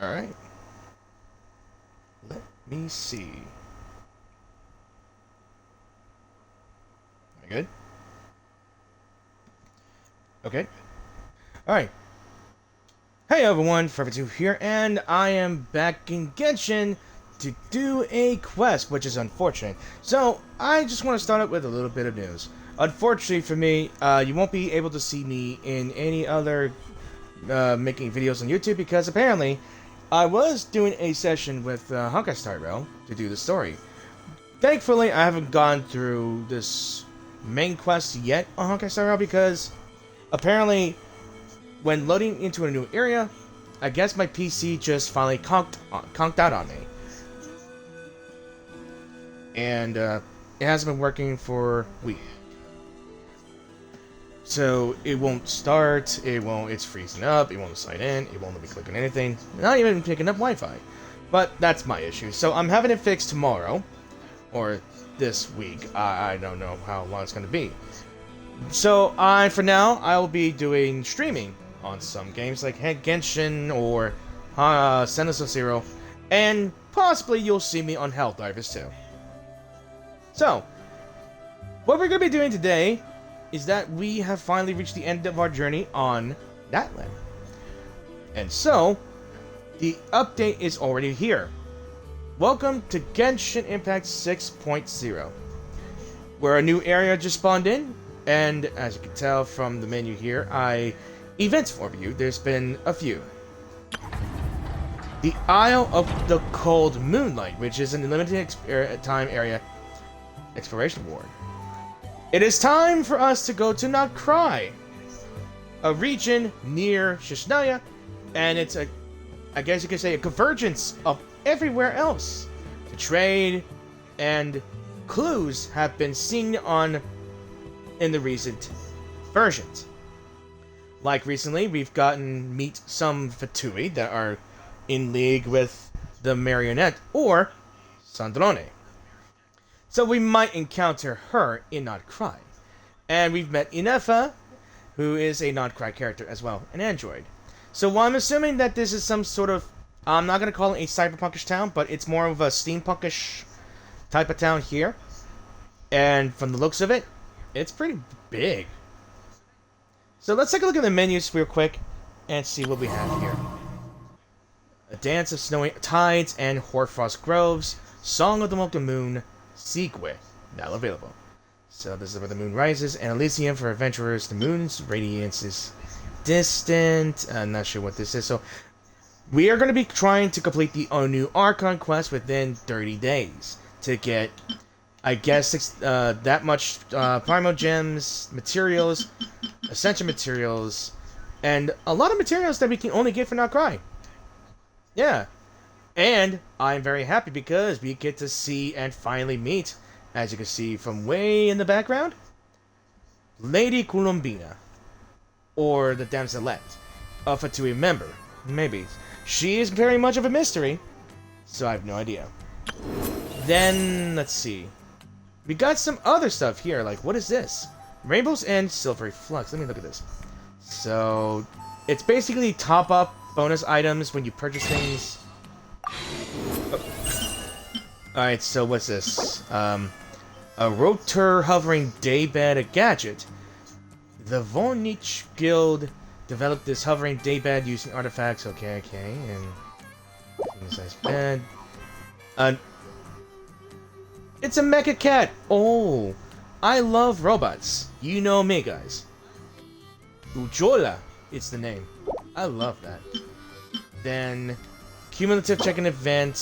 Alright. Let me see. Am I good? Okay. Alright. Hey everyone, Forever2 here, and I am back in Genshin to do a quest, which is unfortunate. So, I just want to start out with a little bit of news. Unfortunately for me, you won't be able to see me in any other making videos on YouTube because apparently I was doing a session with Honkai Star Rail to do the story. Thankfully, I haven't gone through this main quest yet on Honkai Star Rail because apparently when loading into a new area, I guess my PC just finally conked out on me. And it hasn't been working for weeks. So it won't start, it's freezing up, it won't sign in, it won't let me click on anything, not even picking up Wi-Fi. But that's my issue. So I'm having it fixed tomorrow, or this week. I don't know how long it's going to be. So for now, I will be doing streaming on some games like Genshin or Sentinels of Zero, and possibly you'll see me on Helldivers too. So, what we're going to be doing today is that we have finally reached the end of our journey on Natlan. And so, the update is already here. Welcome to Genshin Impact 6.0, where a new area just spawned in, and as you can tell from the menu here, events overview, there's been a few. The Isle of the Cold Moonlight, which is an limited time area exploration ward. It is time for us to go to Nod Krai, a region near Shishnaya, and it's I guess you could say a convergence of everywhere else to trade, and clues have been seen in the recent versions. Like recently, we've gotten meet some Fatui that are in league with the marionette or Sandrone. So we might encounter her in Nod Krai. And we've met Ineffa, who is a Nod Krai character as well, an android. So I'm assuming that this is some sort of, I'm not going to call it a cyberpunkish town, but it's more of a steampunkish type of town here. And from the looks of it, it's pretty big. So let's take a look at the menus real quick and see what we have here. A Dance of Snowy Tides and Hoarfrost Groves, Song of the Molten Moon, Segue, now available. So this is where the moon rises, and Elysium for adventurers. The moon's radiance is distant. I'm not sure what this is. So we are going to be trying to complete the new Archon Quest within 30 days to get, I guess, that much Primo Gems, materials, Ascension materials, and a lot of materials that we can only get for Nod Krai. Yeah. And I'm very happy because we get to see and finally meet, as you can see from way in the background, Lady Columbina, or the Damselette, a Fatui member. Maybe. She is very much of a mystery, so I have no idea. Then, let's see. We got some other stuff here, like, what is this? Rainbows and Silvery Flux. Let me look at this. So, it's basically top-up bonus items when you purchase things. Alright, so what's this? A rotor hovering daybed gadget. The Vonich Guild developed this hovering daybed using artifacts. Okay, and nice bed. It's a mecha cat. Oh, I love robots. You know me, guys. Ujola, it's the name. I love that. Then cumulative check-in event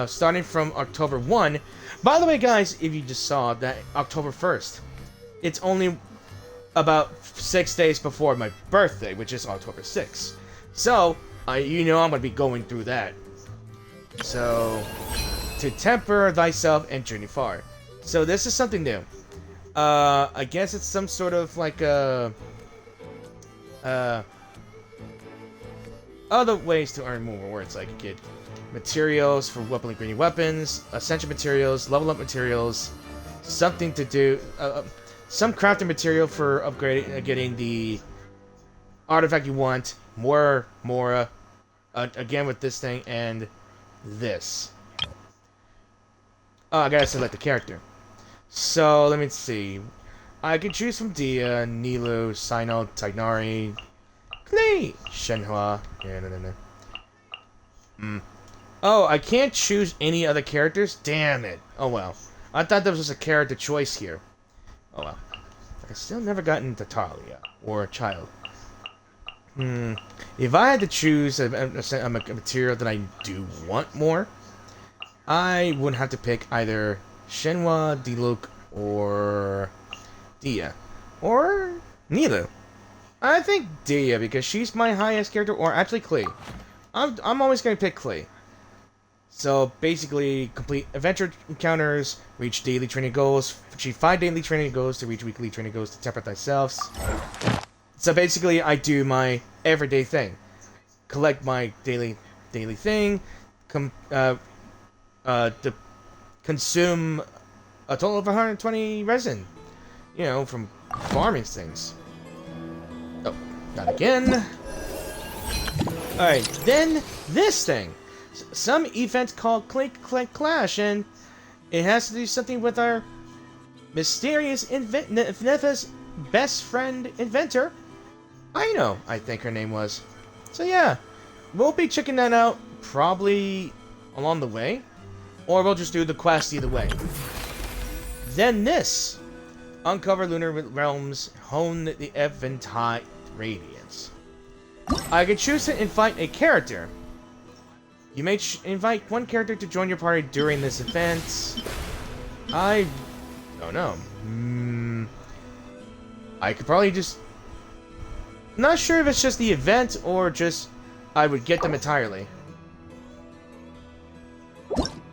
starting from October 1. By the way, guys, if you just saw that October 1st, it's only about 6 days before my birthday, which is October 6th. So, you know I'm going to be going through that. So, to temper thyself and journey far. So this is something new. I guess it's some sort of like other ways to earn more rewards, like get materials for weapon upgrading weapons, essential materials, level up materials, something to do, some crafting material for upgrading, getting the artifact you want, more again with this thing and this. Oh, I gotta select the character. So, let me see. I can choose from Dia, Nilo, Sino, Tighnari, Klee, Shenhua. Oh, I can't choose any other characters? Damn it. Oh well. I thought there was just a character choice here. Oh well. I still never gotten to Talia, or a child. If I had to choose a material that I do want more, I would have to pick either Shenhua, Diluc, or Dia. Or Nilo. I think Dia, because she's my highest character, or actually Klee. I'm always going to pick Klee. So, basically, complete adventure encounters, reach daily training goals, achieve 5 daily training goals to reach weekly training goals to temper thyself. So, basically, I do my everyday thing. Collect my daily thing, consume a total of 120 resin. You know, from farming things. Oh, not again. Alright, then this thing. Some event called Clink Clank Clash, and it has to do something with our mysterious Ineffa's best friend inventor. Aino, I think her name was. So yeah, we'll be checking that out probably along the way, or we'll just do the quest either way. Then this. Uncover lunar realms, hone the Eventide radiance. I can choose to invite a character. You may invite one character to join your party during this event. I don't know. I could probably just... Not sure if it's just the event or just I would get them entirely.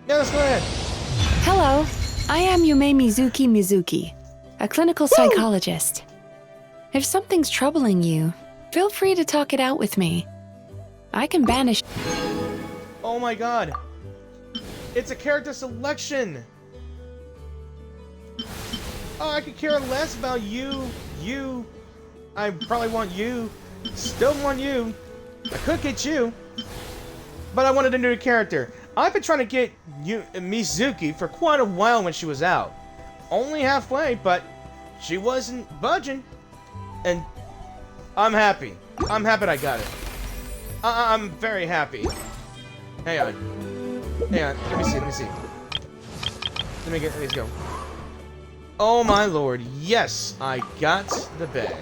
Yeah, let's go ahead. Hello, I am Yume Mizuki, a clinical psychologist. If something's troubling you, feel free to talk it out with me. I can banish... Oh my god! It's a character selection! Oh, I could care less about you. I probably want you. Still want you. I could get you. But I wanted a new character. I've been trying to get Mizuki for quite a while when she was out. Only halfway, but she wasn't budging. And I'm happy. I'm happy I got it. I'm very happy. Hang on. Let me see. Let's go. Oh my lord. Yes, I got the bay.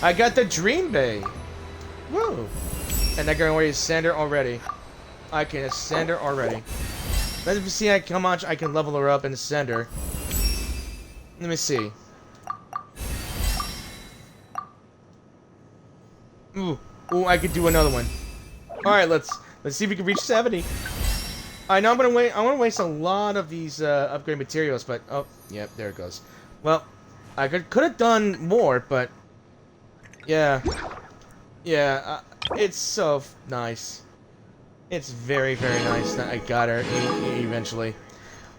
I got the dream bay. Woo. And I can already ascend her already. I can ascend her already. Let me see how much I can level her up and ascend her. Let me see. Ooh, I could do another one. Alright, let's see if we can reach 70. I know I want to waste a lot of these upgrade materials, but oh, yep, there it goes. Well, I could have done more, but yeah, it's so nice. It's very, very nice that I got her eventually.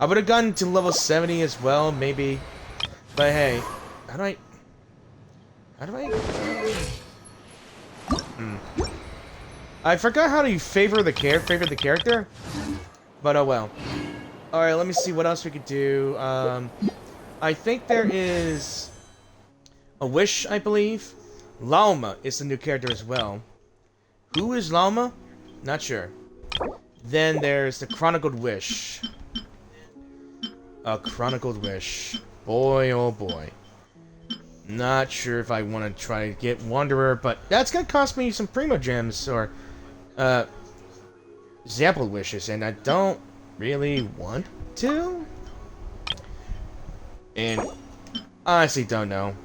I would have gotten to level 70 as well, maybe, but hey, how do I? I forgot how to favor the character, but oh well. Alright, let me see what else we could do. I think there is a wish, I believe. Lauma is the new character as well. Who is Lauma? Not sure. Then there's the Chronicled Wish. A Chronicled Wish. Boy, oh boy. Not sure if I want to try to get Wanderer, but that's gonna cost me some Primo Gems, or Example Wishes, and I don't really want to. And I honestly don't know.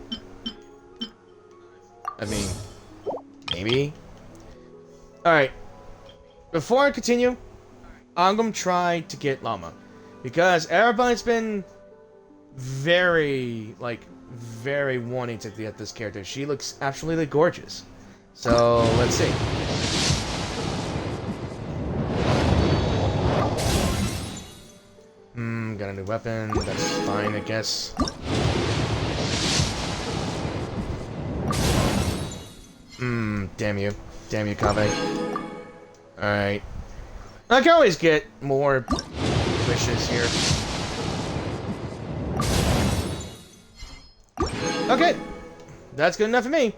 I mean, maybe. Alright. Before I continue, I'm gonna try to get Llama. Because everybody's been very wanting to get this character. She looks absolutely gorgeous. So, let's see. Got a new weapon. That's fine, I guess. Damn you. Damn you, Kaveh. Alright. I can always get more wishes here. Okay. That's good enough for me.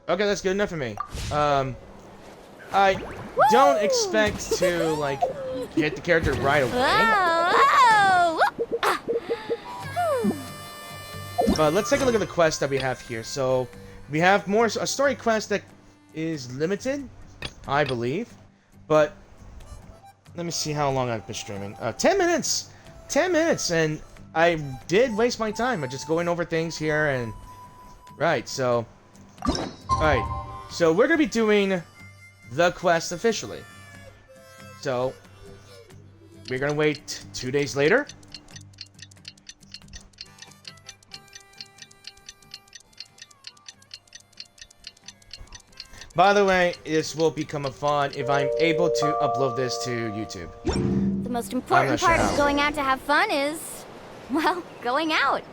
Okay, that's good enough for me. I don't expect to, like, hit the character right away. But let's take a look at the quest that we have here. So, we have a story quest that is limited, I believe. But, let me see how long I've been streaming. 10 minutes! 10 minutes, and I did waste my time. I'm just going over things here, and... Right, so... Alright, so we're gonna be doing the quest officially. So, we're gonna wait 2 days later. By the way, this will become a fun if I'm able to upload this to YouTube. The most important part of going out to have fun is, well, going out.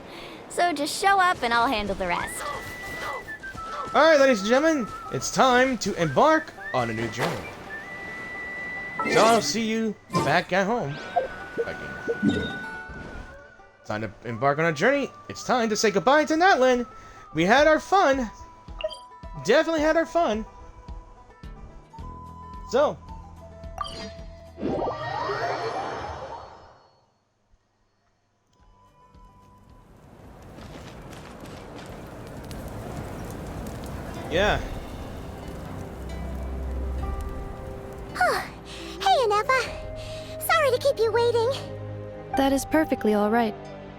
So just show up and I'll handle the rest. Alright, ladies and gentlemen, it's time to embark on a new journey. So I'll see you back at home. Time to embark on a journey. It's time to say goodbye to Natlan. We had our fun. Definitely had our fun. So. Yeah. Hey, Ineffa. Sorry to keep you waiting. That is perfectly all right.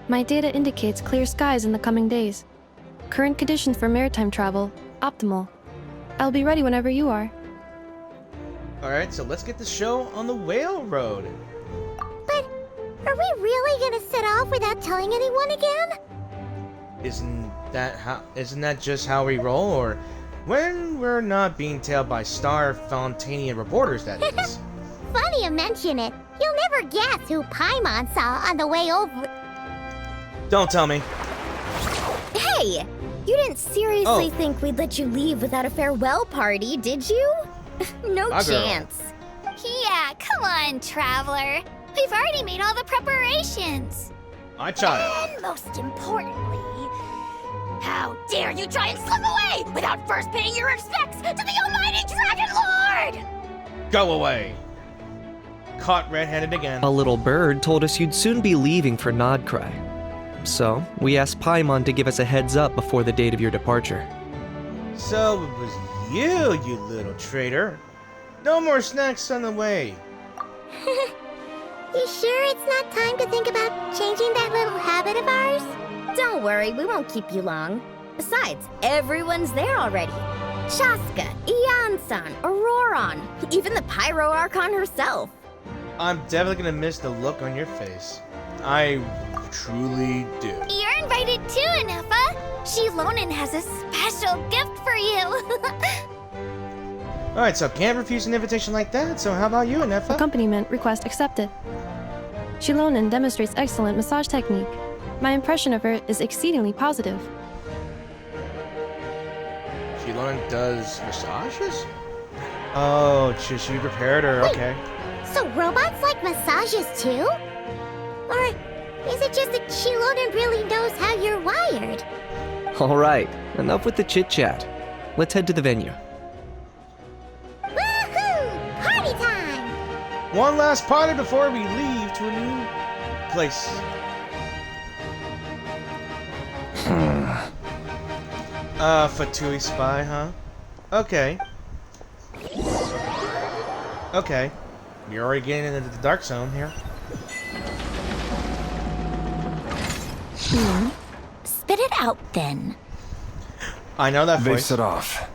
My data indicates clear skies in the coming days. Current conditions for maritime travel, optimal. I'll be ready whenever you are. Alright, so let's get the show on the whale road. But are we really gonna set off without telling anyone again? Isn't that just how we roll, or when we're not being tailed by Star Fontanian reporters, that is? Funny you mention it. You'll never guess who Paimon saw on the way over. Don't tell me. Hey! You didn't seriously think we'd let you leave without a farewell party, did you? No chance. Yeah, come on, traveler. We've already made all the preparations. My child. And most importantly, how dare you try and slip away without first paying your respects to the almighty Dragon Lord! Go away. Caught red-handed again. A little bird told us you'd soon be leaving for Nod Krai. So, we asked Paimon to give us a heads up before the date of your departure. So it was you little traitor. No more snacks on the way. You sure it's not time to think about changing that little habit of ours? Don't worry, we won't keep you long. Besides, everyone's there already. Shaska, Ian-san, Auroron, even the Pyro Archon herself. I'm definitely gonna miss the look on your face. I truly do. You're invited too, Ineffa. Shilonen has a special gift for you. Alright, so can't refuse an invitation like that, so how about you, Ineffa? Accompaniment request accepted. Shilonen demonstrates excellent massage technique. My impression of her is exceedingly positive. Shilonen does massages? Oh, she prepared her, Wait. okay. So robots like massages too? Or is it just that Shilonen really knows how you're wired? Alright, enough with the chit-chat. Let's head to the venue. Woohoo! Party time! One last party before we leave to a new place. Fatui spy, huh? Okay. Okay. You're already getting into the dark zone here. Spit it out then. I know that voice. Base it off.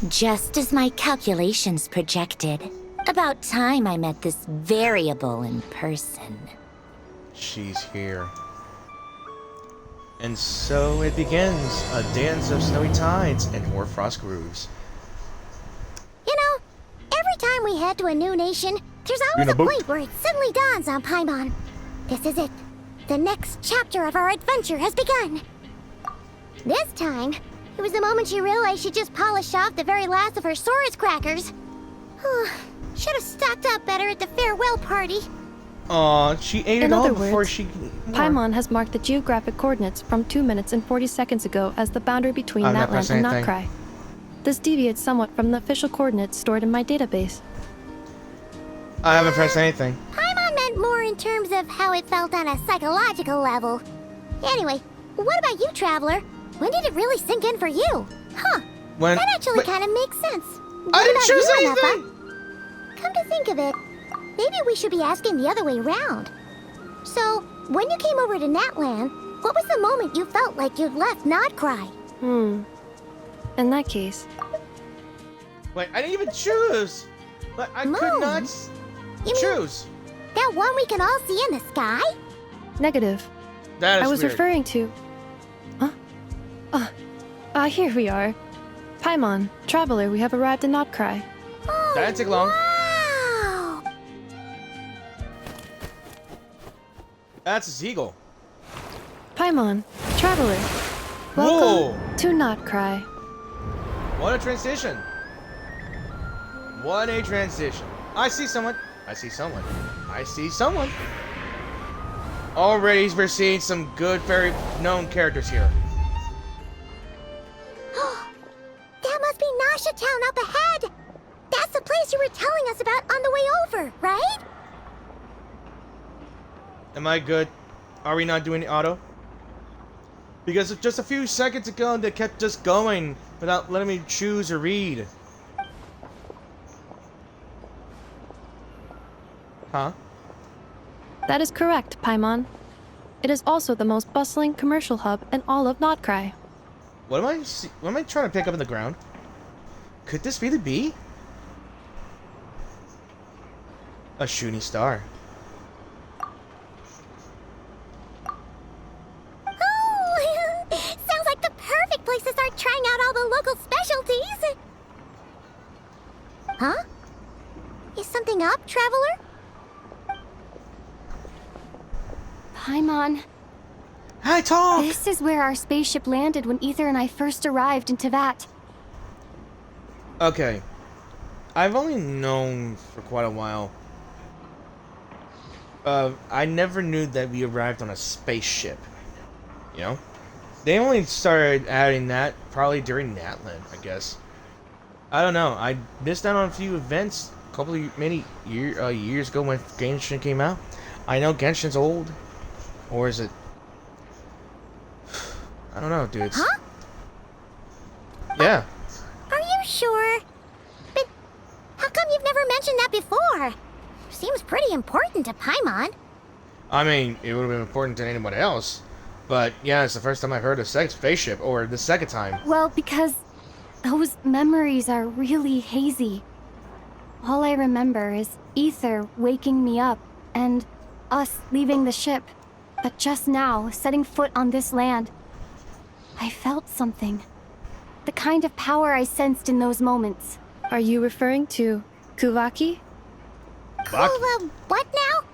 Just as my calculations projected. About time I met this variable in person. She's here. And so it begins, a dance of snowy tides and hoarfrost grooves. You know, every time we head to a new nation, there's always a point where it suddenly dawns on Paimon. This is it. The next chapter of our adventure has begun. This time, It was the moment she realized she just polished off the very last of her Saurus crackers. Should have stocked up better at the farewell party. Aw, she ate it In all other before words, she... Paimon has marked the geographic coordinates from 2 minutes and 40 seconds ago as the boundary between I'm not Natland pressing and Nod anything. Krai. This deviates somewhat from the official coordinates stored in my database. I haven't pressed anything. Paimon meant more in terms of how it felt on a psychological level. Anyway, what about you, Traveler? When did it really sink in for you? Huh, When... that actually but- kind of makes sense. What I didn't about choose you, anything! Ineffa? Come to think of it, maybe we should be asking the other way round. So, when you came over to Natland, what was the moment you felt like you'd left Nod Krai? In that case, Wait, I didn't even choose! Like, I could Moon. not You mean choose! that one we can all see in the sky? negative. That is I was weird. referring to... Here we are. Paimon, Traveler, we have arrived in Nod Krai. Oh, That didn't take long. Wow! That's a seagull. Paimon, Traveler, welcome Whoa! to Nod Krai. What a transition! What a transition. I see someone. I see someone. I see someone. Already we're seeing some good, very known characters here. That must be Nasha Town up ahead! That's the place you were telling us about on the way over, right? Am I good? Are we not doing the auto? Because just a few seconds ago, they kept just going without letting me choose or read. Huh? That is correct, Paimon. It is also the most bustling commercial hub in all of Nod Krai. What am I trying to pick up in the ground? Could this really be? A shooting star. Oh! Sounds like the perfect place to start trying out all the local specialties! Huh? Is something up, Traveler? Paimon, Hi, talk! this is where our spaceship landed when Ether and I first arrived in Tevat. Okay. I've only known for quite a while. I never knew that we arrived on a spaceship. You know? They only started adding that probably during Natland, I guess. I don't know. I missed out on a few events a couple of years ago when Genshin came out. I know Genshin's old. Or is it... I don't know, dudes. Huh? Yeah. Are you sure? But how come you've never mentioned that before? Seems pretty important to Paimon. I mean, it would have been important to anyone else. But yeah, it's the first time I've heard of spaceship, or the second time. Well, because those memories are really hazy. All I remember is Ether waking me up and us leaving the ship. But just now, setting foot on this land, I felt something. The kind of power I sensed in those moments. Are you referring to Kuvaki? What now?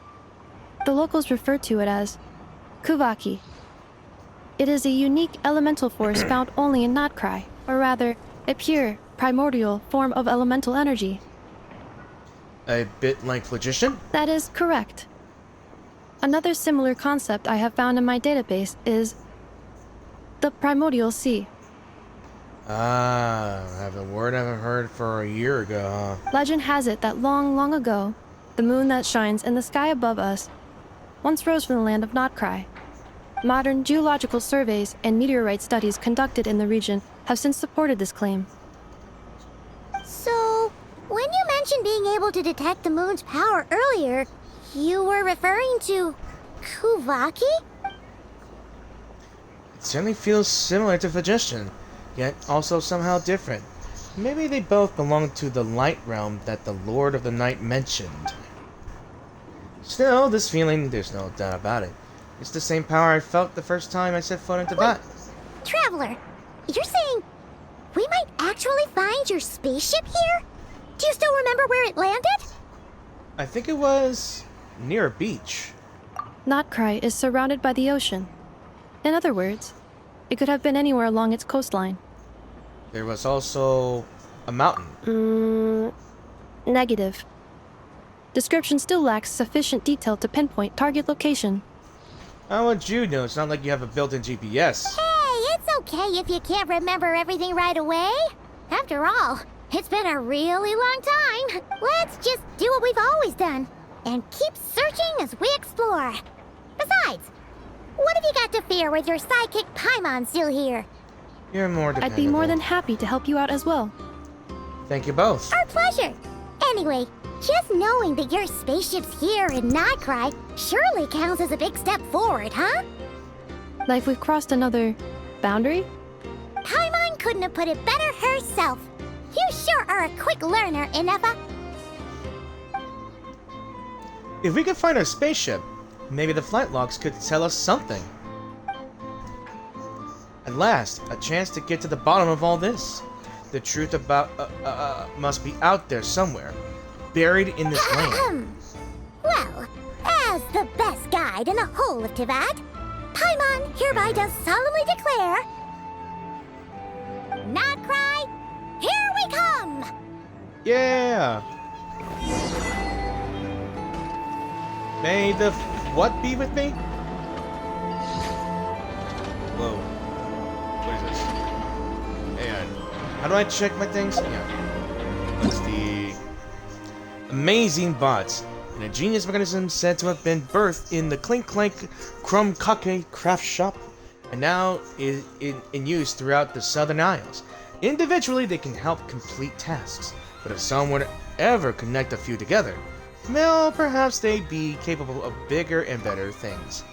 The locals refer to it as Kuvaki. It is a unique elemental force found only in Nod Krai, or rather, a pure, primordial form of elemental energy. A bit like phlogiston? That is correct. Another similar concept I have found in my database is the primordial sea. Ah, I have a word I haven't heard for a year ago, huh? Legend has it that long, long ago, the moon that shines in the sky above us once rose from the land of Nod Krai. Modern geological surveys and meteorite studies conducted in the region have since supported this claim. So, when you mentioned being able to detect the moon's power earlier, you were referring to Kuvaki? It certainly feels similar to phlogiston, yet also somehow different. Maybe they both belong to the light realm that the Lord of the Night mentioned. Still, this feeling, there's no doubt about it. It's the same power I felt the first time I set foot into that. Traveler, you're saying we might actually find your spaceship here? Do you still remember where it landed? I think it was near a beach. Nod Krai is surrounded by the ocean. In other words, it could have been anywhere along its coastline. There was also a mountain. Negative. Description still lacks sufficient detail to pinpoint target location. How would you know? It's not like you have a built-in GPS. Hey, it's okay if you can't remember everything right away. After all, it's been a really long time. Let's just do what we've always done and keep searching as we explore. Besides, what have you got to fear with your sidekick Paimon still here? You're more dependable. I'd be more than happy to help you out as well. Thank you both. Our pleasure. Anyway, just knowing that your spaceship's here in Nod Krai surely counts as a big step forward, huh? Like we've crossed another boundary? Paimon couldn't have put it better herself. You sure are a quick learner, Ineffa. If we could find our spaceship, maybe the flight logs could tell us something. At last, a chance to get to the bottom of all this. The truth about must be out there somewhere, buried in this land. Well, as the best guide in the whole of Tivat, Paimon hereby does solemnly declare, Nod Krai, here we come! Yeah. May the what be with me? Whoa. What is this? And how do I check my things? Yeah. What's the amazing bots? An ingenious mechanism said to have been birthed in the Clink Clank Crumb Kake craft shop, and now is in use throughout the Southern Isles. Individually, they can help complete tasks, but if someone would ever connect a few together, well, perhaps they'd be capable of bigger and better things.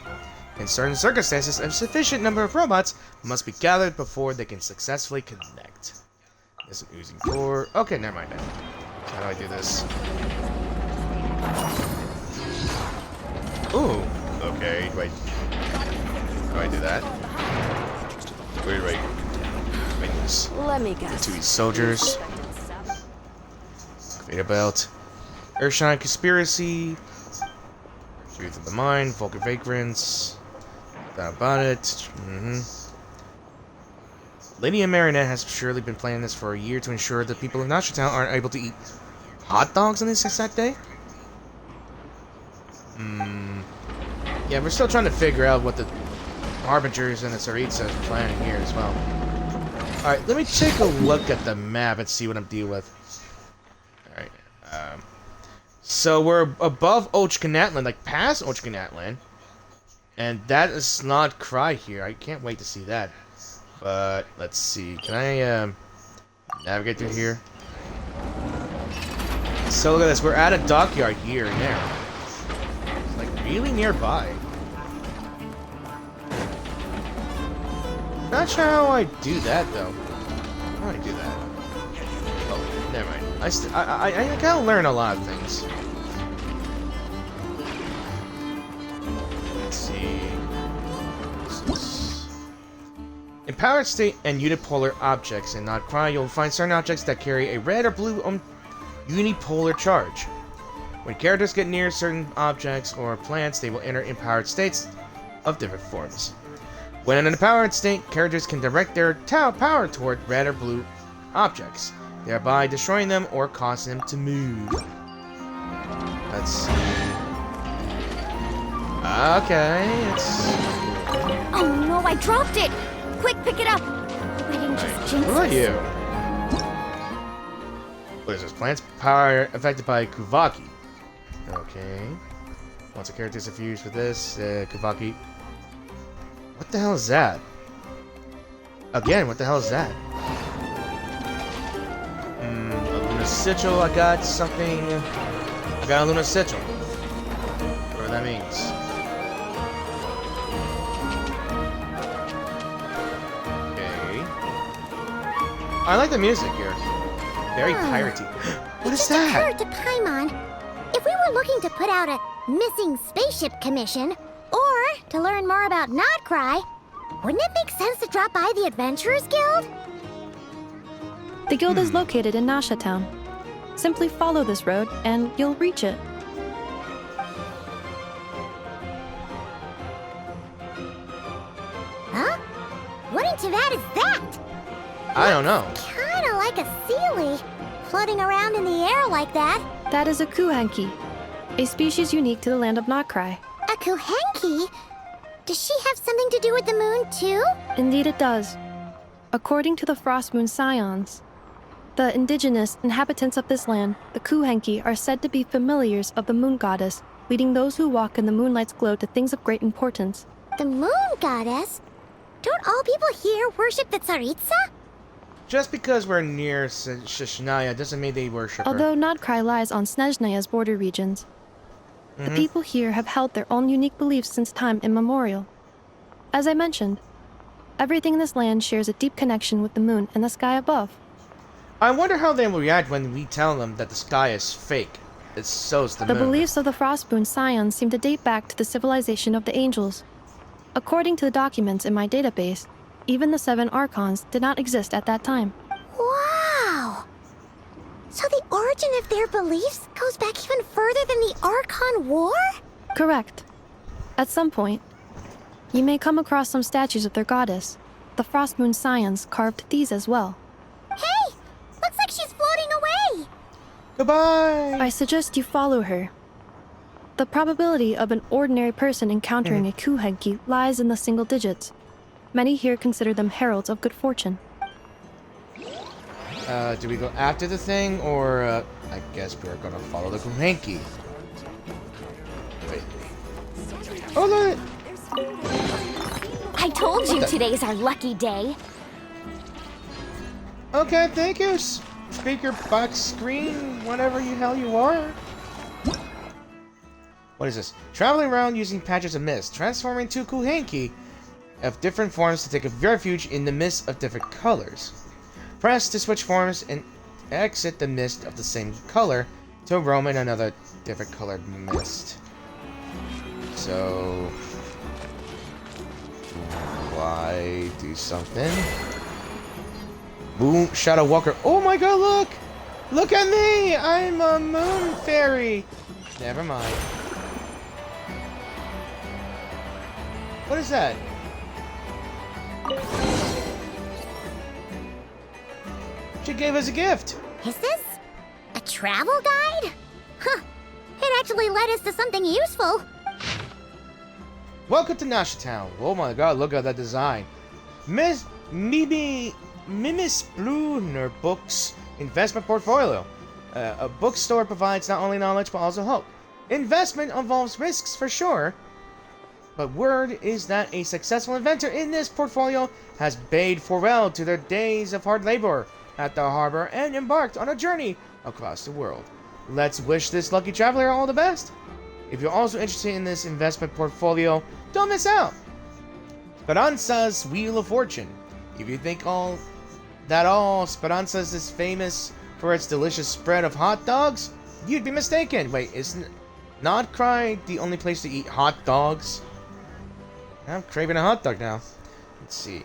In certain circumstances, a sufficient number of robots must be gathered before they can successfully connect. There's an oozing core. Okay, never mind then. How do I do this? Ooh, okay, wait. How do I do that? Wait. This. Let me guess. Fatui soldiers. Veda belt. Earthshine conspiracy. Truth of the mind. Vulcan vagrants. Thought about it. Lady and Marionette has surely been planning this for a year to ensure that people of Nasha Town aren't able to eat hot dogs on this exact day. Yeah, we're still trying to figure out what the Harbingers and the Tsaritsa are planning here as well. Alright, let me take a look at the map and see what I'm dealing with. Alright, so we're above Ochkanatlan, like past Ochkanatlan. And that is Nod Krai here. I can't wait to see that. But, let's see. Can I, navigate through here? So look at this. We're at a dockyard here and there. It's like really nearby. Not sure how I do that though. How do I do that? Oh, never mind. I gotta learn a lot of things. Let's see. Empowered state and unipolar objects in Nod Krai, you'll find certain objects that carry a red or blue unipolar charge. When characters get near certain objects or plants, they will enter empowered states of different forms. When in an empowered state, characters can direct their power toward red or blue objects, thereby destroying them or causing them to move. Let's see. Okay, it's... Oh no, I dropped it! Quick, pick it up! I didn't just jinx Who are us. you? What is this? Plants power affected by Kuvaki. Okay. Once a character is infused with this, Kuvaki. What the hell is that? Again, what the hell is that? A Luna Sigil, I got something. I got a Luna Sigil. Whatever that means. I like the music here. Very piratey. What is Just that? occurred to Paimon, if we were looking to put out a missing spaceship commission, or to learn more about Nod Krai, wouldn't it make sense to drop by the Adventurers Guild? The guild is located in Nasha Town. Simply follow this road and you'll reach it. Huh? What in Tivat is that? I don't know. Kinda like a sealy, floating around in the air like that. That is a kuhenki, a species unique to the land of Nod Krai. A kuhenki? Does she have something to do with the moon, too? Indeed it does. According to the Frostmoon Scions, the indigenous inhabitants of this land, the kuhenki, are said to be familiars of the moon goddess, leading those who walk in the moonlight's glow to things of great importance. The moon goddess? Don't all people here worship the Tsaritsa? Just because we're near Shishnaya doesn't mean they worship her. Although Nod Krai lies on Snezhnaya's border regions, the people here have held their own unique beliefs since time immemorial. As I mentioned, everything in this land shares a deep connection with the moon and the sky above. I wonder how they will react when we tell them that the sky is fake. It's so's the moon. The beliefs of the Frostmoon Scions seem to date back to the civilization of the angels. According to the documents in my database, even the 7 Archons did not exist at that time. Wow! So the origin of their beliefs goes back even further than the Archon War? Correct. At some point, you may come across some statues of their goddess. The Frostmoon Scions carved these as well. Hey! Looks like she's floating away! Goodbye! I suggest you follow her. The probability of an ordinary person encountering a kuhenki lies in the single digits. Many here consider them heralds of good fortune. Do we go after the thing, or, I guess we're gonna follow the kuhenki. Wait. Oh, look! I told you today's our lucky day. Okay, thank you, speaker box screen, whatever the hell you are. What is this? Traveling around using patches of mist, transforming to kuhenki of different forms to take a refuge in the mist of different colors. Press to switch forms and exit the mist of the same color to roam in another different colored mist. So, why do something? Boom, Shadow Walker. Oh my god, look! Look at me! I'm a moon fairy! Never mind. What is that? She gave us a gift! Is this a travel guide? Huh. It actually led us to something useful. Welcome to Nasha Town. Oh my god, look at that design. Miss Bluner Books Investment Portfolio. A bookstore provides not only knowledge but also hope. Investment involves risks for sure, but word is that a successful inventor in this portfolio has bade farewell to their days of hard labor at the harbor and embarked on a journey across the world. Let's wish this lucky traveler all the best. If you're also interested in this investment portfolio, don't miss out. Speranza's Wheel of Fortune. If you think all Speranza's is famous for its delicious spread of hot dogs, you'd be mistaken. Wait, isn't Nod Krai the only place to eat hot dogs? I'm craving a hot dog now. Let's see.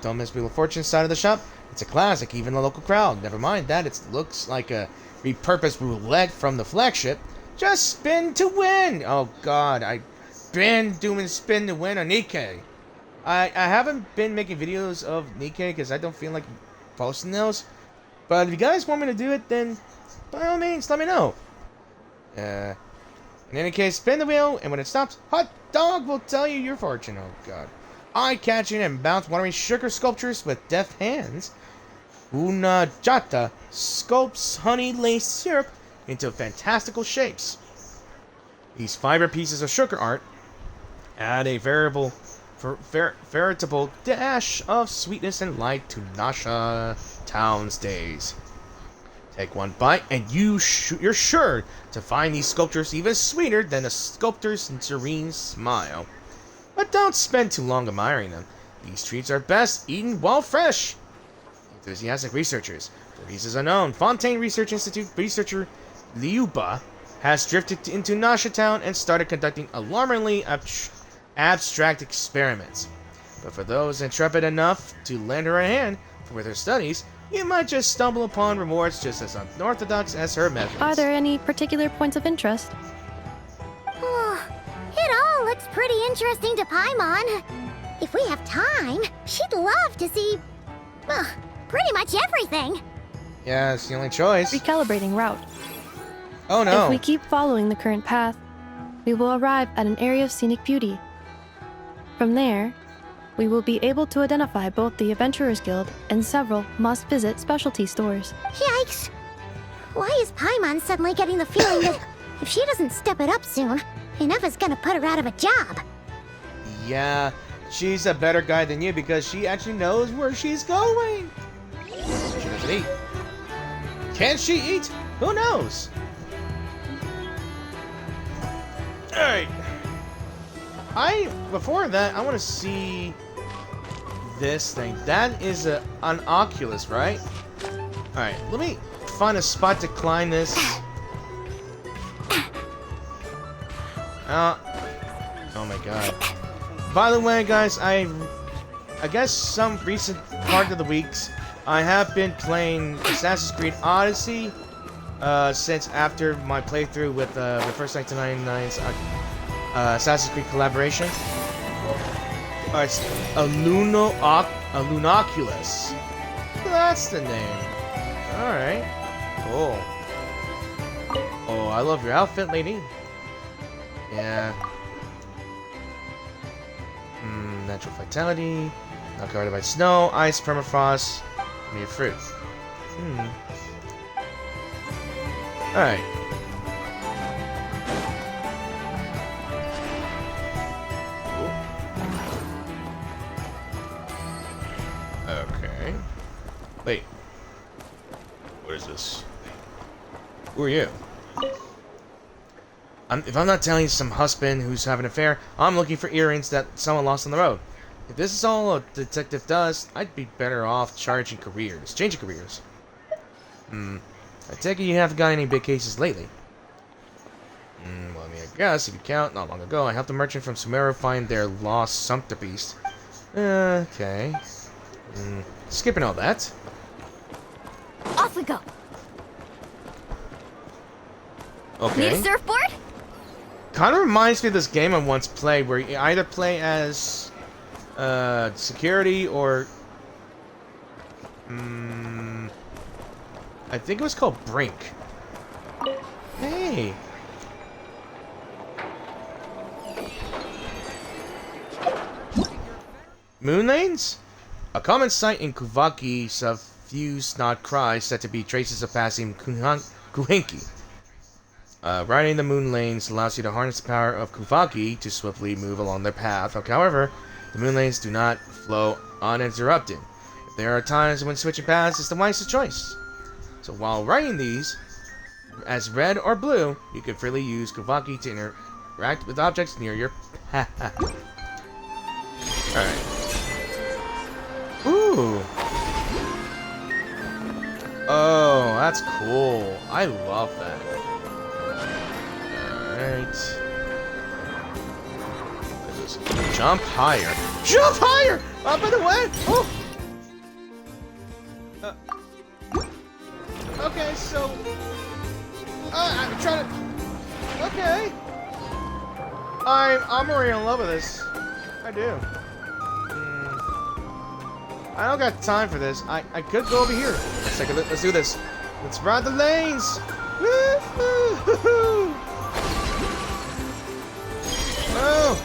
Don't miss Wheel of Fortune side of the shop. It's a classic, even the local crowd. Never mind that, it looks like a repurposed roulette from the flagship. Just spin to win! Oh god, I've been doing spin to win on Nikkei. I haven't been making videos of Nikkei because I don't feel like posting those. But if you guys want me to do it, then by all means, let me know. In any case, spin the wheel, and when it stops, hot dog will tell you your fortune. Oh god. Eye-catching and mouth-watering sugar sculptures with deft hands. Unajata sculpts honey-laced syrup into fantastical shapes. These fiber pieces of sugar art add a veritable dash of sweetness and light to Nasha Town's days. Take one bite and you're sure to find these sculptures even sweeter than a sculptor's serene smile. But don't spend too long admiring them. These treats are best eaten while fresh. Enthusiastic researchers. For reasons unknown, Fontaine Research Institute researcher Liuba has drifted into Nasha Town and started conducting alarmingly abstract experiments. But for those intrepid enough to lend her a hand with her studies, you might just stumble upon rewards just as unorthodox as her methods. Are there any particular points of interest? It all looks pretty interesting to Paimon. If we have time, she'd love to see pretty much everything. Yeah, it's the only choice. Recalibrating route. Oh no. If we keep following the current path, we will arrive at an area of scenic beauty. From there, we will be able to identify both the Adventurers Guild and several must-visit specialty stores. Yikes. Why is Paimon suddenly getting the feeling that if she doesn't step it up soon, Ineffa's gonna put her out of a job? Yeah, she's a better guide than you because she actually knows where she's going. She doesn't eat. Can she eat? Who knows? Alright. Before that, I want to see this thing. That is an Oculus, right? Alright, let me find a spot to climb this. Oh my god. By the way, guys, I guess some recent part of the weeks, I have been playing Assassin's Creed Odyssey since after my playthrough with First 1999's Assassin's Creed collaboration. It's a Lunoculus. That's the name. Alright. Cool. Oh, I love your outfit, lady. Yeah. Natural vitality. Not guarded by snow, ice, permafrost, native fruit. Alright. Okay. Wait. What is this? Who are you? If I'm not telling some husband who's having an affair, I'm looking for earrings that someone lost on the road. If this is all a detective does, I'd be better off changing careers. I take it you haven't got any big cases lately. Well, I mean, I guess if you count, not long ago, I helped a merchant from Sumeru find their lost sumpter beast. Okay. Skipping all that. Off we go. Okay. Need a surfboard? Kind of reminds me of this game I once played, where you either play as security or I think it was called Brink. Hey. Moon lanes? A common sight in Kuvaki suffused Nod Krai said to be traces of passing Kuhenki. Riding the moon lanes allows you to harness the power of Kuvaki to swiftly move along their path. However, the moon lanes do not flow uninterrupted. There are times when switching paths is the wisest choice. So while riding these, as red or blue, you can freely use Kuvaki to interact with objects near your path. Alright. Ooh. Oh, that's cool. I love that. Alright. Jump higher. Jump higher! Up and away! Oh! Okay, so... I'm trying to... Okay. I'm already in love with this. I do. I don't got time for this. I could go over here. Let's do this. Let's ride the lanes! Woo-hoo-hoo-hoo! Oh!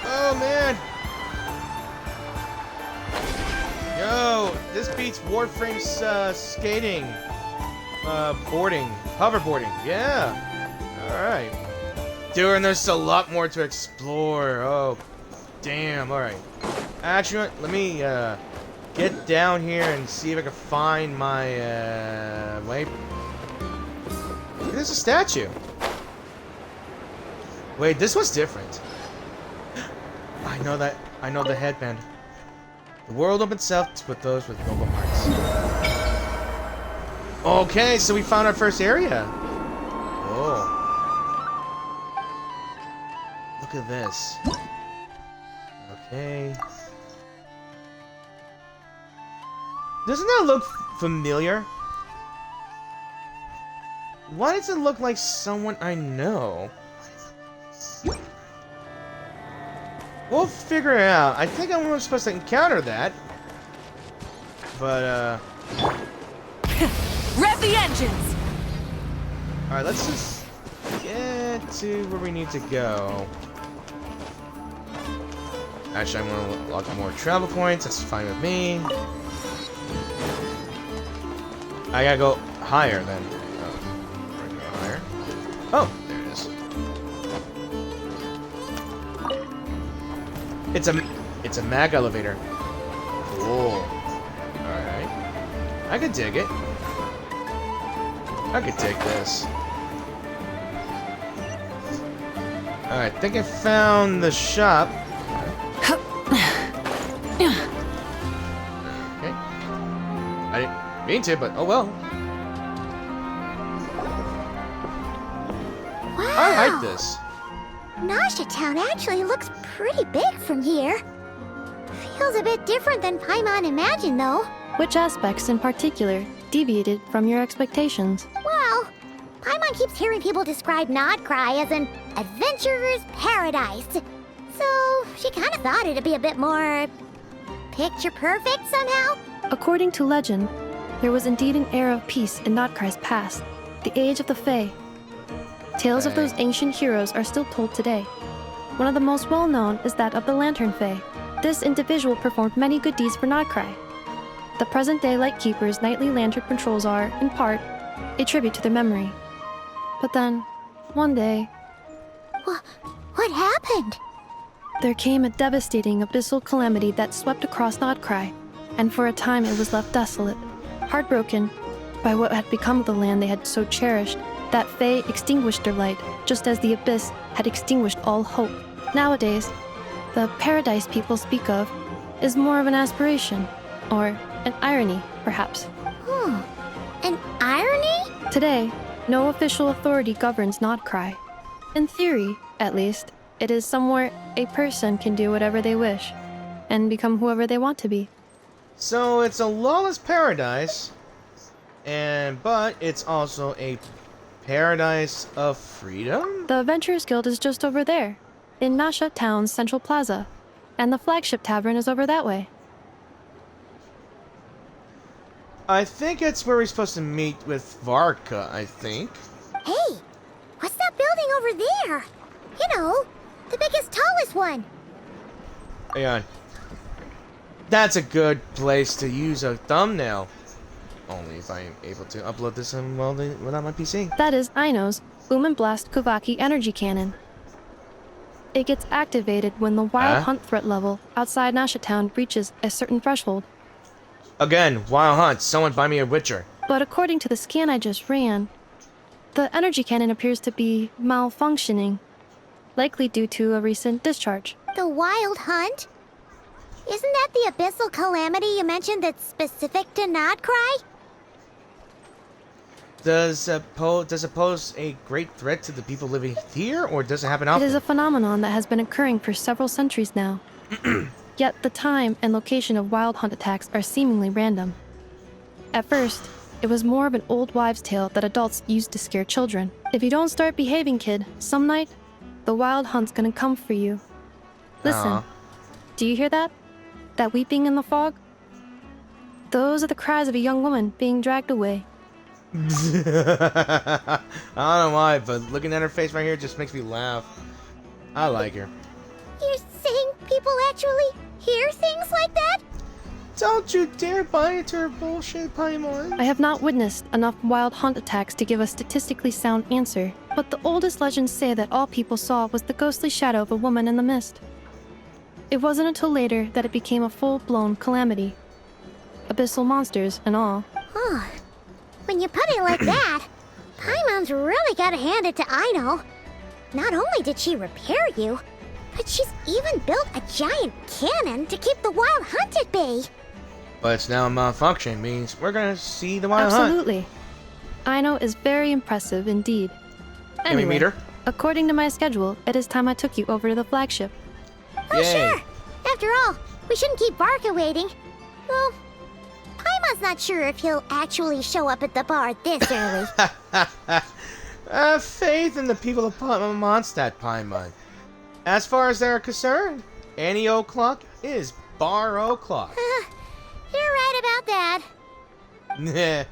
Oh, man! Yo, this beats Warframe's skating. Boarding. Hoverboarding. Yeah. Alright. Dude, and there's a lot more to explore. Oh, damn. Alright. Actually, let me get down here and see if I can find my way. There's a statue. Wait, this one's different. I know that. I know the headband. The world opens itself with those with noble hearts. Okay, so we found our first area. Oh. Look at this. Okay. Doesn't that look familiar? Why does it look like someone I know? We'll figure it out. I think I'm supposed to encounter that. But, Rev the engines! alright, let's just get to where we need to go. Actually, I want to unlock more travel points. That's fine with me. I gotta go higher then. Oh, go higher. Oh, there it is. It's a mag elevator. Cool. Alright. I could dig it. I could dig this. Alright, I think I found the shop. Okay. I didn't mean to, but oh well. Wow! I like this. Nasha Town actually looks pretty big from here. Feels a bit different than Paimon imagined, though. Which aspects in particular deviated from your expectations? Well, Paimon keeps hearing people describe Nod Krai as an adventurer's paradise. So she kind of thought it'd be a bit more picture perfect somehow. According to legend, there was indeed an era of peace in Nod Krai's past, the age of the Fae. Tales of those ancient heroes are still told today. One of the most well-known is that of the Lantern Fae. This individual performed many good deeds for Nod Krai. The present-day Lightkeeper's nightly lantern patrols are, in part, a tribute to their memory. But then, one day, What happened? there came a devastating abyssal calamity that swept across Nod Krai, and for a time it was left desolate. Heartbroken by what had become of the land they had so cherished, that Fae extinguished their light, just as the abyss had extinguished all hope. Nowadays, the paradise people speak of is more of an aspiration, or an irony, perhaps. An irony? Today, no official authority governs Nod Krai. In theory, at least, it is somewhere a person can do whatever they wish, and become whoever they want to be. So it's a lawless paradise, but it's also a paradise of freedom? The Adventurers Guild is just over there, in Nasha Town's Central Plaza, and the flagship tavern is over that way. I think it's where we're supposed to meet with Varka, I think. Hey, what's that building over there? You know, the biggest, tallest one. Hang on. That's a good place to use a thumbnail. Only if I am able to upload this without my PC. That is Aino's Blast Kuvaki energy cannon. It gets activated when the wild hunt threat level outside Nasha Town reaches a certain threshold. Again, Wild Hunt. Someone buy me a Witcher. But according to the scan I just ran, the energy cannon appears to be malfunctioning, likely due to a recent discharge. The Wild Hunt? Isn't that the abyssal calamity you mentioned that's specific to Nod Krai? Does it pose a great threat to the people living here, or does it happen It often? is a phenomenon that has been occurring for several centuries now. Yet the time and location of wild hunt attacks are seemingly random. At first, it was more of an old wives' tale that adults used to scare children. If you don't start behaving, kid, some night, the wild hunt's gonna come for you. Listen, Aw. do you hear that? That weeping in the fog? Those are the cries of a young woman being dragged away. I don't know why, but looking at her face right here just makes me laugh. I like her. You're saying people actually hear things like that? Don't you dare buy into her bullshit, Paimon. I have not witnessed enough wild hunt attacks to give a statistically sound answer, but the oldest legends say that all people saw was the ghostly shadow of a woman in the mist. It wasn't until later that it became a full-blown calamity. Abyssal monsters and all. Huh. When you put it like that, Paimon's really gotta hand it to Aino. Not only did she repair you, but she's even built a giant cannon to keep the wild hunt at bay. But it's now malfunctioning, means we're gonna see the Wild Hunt. Absolutely. Aino is very impressive indeed. Can we meet her? According to my schedule, it is time I took you over to the flagship. Oh, Yay. sure. After all, we shouldn't keep Varka waiting. Well, Paimon's not sure if he'll actually show up at the bar this early. Faith in the people of Mondstadt, Paimon. As far as they're concerned, any o'clock is bar o'clock. You're right about about that. Nah.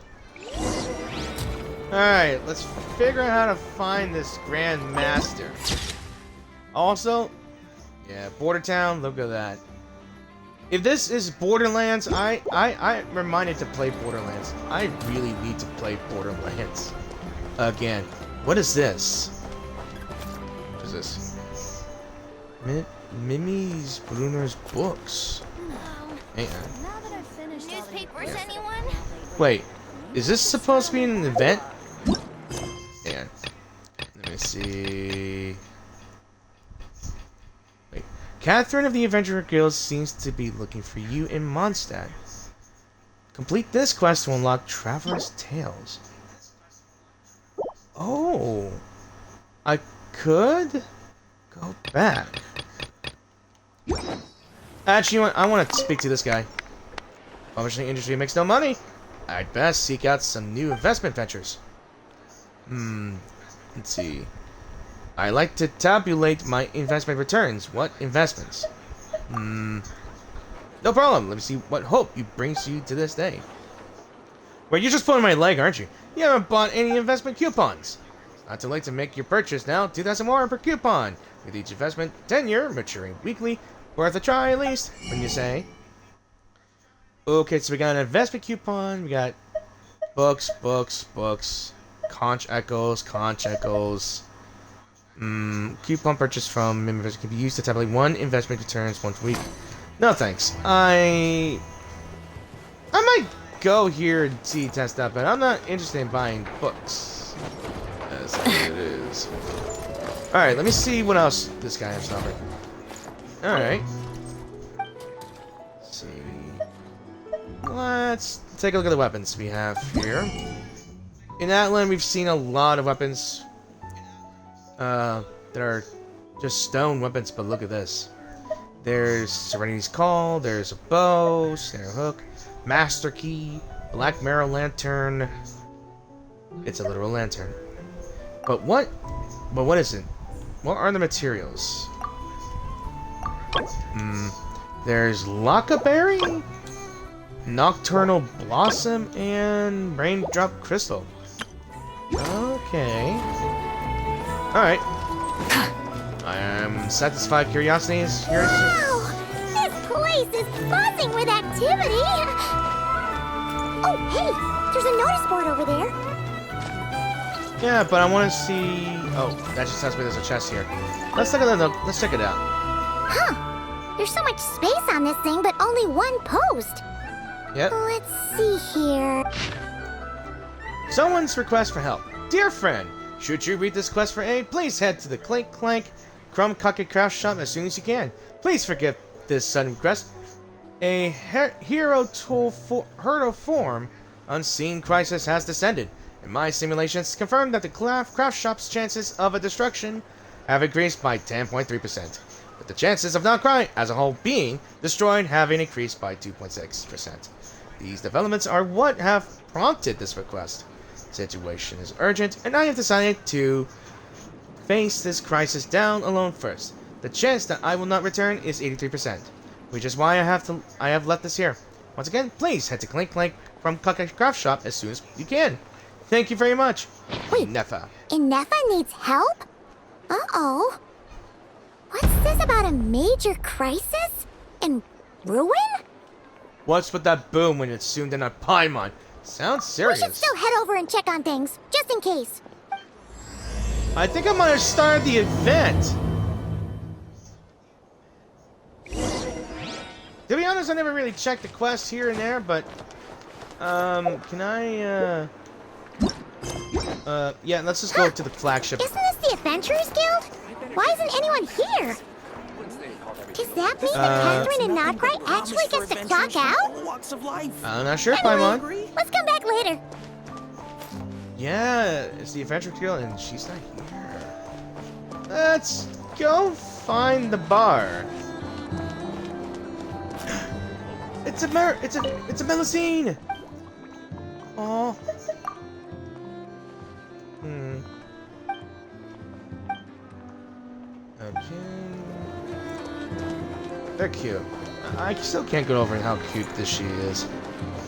Alright, let's figure out how to find this Grand Master. Also, yeah, Border Town, look at that. If this is Borderlands, I'm reminded to play Borderlands. I really need to play Borderlands again. What is this? What is this? Mimi's Bruner's books. Hang on. Newspapers, anyone? Wait, is this supposed to be an event? Hang on. Let me see. Wait. Katheryne of the Adventurer Guild seems to be looking for you in Mondstadt. Complete this quest to unlock Traveler's Tales. Oh. I could go back. Actually, you know what? I want to speak to this guy. Publishing industry makes no money. I'd best seek out some new investment ventures. Let's see. I like to tabulate my investment returns. What investments? No problem. Let me see what hope brings you to this day. Wait, you're just pulling my leg, aren't you? You haven't bought any investment coupons. It's not too late to make your purchase now. 2,000 more per coupon. With each investment tenure maturing weekly. Worth a try at least, when you say. Okay, so we got an investment coupon. We got books. Conch echoes. Coupon purchase from members can be used to tabulate one investment returns once a week. No thanks. I might go here and see test out, but I'm not interested in buying books. That's what it is. Alright, let me see what else this guy has to offer. Alright. Let's see. Let's take a look at the weapons we have here. In Atlan, we've seen a lot of weapons that are just stone weapons, but look at this. There's Serenity's Call, there's a bow, snare hook, master key, black marrow lantern. It's a literal lantern. But what is it? What are the materials? There's Lockaberry, Nocturnal Blossom, and Raindrop Crystal. Okay. Alright. I am satisfied. Curiosity is yours. Wow! This place is buzzing with activity! Oh, hey! There's a notice board over there. Yeah, but I want to see... Oh, that just tells me there's a chest here. Let's look at that. Let's check it out. Huh. There's so much space on this thing, but only one post. Yep. Let's see here. Someone's request for help. Dear friend, should you read this quest for aid, please head to the Clink Clank Crumb Cookie Craft Shop as soon as you can. Please forgive this sudden request. A hero form unseen crisis has descended. In my simulations, confirmed that the craft shop's chances of a destruction have increased by 10.3%, with the chances of Nod Krai as a whole being destroyed having increased by 2.6%. These developments are what have prompted this request. The situation is urgent, and I have decided to face this crisis down alone first. The chance that I will not return is 83%, which is why I have left this here. Once again, please head to Clink Clank from Cookie Craft Shop as soon as you can. Thank you very much. Wait, Ineffa. Ineffa needs help? Uh-oh. What's this about a major crisis? And ruin? What's with that boom when it's zoomed in on Paimon? Sounds serious. We should still head over and check on things, just in case. I think I might have started the event. To be honest, I never really checked the quest here and there, but can I yeah, let's just go to the flagship. Isn't this the Adventurers Guild? Why isn't anyone here? Does that mean that Katheryne and Nod Krai actually gets to clock out? I'm not sure, Paimon. Let's come back later. Yeah, it's the Adventure Guild, and she's not here. Let's go find the bar. It's a Melusine. Oh. Okay. They're cute. I still can't get over how cute this she is.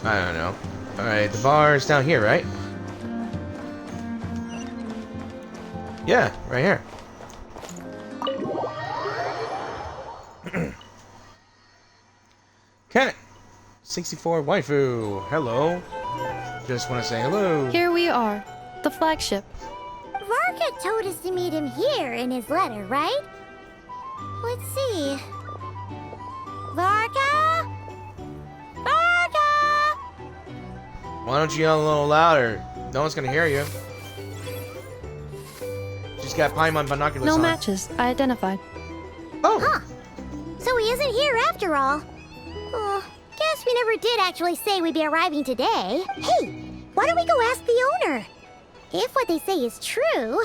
I don't know. Alright, the bar is down here, right? Yeah, right here. Cat 64 waifu. Hello. Just want to say hello. Here we are, the flagship. Varka told us to meet him here in his letter, right? Let's see. Varka? Varka! Why don't you yell a little louder? No one's gonna hear you. She's got Paimon binoculars No on. matches, I identified. Oh. Huh. So he isn't here after all. Oh, guess we never did actually say we'd be arriving today. Hey, why don't we go ask the owner? If what they say is true,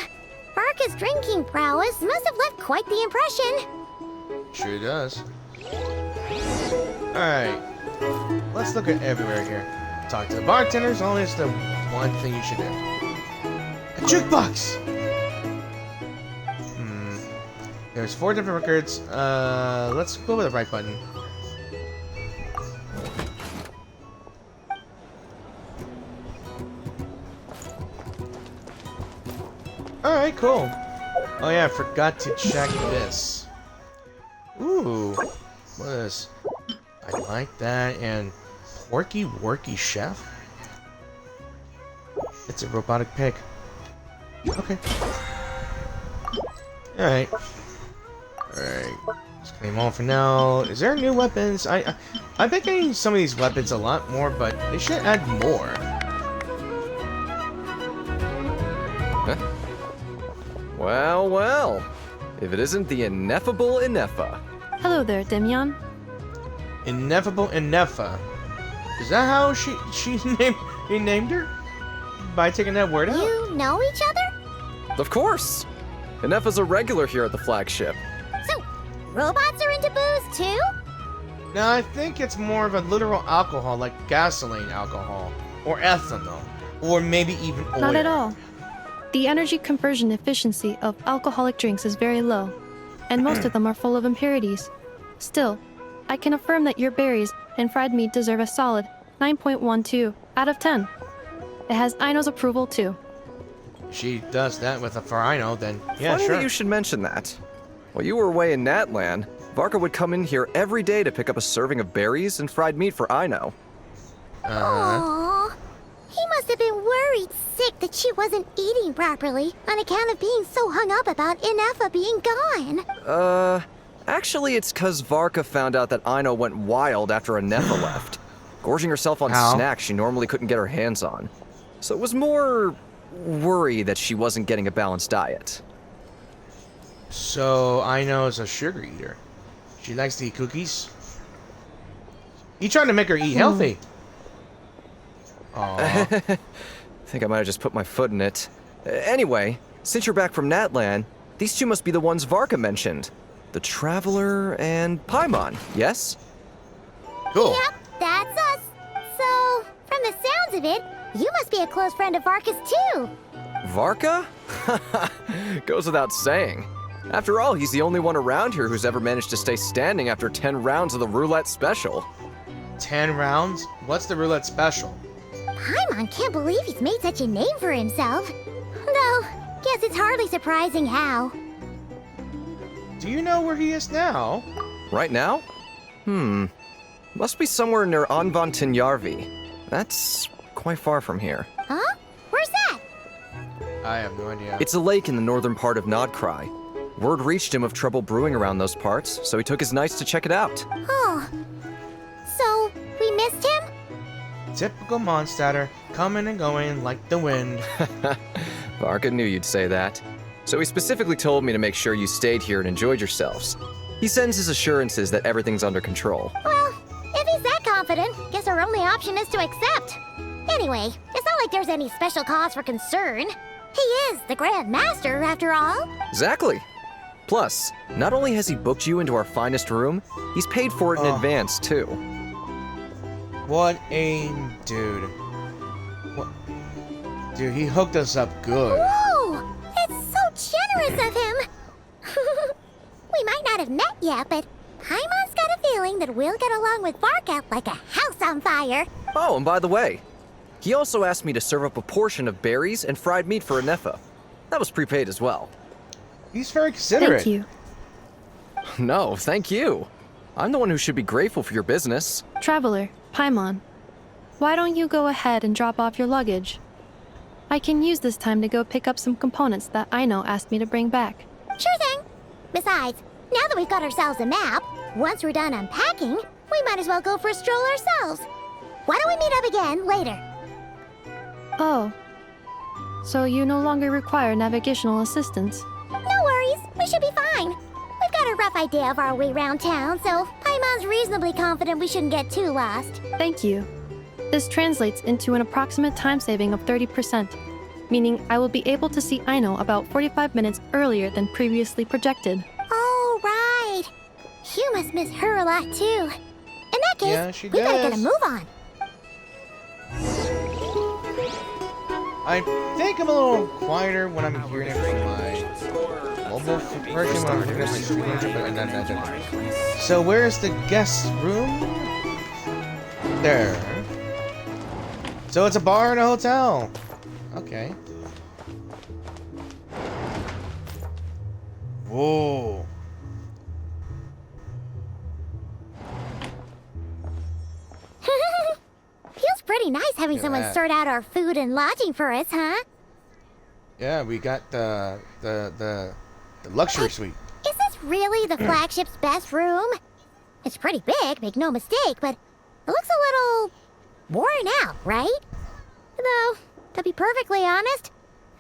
Varka's drinking prowess must have left quite the impression. Sure does. Alright. Let's look at everywhere here. Talk to the bartenders, only is the one thing you should do. A jukebox! There's 4 different records. Let's go with the right button. Alright, cool. Oh yeah, I forgot to check this. Ooh, what is this? I like that, and Porky Worky Chef? It's a robotic pig. Okay. Alright. Alright. Just claim all for now. Is there new weapons? I've been getting some of these weapons a lot more, but they should add more. Huh? Well, well. If it isn't the ineffable Ineffa. Hello there, Demian. Ineffable Ineffa. Is that how she named her? By taking that word out? You know each other? Of course. Ineffa's a regular here at the flagship. So, robots are into booze too? No, I think it's more of a literal alcohol, like gasoline alcohol, or ethanol, or maybe even oil. Not at all. The energy conversion efficiency of alcoholic drinks is very low, and most of them are full of impurities. Still, I can affirm that your berries and fried meat deserve a solid 9.12 out of 10. It has Aino's approval too. If she does that with a Farino, then yeah, Funny sure. that you should mention that. While you were away in Natlan, Varka would come in here every day to pick up a serving of berries and fried meat for Aino. Aww. He must have been worried sick that she wasn't eating properly on account of being so hung up about Ineffa being gone. Actually it's 'cause Varka found out that Aino went wild after Ineffa left, gorging herself on How? snacks she normally couldn't get her hands on. So it was more worry that she wasn't getting a balanced diet. So Aino's a sugar eater. She likes to eat cookies. He trying to make her eat healthy. Aww. Think I might have just put my foot in it. Anyway, since you're back from Natlan, these two must be the ones Varka mentioned. The Traveler and Paimon, yes? Cool. Yep, that's us. So, from the sounds of it, you must be a close friend of Varka's too. Varka? Goes without saying. After all, he's the only one around here who's ever managed to stay standing after 10 rounds of the roulette special. 10 rounds? What's the roulette special? Paimon can't believe he's made such a name for himself. Though, guess it's hardly surprising how. Do you know where he is now? Right now? Must be somewhere near Anvantinyarvi. That's quite far from here. Huh? Where's that? I have no idea. It's a lake in the northern part of Nod Krai. Word reached him of trouble brewing around those parts, so he took his knights to check it out. Oh. So, we missed him? Typical Mondstatter, coming and going like the wind. Varka knew you'd say that. So he specifically told me to make sure you stayed here and enjoyed yourselves. He sends his assurances that everything's under control. Well, if he's that confident, guess our only option is to accept. Anyway, it's not like there's any special cause for concern. He is the Grand Master, after all. Exactly. Plus, not only has he booked you into our finest room, he's paid for it in advance, too. What a dude. What? Dude, he hooked us up good. Whoa! It's so generous of him! We might not have met yet, but Paimon's got a feeling that we'll get along with Varka like a house on fire. Oh, and by the way, he also asked me to serve up a portion of berries and fried meat for Ineffa. That was prepaid as well. He's very considerate. Thank you. No, thank you. I'm the one who should be grateful for your business. Traveler, Paimon, why don't you go ahead and drop off your luggage? I can use this time to go pick up some components that Aino asked me to bring back. Sure thing. Besides, now that we've got ourselves a map, once we're done unpacking, we might as well go for a stroll ourselves. Why don't we meet up again later? Oh. So you no longer require navigational assistance? No worries, we should be fine. We've got a rough idea of our way around town, so Paimon's reasonably confident we shouldn't get too lost. Thank you. This translates into an approximate time saving of 30%, meaning I will be able to see Aino about 45 minutes earlier than previously projected. Oh, right. You must miss her a lot, too. In that case, Yeah, she we better get a does. move on. I think I'm a little quieter when I'm hearing it from my mobile version when I'm hearing it from my stream version, but so where's the guest room? There. So it's a bar and a hotel. Okay. Whoa. Feels pretty nice having Look at someone that. sort out our food and lodging for us, huh? Yeah, we got the luxury suite. Is this really the flagship's best room? It's pretty big, make no mistake, but it looks a little worn out, right? Though, to be perfectly honest,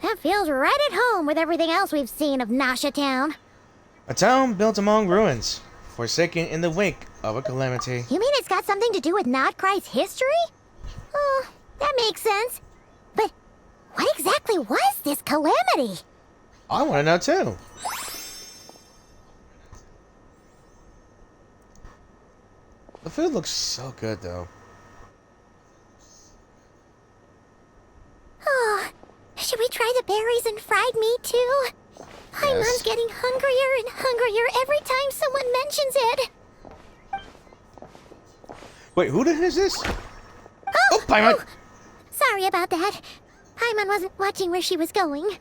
that feels right at home with everything else we've seen of Nasha Town. A town built among ruins, forsaken in the wake of a calamity. You mean it's got something to do with Nod Krai's history? Oh, that makes sense. But what exactly was this calamity? I want to know too. The food looks so good though. Oh, should we try the berries and fried meat too? Paimon's Yes. getting hungrier and hungrier every time someone mentions it. Wait, who is this? Oh, Paimon! Sorry about that. Paimon wasn't watching where she was going.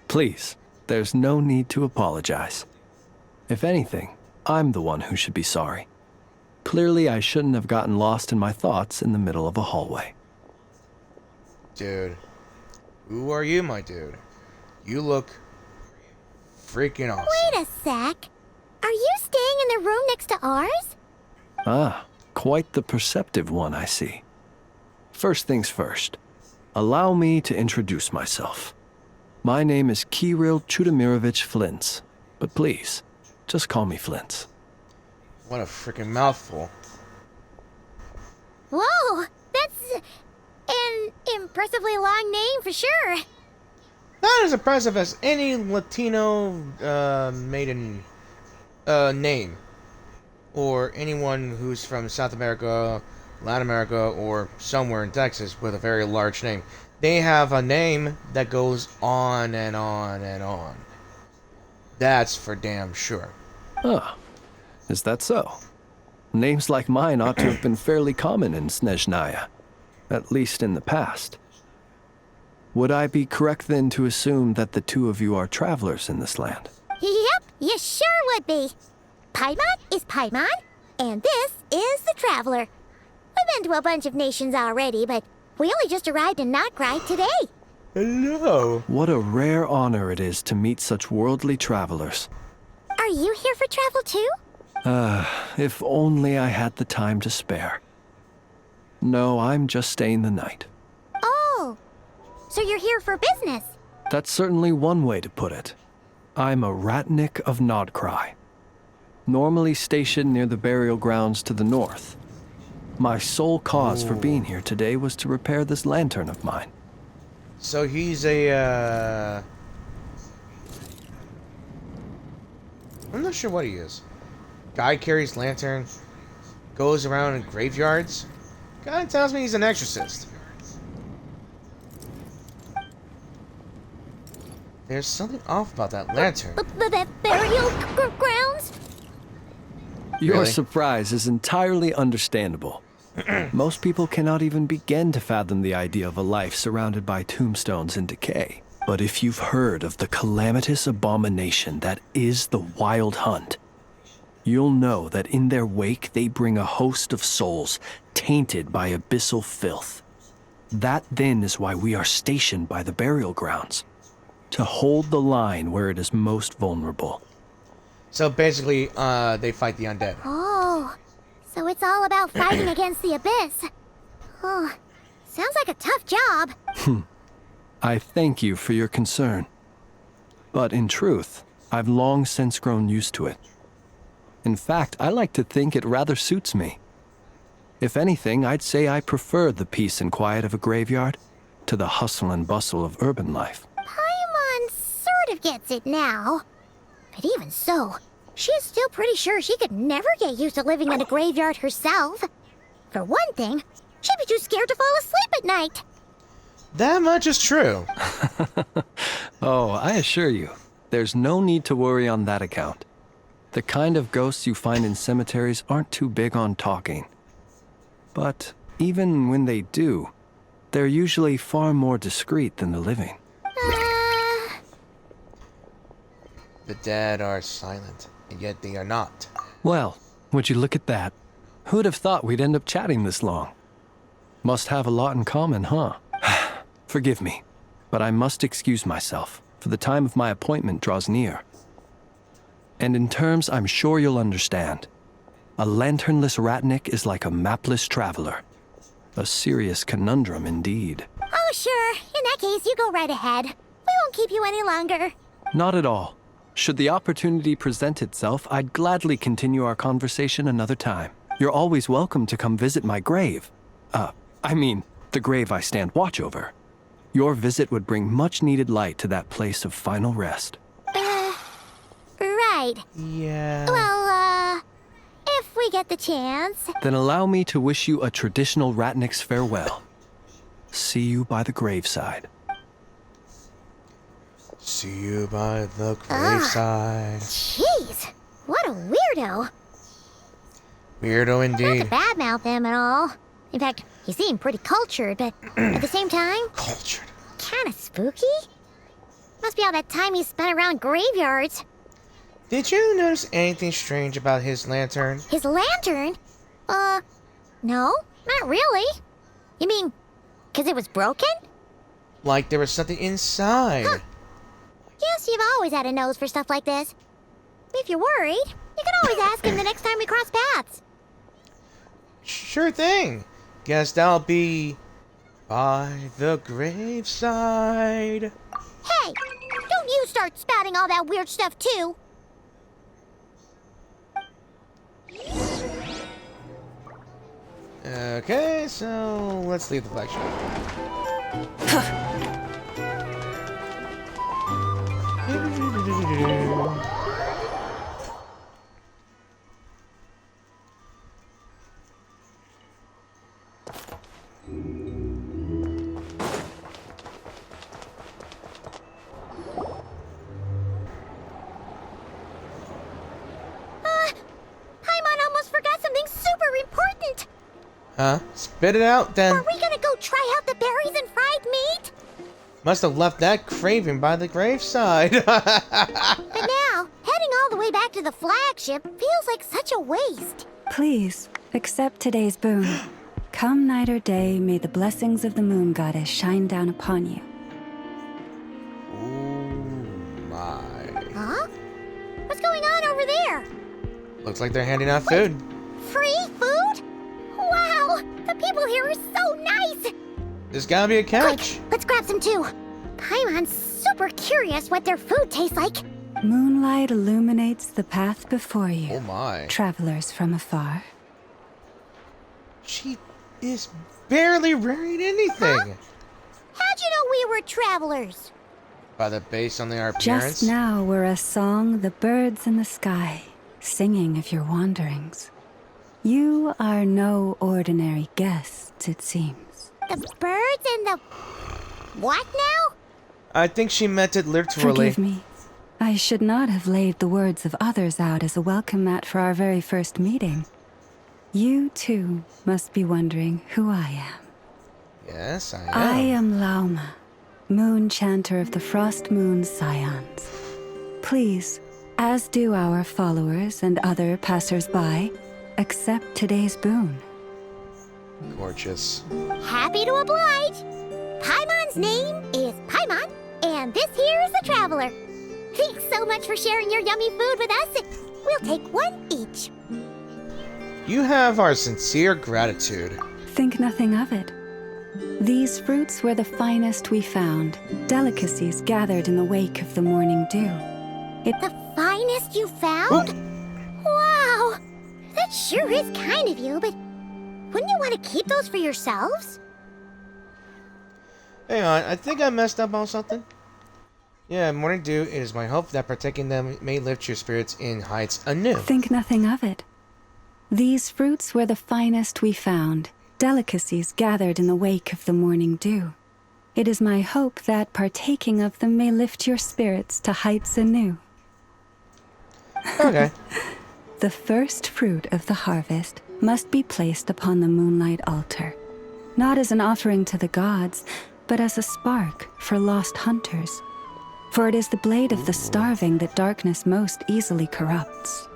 Please, there's no need to apologize. If anything, I'm the one who should be sorry. Clearly, I shouldn't have gotten lost in my thoughts in the middle of a hallway. Dude, who are you, my dude? You look freaking awesome. Wait a sec. Are you staying in the room next to ours? Ah, quite the perceptive one, I see. First things first, allow me to introduce myself. My name is Kirill Chudamirovich Flintz, but please, just call me Flintz. What a freaking mouthful. Whoa, that's an impressively long name for sure. Not as impressive as any Latino maiden name. Or anyone who's from South America, Latin America, or somewhere in Texas with a very large name. They have a name that goes on and on and on. That's for damn sure. Ah, is that so? Names like mine ought to have been fairly common in Snezhnaya, at least in the past. Would I be correct then to assume that the two of you are travelers in this land? Yep, you sure would be. Paimon is Paimon, and this is the Traveler. We've been to a bunch of nations already, but we only just arrived in Nod Krai today. Hello. What a rare honor it is to meet such worldly travelers. Are you here for travel too? If only I had the time to spare. No, I'm just staying the night. Oh, so you're here for business? That's certainly one way to put it. I'm a Ratnik of Nod Krai, normally stationed near the burial grounds to the north. My sole cause for being here today was to repair this lantern of mine. So he's a, I'm not sure what he is. Guy carries lantern, goes around in graveyards. Guy tells me he's an exorcist. There's something off about that lantern. The burial grounds? Your Really? surprise is entirely understandable. Most people cannot even begin to fathom the idea of a life surrounded by tombstones and decay. But if you've heard of the calamitous abomination that is the Wild Hunt, you'll know that in their wake they bring a host of souls tainted by abyssal filth. That then is why we are stationed by the burial grounds, to hold the line where it is most vulnerable. So basically, they fight the undead. Oh, so it's all about fighting against the abyss. Oh, sounds like a tough job. I thank you for your concern. But in truth, I've long since grown used to it. In fact, I like to think it rather suits me. If anything, I'd say I prefer the peace and quiet of a graveyard to the hustle and bustle of urban life. Paimon sort of gets it now. But even so, she's still pretty sure she could never get used to living in a graveyard herself. For one thing, she'd be too scared to fall asleep at night. That much is true. Oh, I assure you, there's no need to worry on that account. The kind of ghosts you find in cemeteries aren't too big on talking. But even when they do, they're usually far more discreet than the living. The dead are silent, and yet they are not. Well, would you look at that? Who'd have thought we'd end up chatting this long? Must have a lot in common, huh? Forgive me, but I must excuse myself, for the time of my appointment draws near. And in terms I'm sure you'll understand, a lanternless ratnik is like a mapless traveler. A serious conundrum indeed. Oh, sure. In that case, you go right ahead. We won't keep you any longer. Not at all. Should the opportunity present itself, I'd gladly continue our conversation another time. You're always welcome to come visit my grave. The grave I stand watch over. Your visit would bring much needed light to that place of final rest. Right. Yeah. Well, if we get the chance. Then allow me to wish you a traditional ratnik's farewell. See you by the graveside. See you by the graveside. Jeez, what a weirdo. Weirdo indeed. Not to badmouth him at all. In fact, he seemed pretty cultured, but at the same time, Cultured. kinda spooky. Must be all that time he spent around graveyards. Did you notice anything strange about his lantern? His lantern? No, not really. You mean, 'cause it was broken? Like there was something inside. Huh. Guess you've always had a nose for stuff like this. If you're worried, you can always ask him the next time we cross paths. Sure thing. Guess that'll be by the graveside. Hey, don't you start spouting all that weird stuff too. Okay, so let's leave the flagship. Paimon almost forgot something super important. Huh? Spit it out then. Are we gonna go try out the berries and fried meat? Must have left that craving by the graveside. But now, heading all the way back to the flagship feels like such a waste. Please, accept today's boon. Come night or day, may the blessings of the moon goddess shine down upon you. Oh my. Huh? What's going on over there? Looks like they're handing out food. Free food? Wow, the people here are so nice. There's gotta be a catch. Quick, let's grab some too. Paimon's super curious what their food tastes like. Moonlight illuminates the path before you. Oh my. Travelers from afar. She is barely wearing anything. Huh? How'd you know we were travelers? By the base on our appearance. Just now were a song the birds in the sky, singing of your wanderings. You are no ordinary guests, it seems. The birds and the... what now? I think she meant it literally. Forgive me. I should not have laid the words of others out as a welcome mat for our very first meeting. You too must be wondering who I am. Yes, I am. I am Lauma, Moon Chanter of the Frostmoon Scions. Please, as do our followers and other passers-by, accept today's boon. Gorgeous. Happy to oblige. Paimon's name is Paimon, and this here is the Traveler. Thanks so much for sharing your yummy food with us. We'll take one each. You have our sincere gratitude. Think nothing of it. These fruits were the finest we found, delicacies gathered in the wake of the morning dew. The finest you found? Wow! That sure is kind of you, but wouldn't you want to keep those for yourselves? Hang on, I think I messed up on something. Yeah, morning dew, it is my hope that partaking them may lift your spirits in heights anew. Think nothing of it. These fruits were the finest we found, delicacies gathered in the wake of the morning dew. It is my hope that partaking of them may lift your spirits to heights anew. Okay. The first fruit of the harvest must be placed upon the moonlight altar, not as an offering to the gods, but as a spark for lost hunters. For it is the blade of the starving that darkness most easily corrupts.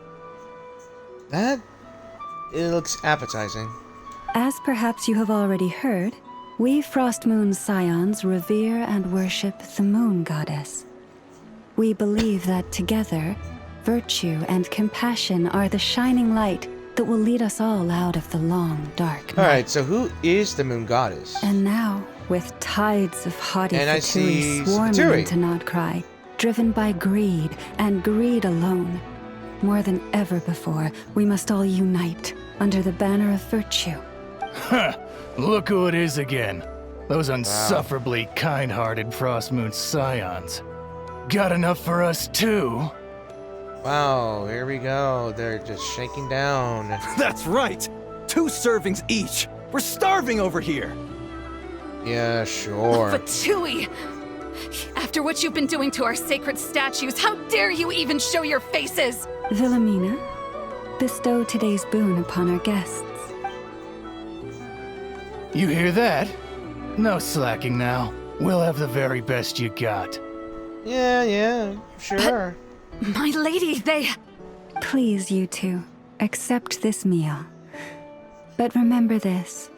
It looks appetizing. As perhaps you have already heard, we Frostmoon Scions revere and worship the moon goddess. We believe that together, virtue and compassion are the shining light that will lead us all out of the long, dark night. Alright, so who is the moon goddess? And now, with tides of haughty And I see Fatui swarming Fatui. into Nod Krai, driven by greed, and greed alone, more than ever before, we must all unite under the banner of virtue. Huh, look who it is again. Those unsufferably kind-hearted Frostmoon Scions. Got enough for us too? Wow, here we go. They're just shaking down. That's right! 2 servings each! We're starving over here! Yeah, sure. Fatui! After what you've been doing to our sacred statues, how dare you even show your faces? Wilhelmina, bestow today's boon upon our guests. You hear that? No slacking now. We'll have the very best you got. Yeah, sure. My lady, they... Please, you two, accept this meal. But remember this.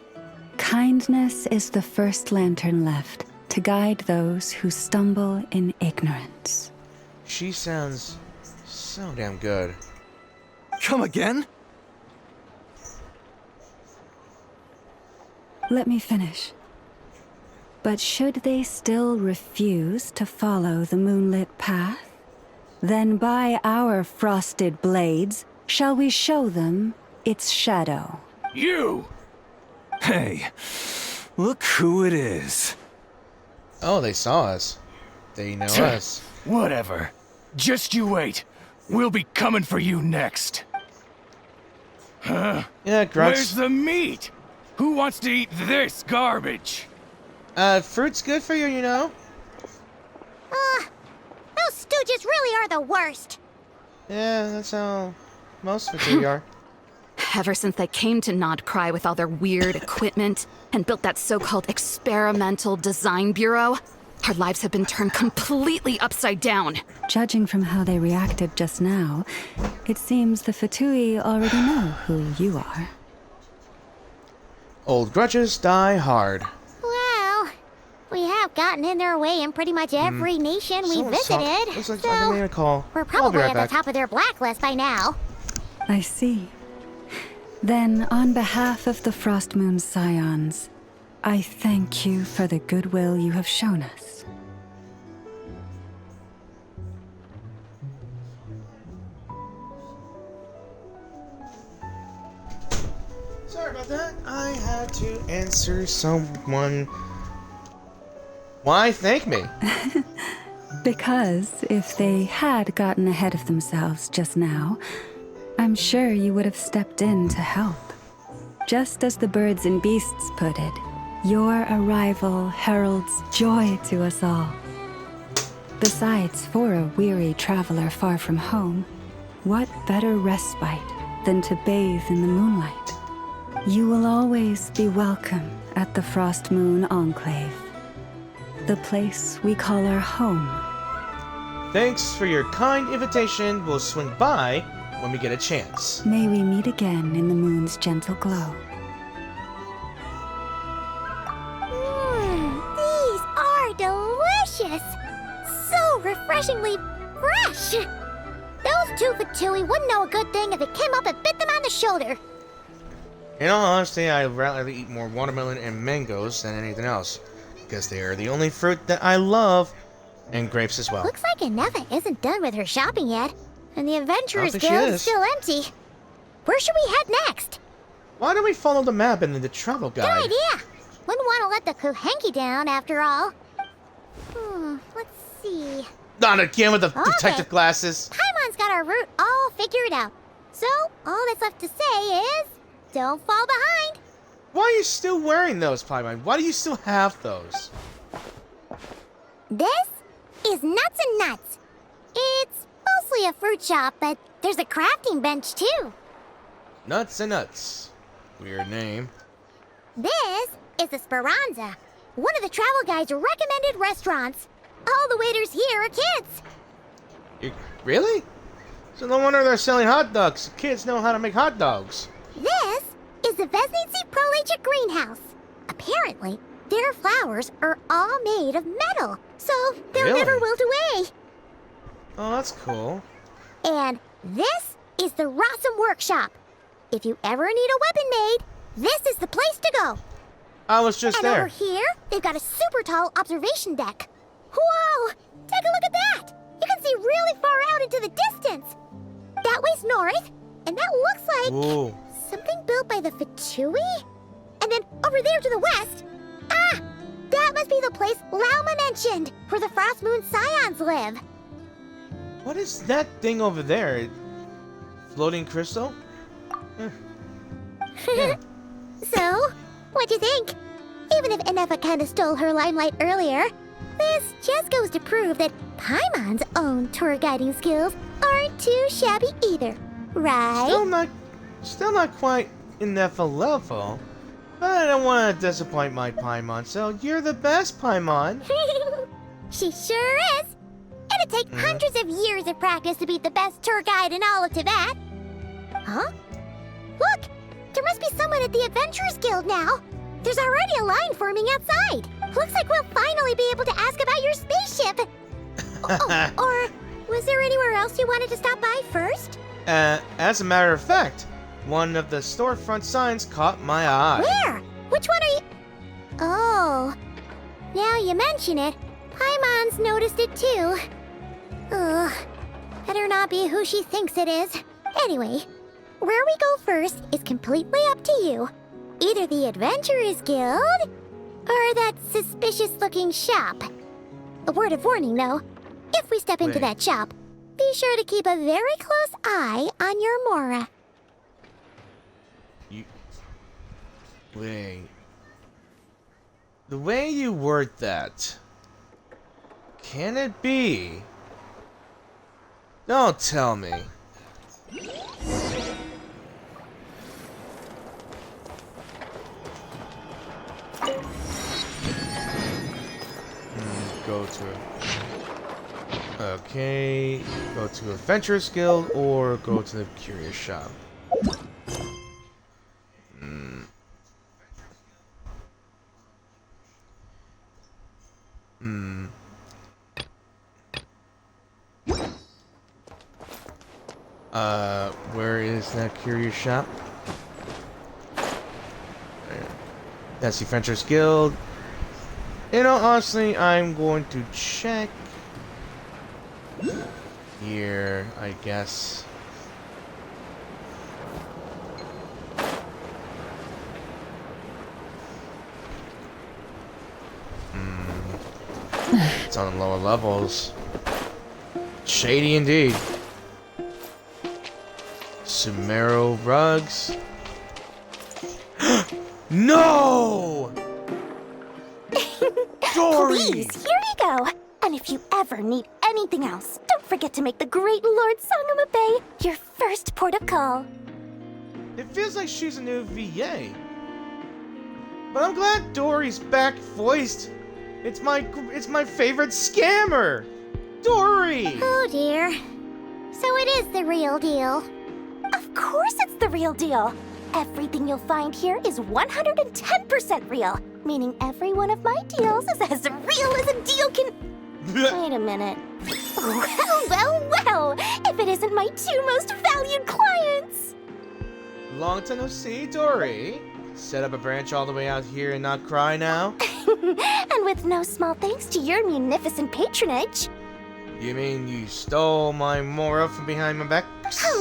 Kindness is the first lantern left to guide those who stumble in ignorance. She sounds so damn good. Come again? Let me finish. But should they still refuse to follow the moonlit path, then by our frosted blades shall we show them its shadow. You! Hey, look who it is. Oh, they saw us. They know us. Whatever. Just you wait. We'll be coming for you next. Huh? Yeah, Grunts. Where's the meat? Who wants to eat this garbage? Fruit's good for you, you know. Those stooges really are the worst. Yeah, that's how most of it are. Ever since they came to Nod Krai with all their weird equipment and built that so-called experimental design bureau, our lives have been turned completely upside down. Judging from how they reacted just now, it seems the Fatui already know who you are. Old grudges die hard. Well, we have gotten in their way in pretty much every nation we visited, Looks like I made a call. we're I'll be probably right at back. the top of their blacklist by now. I see. Then, on behalf of the Frostmoon Scions, I thank you for the goodwill you have shown us. Sorry about that. I had to answer someone. Why thank me? Because if they had gotten ahead of themselves just now, I'm sure you would have stepped in to help. Just as the birds and beasts put it, your arrival heralds joy to us all. Besides, for a weary traveler far from home, what better respite than to bathe in the moonlight? You will always be welcome at the Frostmoon Enclave, the place we call our home. Thanks for your kind invitation. We'll swing by when we get a chance. May we meet again in the moon's gentle glow. These are delicious! So refreshingly fresh! Those two Fatui wouldn't know a good thing if it came up and bit them on the shoulder. In all honesty, I'd rather eat more watermelon and mangoes than anything else, because they are the only fruit that I love, and grapes as well. Looks like Ineffa isn't done with her shopping yet, and the Adventurers think she Guild is is. still empty. Where should we head next? Why don't we follow the map and the travel guide? Good idea! Wouldn't want to let the Kuhenki down, after all. Let's see. Not again with the Okay. detective glasses. Paimon's got our route all figured out. So, all that's left to say is, don't fall behind. Why are you still wearing those, Paimon? Why do you still have those? This is Nuts and Nuts. It's mostly a fruit shop, but there's a crafting bench too. Nuts and Nuts. Weird name. This is the Speranza, one of the travel guide's recommended restaurants. All the waiters here are kids. Really? So no wonder they're selling hot dogs. Kids know how to make hot dogs. This is the Vesnici Prolicha greenhouse. Apparently, their flowers are all made of metal, so they'll Really? never wilt away. Oh, that's cool. And this is the Rossum Workshop. If you ever need a weapon made, this is the place to go. I was just and there. over here, they've got a super tall observation deck. Whoa! Take a look at that! You can see really far out into the distance. That way's north, and that looks like Ooh. something built by the Fatui? And then over there to the west, that must be the place Lauma mentioned, where the Frostmoon Scions live. What is that thing over there? Floating crystal? So, what'd you think? Even if Ineffa kinda stole her limelight earlier, this just goes to prove that Paimon's own tour guiding skills aren't too shabby either, right? Still not quite Ineffa level. But I don't want to disappoint my Paimon, so you're the best, Paimon. She sure is. It'd take hundreds of years of practice to beat the best tour guide in all of Tibet. Huh? Look! There must be someone at the Adventurers Guild now. There's already a line forming outside. Looks like we'll finally be able to ask about your spaceship. Or was there anywhere else you wanted to stop by first? As a matter of fact, one of the storefront signs caught my eye. Where? Which one are you? Oh. Now you mention it, Paimon's noticed it too. Ugh. Better not be who she thinks it is. Anyway, where we go first is completely up to you. Either the Adventurers Guild, or that suspicious-looking shop. A word of warning, though. If we step into Wait. that shop, be sure to keep a very close eye on your Mora. Wait. The way you word that. Can it be? Don't tell me. Go to. Okay. Go to Adventurers Guild or go to the Curious Shop. Where is that Curious Shop? That's the Adventurers Guild. You know, honestly, I'm going to check here, I guess. It's on the lower levels. Shady indeed. Sumero rugs. No! Dory! Please, here you go. And if you ever need anything else, don't forget to make the great Lord Sangamabe your first port of call. It feels like she's a new VA. But I'm glad Dory's back voiced. It's my favorite scammer, Dory. Oh dear. So it is the real deal. Of course it's the real deal. Everything you'll find here is 110% real, meaning every one of my deals is as real as a deal can... Wait a minute. Well, if it isn't my two most valued clients. Long time no see, Dory. Set up a branch all the way out here and not cry now? And with no small thanks to your munificent patronage. You mean you stole my Mora from behind my back?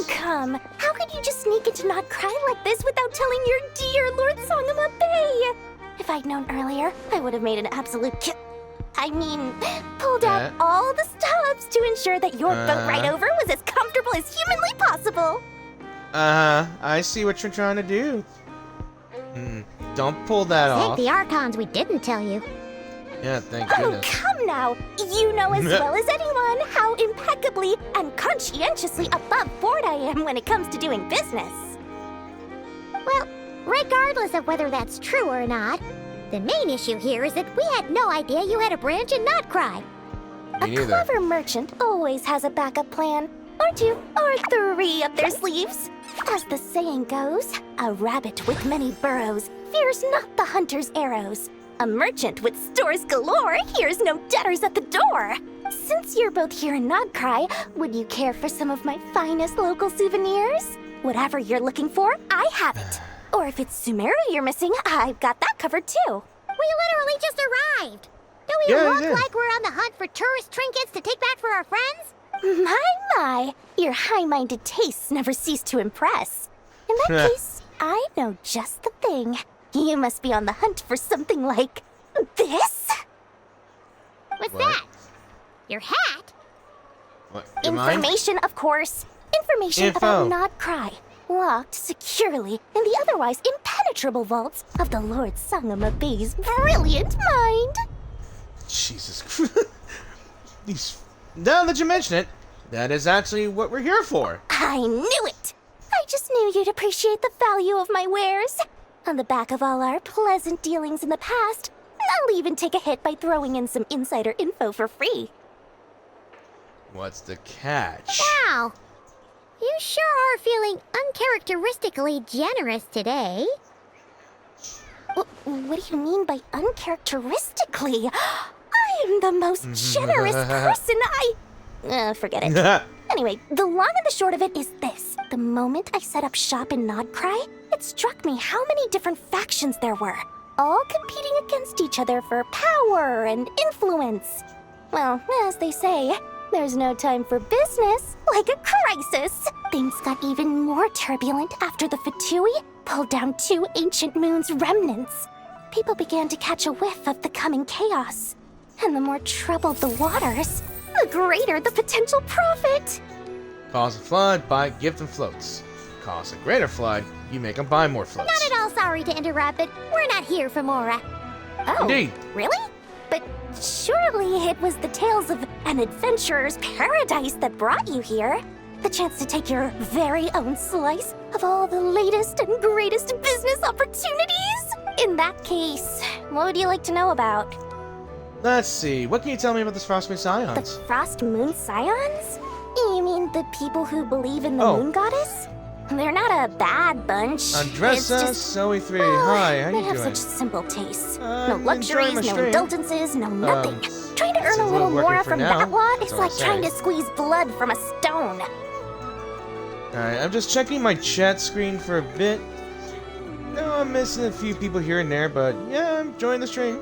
Come. How could you just sneak into Nod Krai like this without telling your dear Lord Sangama Bay? If I'd known earlier, I would have made an absolute pulled out all the stops to ensure that your boat ride over was as comfortable as humanly possible. I see what you're trying to do. Don't pull that Thank off. the Archons we didn't tell you. Yeah, thank Oh, goodness. come now. You know as well as anyone how impeccably and conscientiously above board I am when it comes to doing business. Well, regardless of whether that's true or not, the main issue here is that we had no idea you had a branch in Nod Krai. Me neither. A clever merchant always has a backup plan. Or two, or three up their sleeves. As the saying goes, a rabbit with many burrows fears not the hunter's arrows. A merchant with stores galore hears no debtors at the door. Since you're both here in Nod Krai, would you care for some of my finest local souvenirs? Whatever you're looking for, I have it. Or if it's Sumeru you're missing, I've got that covered too. We literally just arrived. Do we look like we're on the hunt for tourist trinkets to take back for our friends? My, your high-minded tastes never cease to impress. In that case, I know just the thing. You must be on the hunt for something like this? What's that? Your hat? What? Information, of course. Information about Nod Krai, locked securely in the otherwise impenetrable vaults of the Lord Sangama Bay's brilliant mind. Jesus Christ. Now that you mention it, that is actually what we're here for. I knew it! I just knew you'd appreciate the value of my wares. On the back of all our pleasant dealings in the past, I'll even take a hit by throwing in some insider info for free. What's the catch? Wow. You sure are feeling uncharacteristically generous today. What do you mean by uncharacteristically? I am the most generous person forget it. Anyway, the long and the short of it is this. The moment I set up shop in Nod Krai, it struck me how many different factions there were, all competing against each other for power and influence. Well, as they say, there's no time for business like a crisis. Things got even more turbulent after the Fatui pulled down 2 ancient moon's remnants. People began to catch a whiff of the coming chaos. And the more troubled the waters, the greater the potential profit. Cause a flood, give them floats. Cause a greater flood, you make them buy more floats. Not at all sorry to interrupt, but we're not here for Mora. Oh, Indeed. Really? But surely it was the tales of an adventurer's paradise that brought you here. The chance to take your very own slice of all the latest and greatest business opportunities? In that case, what would you like to know about? Let's see, what can you tell me about the Frostmoon Scions? The Frostmoon Scions? You mean the people who believe in the moon goddess? They're not a bad bunch. Andressa, Zoe3, hi, how you doing? They have such simple tastes. No luxuries, no indulgences, no nothing. Trying to earn a little more from that lot is like trying to squeeze blood from a stone. Alright, I'm just checking my chat screen for a bit. No, I'm missing a few people here and there, but yeah, I'm enjoying the stream.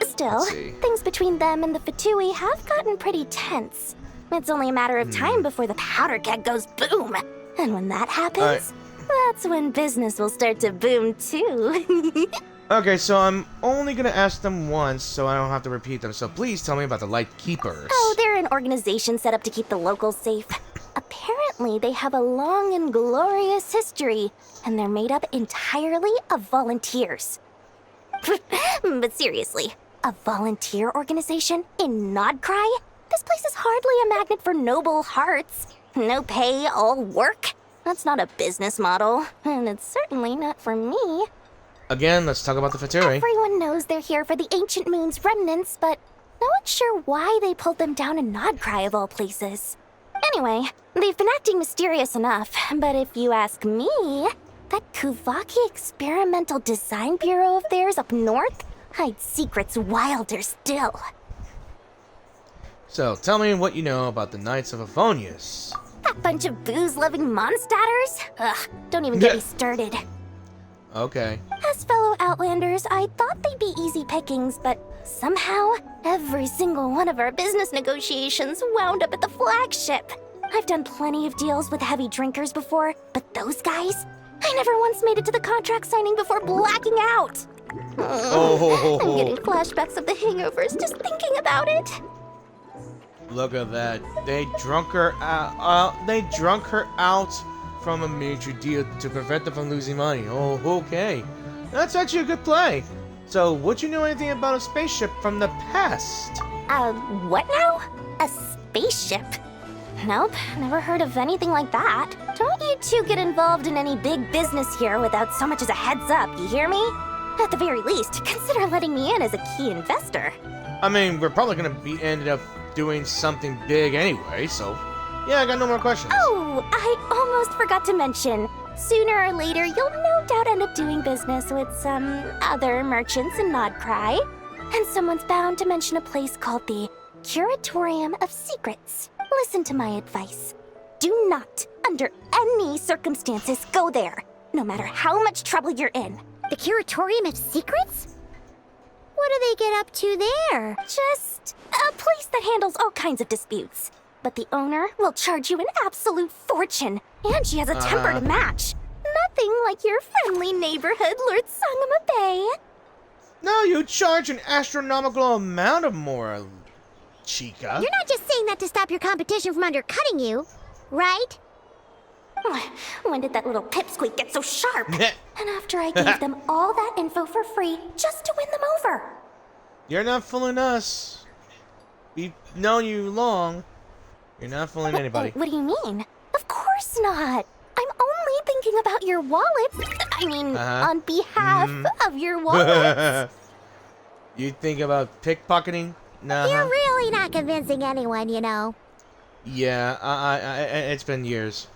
Still, things between them and the Fatui have gotten pretty tense. It's only a matter of time before the powder keg goes boom. And when that happens, that's when business will start to boom too. Okay, so I'm only gonna ask them once, so I don't have to repeat them. So please tell me about the Light Keepers. Oh, they're an organization set up to keep the locals safe. Apparently, they have a long and glorious history, and they're made up entirely of volunteers. But seriously, a volunteer organization in Nod Krai? This place is hardly a magnet for noble hearts. No pay, all work. That's not a business model, and it's certainly not for me. Again, let's talk about the Fatui. Everyone knows they're here for the ancient moon's remnants, but no one's sure why they pulled them down in Nod Krai of all places. Anyway, they've been acting mysterious enough, but if you ask me, that Kuvaki Experimental Design Bureau of theirs up north hides secrets wilder still. So, tell me what you know about the Knights of Avonius. That bunch of booze-loving monstators? Ugh, don't even get me started. Okay. As fellow Outlanders, I thought they'd be easy pickings, but somehow, every single one of our business negotiations wound up at the flagship. I've done plenty of deals with heavy drinkers before, but those guys? I never once made it to the contract signing before blacking out. I'm getting flashbacks of the hangovers just thinking about it. Look at that. They drunk her out from a major deal to prevent them from losing money. Oh, okay. That's actually a good play. So, would you know anything about a spaceship from the past? What now? A spaceship? Nope, never heard of anything like that. Don't you two get involved in any big business here without so much as a heads up, you hear me? At the very least, consider letting me in as a key investor. I mean, we're probably gonna be ended up doing something big anyway, so yeah, I got no more questions. Oh, I almost forgot to mention. Sooner or later, you'll no doubt end up doing business with some other merchants in Nod Krai. And someone's bound to mention a place called the Curatorium of Secrets. Listen to my advice. Do not, under any circumstances, go there, no matter how much trouble you're in. The Curatorium of Secrets? What do they get up to there? Just a place that handles all kinds of disputes. But the owner will charge you an absolute fortune, and she has a temper to match. Nothing like your friendly neighborhood, Lord Sangama Bay. No, you charge an astronomical amount of more, Chica. You're not just saying that to stop your competition from undercutting you, right? When did that little pipsqueak get so sharp? And after I gave them all that info for free just to win them over. You're not fooling us. We've known you long. You're not fooling anybody. What do you mean? Of course not. I'm only thinking about your wallets. I mean, on behalf of your wallets. You think about pickpocketing? Nah. You're really not convincing anyone, you know. Yeah, it's been years.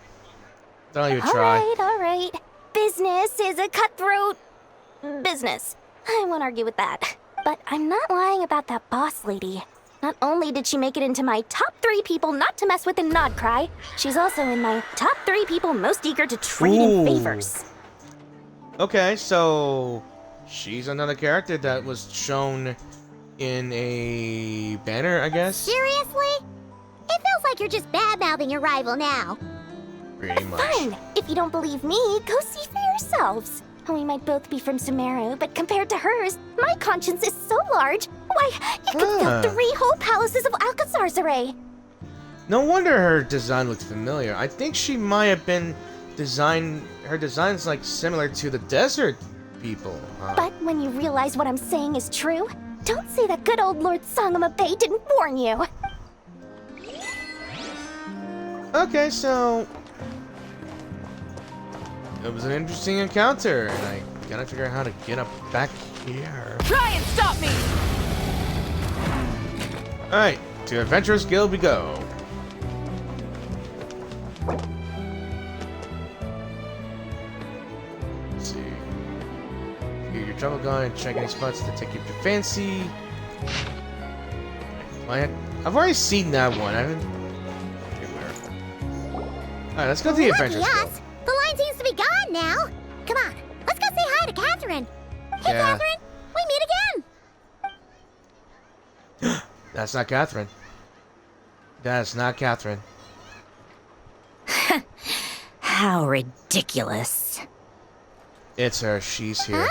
Don't even try. All right. Business is a cutthroat business. I won't argue with that. But I'm not lying about that boss lady. Not only did she make it into my top 3 people not to mess with in Nod Krai, she's also in my top 3 people most eager to trade in favors. Okay, so she's another character that was shown in a banner, I guess? Seriously? It feels like you're just bad-mouthing your rival now. Pretty much. Fine. If you don't believe me, go see for yourselves. We might both be from Sumeru, but compared to hers, my conscience is so large. Why, you could fill 3 whole palaces of Alcazar's array. No wonder her design looked familiar. I think she might have been her design's like similar to the desert people. But when you realize what I'm saying is true, don't say that good old Lord Sangama Bay didn't warn you. Okay, so it was an interesting encounter, and I gotta figure out how to get up back here. Try and stop me! Alright, to Adventurers Guild we go. Let's see. Get your travel guide, check any spots that take you to fancy. I've already seen that one. I haven't. Alright, let's go to the Adventurers Guild. The line seems to be gone now. Come on, let's go say hi to Katheryne. Hey, Yeah. Katheryne, we meet again. That's not Katheryne. That's not Katheryne. How ridiculous. It's her. She's here.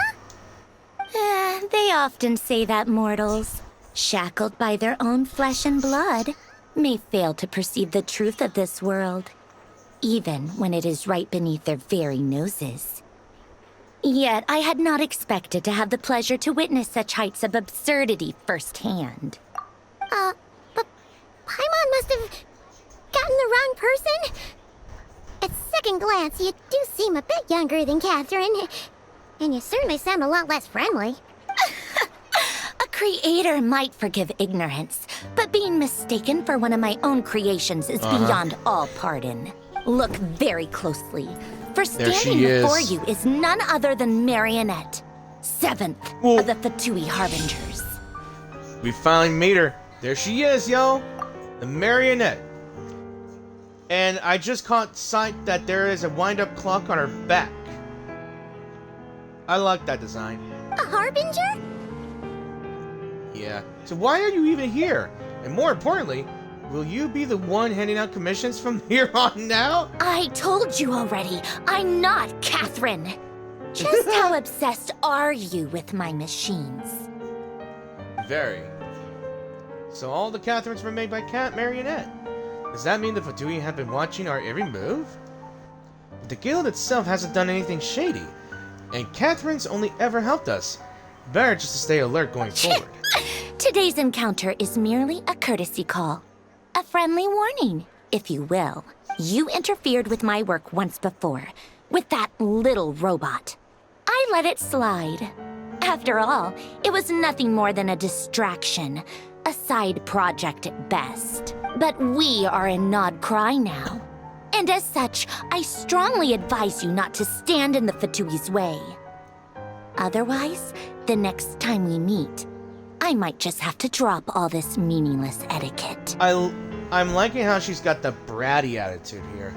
They often say that mortals, shackled by their own flesh and blood, may fail to perceive the truth of this world, even when it is right beneath their very noses. Yet I had not expected to have the pleasure to witness such heights of absurdity firsthand. But Paimon must have gotten the wrong person. It's second glance, you do seem a bit younger than Katheryne. And you certainly sound a lot less friendly. A creator might forgive ignorance, but being mistaken for one of my own creations is beyond all pardon. Look very closely, for standing before you is none other than Marionette, 7th of the Fatui Harbingers. We finally meet her. There she is, yo! The Marionette. And I just caught sight that there is a wind-up clock on her back. I like that design. A Harbinger? Yeah. So why are you even here? And more importantly, will you be the one handing out commissions from here on out? I told you already, I'm not Katheryne. Just how obsessed are you with my machines? Very. So all the Katherynes were made by Marionette. Does that mean the Fatui have been watching our every move? But the guild itself hasn't done anything shady, and Katheryne's only ever helped us. Better just to stay alert going forward. Today's encounter is merely a courtesy call. A friendly warning, if you will. You interfered with my work once before, with that little robot. I let it slide. After all, it was nothing more than a distraction, a side project at best. But we are in Nod Krai now. And as such, I strongly advise you not to stand in the Fatui's way. Otherwise, the next time we meet, I might just have to drop all this meaningless etiquette. I'm liking how she's got the bratty attitude here.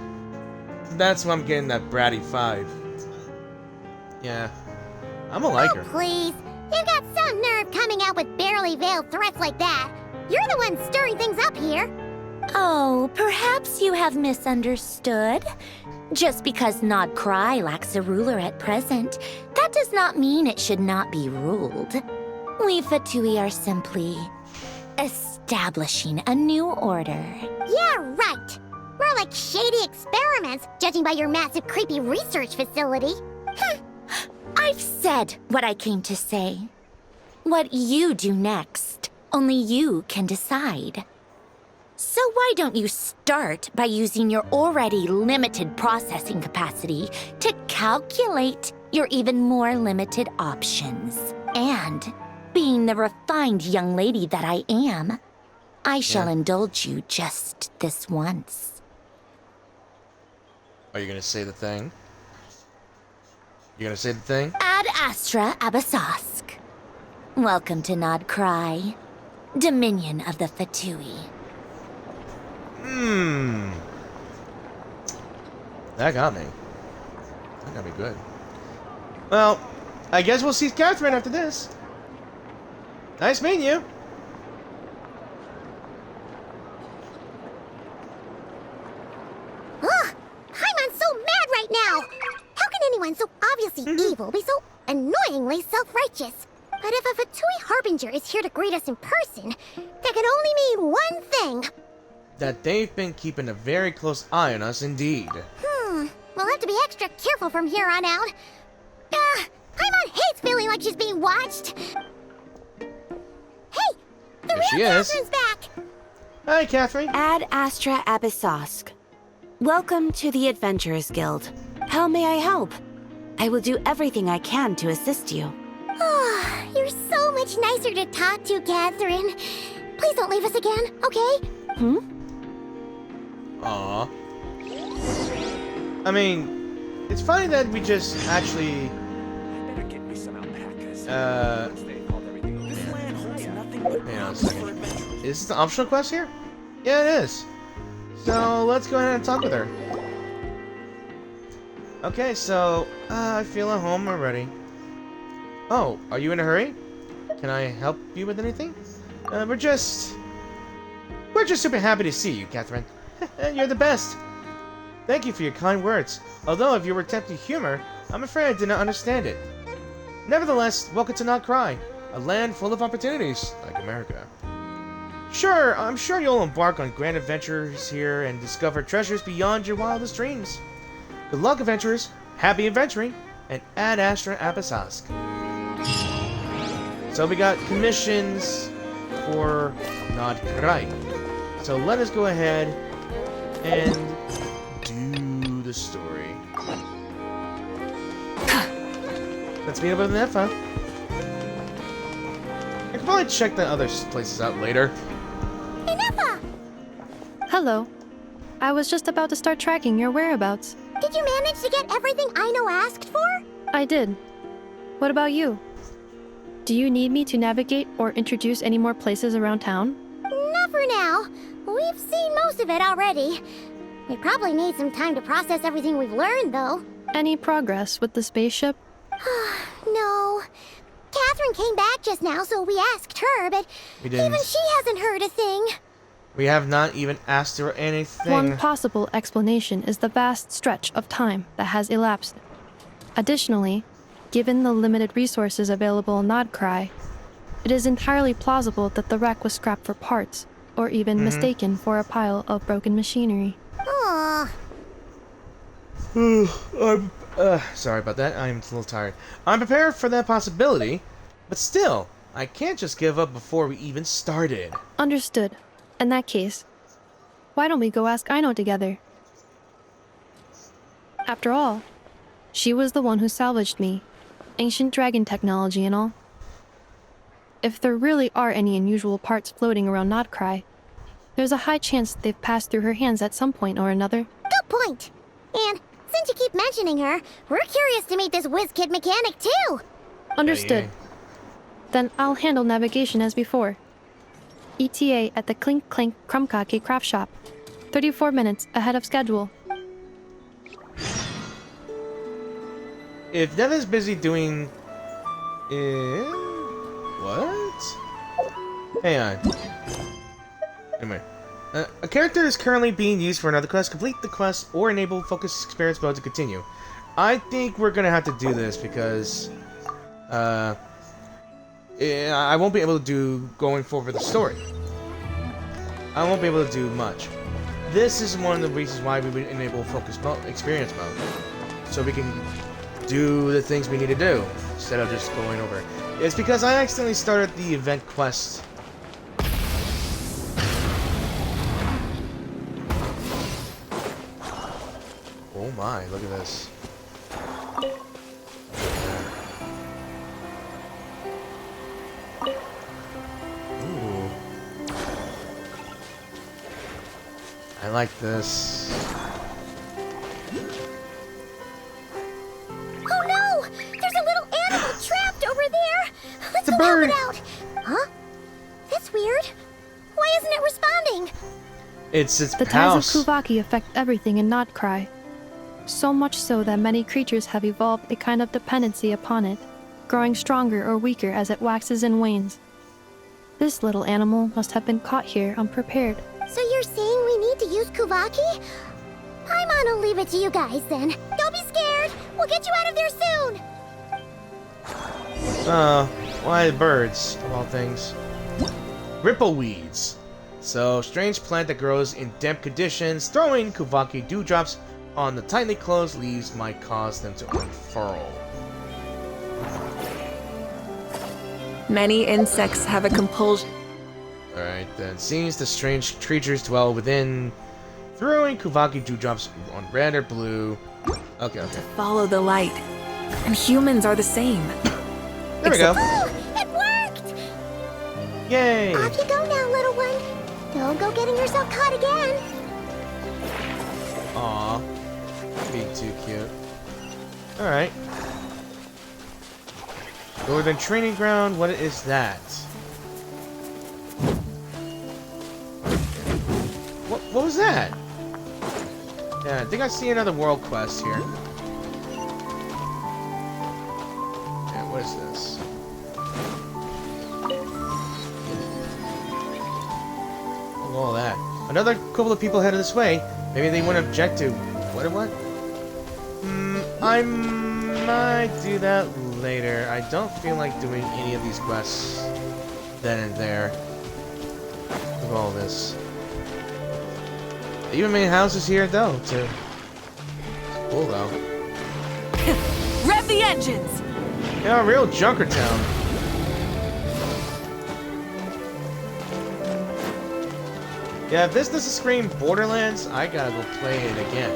That's why I'm getting that bratty vibe. Yeah. I'm gonna like her. Please. You've got some nerve coming out with barely veiled threats like that. You're the one stirring things up here. Oh, perhaps you have misunderstood. Just because Nod Krai lacks a ruler at present, that does not mean it should not be ruled. We Fatui are simply establishing a new order. Yeah, right. More like shady experiments, judging by your massive creepy research facility. I've said what I came to say. What you do next, only you can decide. So why don't you start by using your already limited processing capacity to calculate your even more limited options? And, being the refined young lady that I am, I shall indulge you just this once. Are you gonna say the thing? You gonna say the thing? Ad Astra Abasask. Welcome to Nod Krai, Dominion of the Fatui. That got me. That got me good. Well, I guess we'll see Katheryne after this. Nice meeting you. Ugh! Paimon's so mad right now! How can anyone so obviously evil be so annoyingly self-righteous? But if a Fatui Harbinger is here to greet us in person, that can only mean one thing. That they've been keeping a very close eye on us indeed. We'll have to be extra careful from here on out. Paimon hates feeling like she's being watched. Hey! The There she real is. Katherine's back! Hi, Katheryne. Ad Astra Abyssosque. Welcome to the Adventurers Guild. How may I help? I will do everything I can to assist you. Oh, you're so much nicer to talk to, Katheryne. Please don't leave us again, okay? Aww. I mean, it's funny that we just actually... Hang on a second. Is this the optional quest here? Yeah, it is. So, let's go ahead and talk with her. Okay, so, I feel at home already. Oh, are you in a hurry? Can I help you with anything? We're just super happy to see you, Katheryne. You're the best. Thank you for your kind words. Although if you were attempting humor, I'm afraid I did not understand it. Nevertheless, welcome to Nod Krai, a land full of opportunities, like America. Sure, I'm sure you'll embark on grand adventures here and discover treasures beyond your wildest dreams. Good luck, adventurers. Happy adventuring, and Ad Astra Abyssosque. So we got commissions for Nod Krai. So let us go ahead and do the story. Let's meet up with Ineffa. I could probably check the other places out later. Ineffa! Hello. I was just about to start tracking your whereabouts. Did you manage to get everything Aino asked for? I did. What about you? Do you need me to navigate or introduce any more places around town? Not for now. We've seen most of it already. We probably need some time to process everything we've learned, though. Any progress with the spaceship? No. Katheryne came back just now, so we asked her, but We didn't. even she hasn't heard a thing. We have not even asked her anything. One possible explanation is the vast stretch of time that has elapsed. Additionally, given the limited resources available in Nod Krai, it is entirely plausible that the wreck was scrapped for parts, or even mistaken for a pile of broken machinery. Aww. Sorry about that. I'm a little tired. I'm prepared for that possibility, but still, I can't just give up before we even started. Understood. In that case, why don't we go ask Aino together? After all, she was the one who salvaged me. Ancient dragon technology and all. If there really are any unusual parts floating around Nod Krai, there's a high chance they've passed through her hands at some point or another. Good point. And since you keep mentioning her, we're curious to meet this whiz-kid mechanic, too. Understood. Then I'll handle navigation as before. ETA at the Clink Clink Krumkake craft shop. 34 minutes ahead of schedule. If Neva's busy doing... what? Hang on. Anyway. A character is currently being used for another quest. Complete the quest or enable focus experience mode to continue. I think we're gonna have to do this because... I won't be able to do going forward the story. I won't be able to do much. This is one of the reasons why we would enable focus experience mode. So we can do the things we need to do instead of just going over. It's because I accidentally started the event quest. Oh my, look at this. Ooh. I like this. Oh no! There's a little animal trapped over there! Let's go help it out! Huh? That's weird. Why isn't it responding? It's its The ties house. of Kuvaki affect everything in Nod Krai. So much so that many creatures have evolved a kind of dependency upon it, growing stronger or weaker as it waxes and wanes. This little animal must have been caught here unprepared. So you're saying we need to use Kuvaki? Paimon will leave it to you guys then. Don't be scared. We'll get you out of there soon. Why birds, of all things? Rippleweeds. So, strange plant that grows in damp conditions. Throwing Kuvaki dewdrops on the tightly closed leaves might cause them to unfurl. Many insects have a compulsion. Alright, then. Seems the strange creatures dwell within. Throwing Kuvaki dewdrops on red or blue. Okay. Follow the light. And humans are the same. There we go. Oh, it worked! Yay! Off you go now, little one. Don't go getting yourself caught again. Aw. Being too cute. Alright. Northern Training Ground, what is that? What was that? Yeah, I think I see another world quest here. Yeah, what is this? Look at all that. Another couple of people headed this way. Maybe they wouldn't object to... What? I might do that later. I don't feel like doing any of these quests then and there. Look at all this. Even main houses here though, too. It's cool though. Rev the engines! Yeah, real Junker Town. Yeah, if this doesn't scream Borderlands, I gotta go play it again.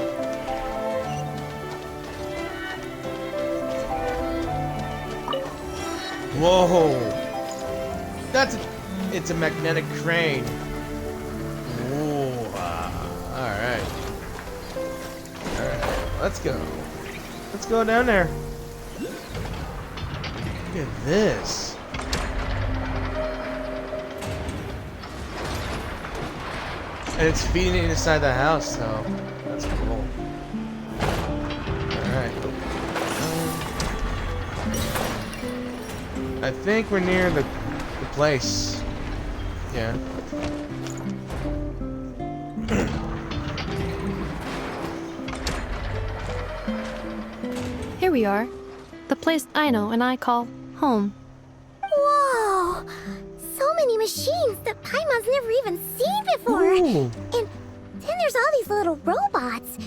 Whoa! It's a magnetic crane. Ooh, alright. Alright, let's go. Let's go down there. Look at this. And it's feeding it inside the house, so that's cool. Alright. I think we're near the place. Yeah. Here we are. The place Aino and I call home. Whoa! So many machines that Paimon's never even seen before. Ooh. And then there's all these little robots.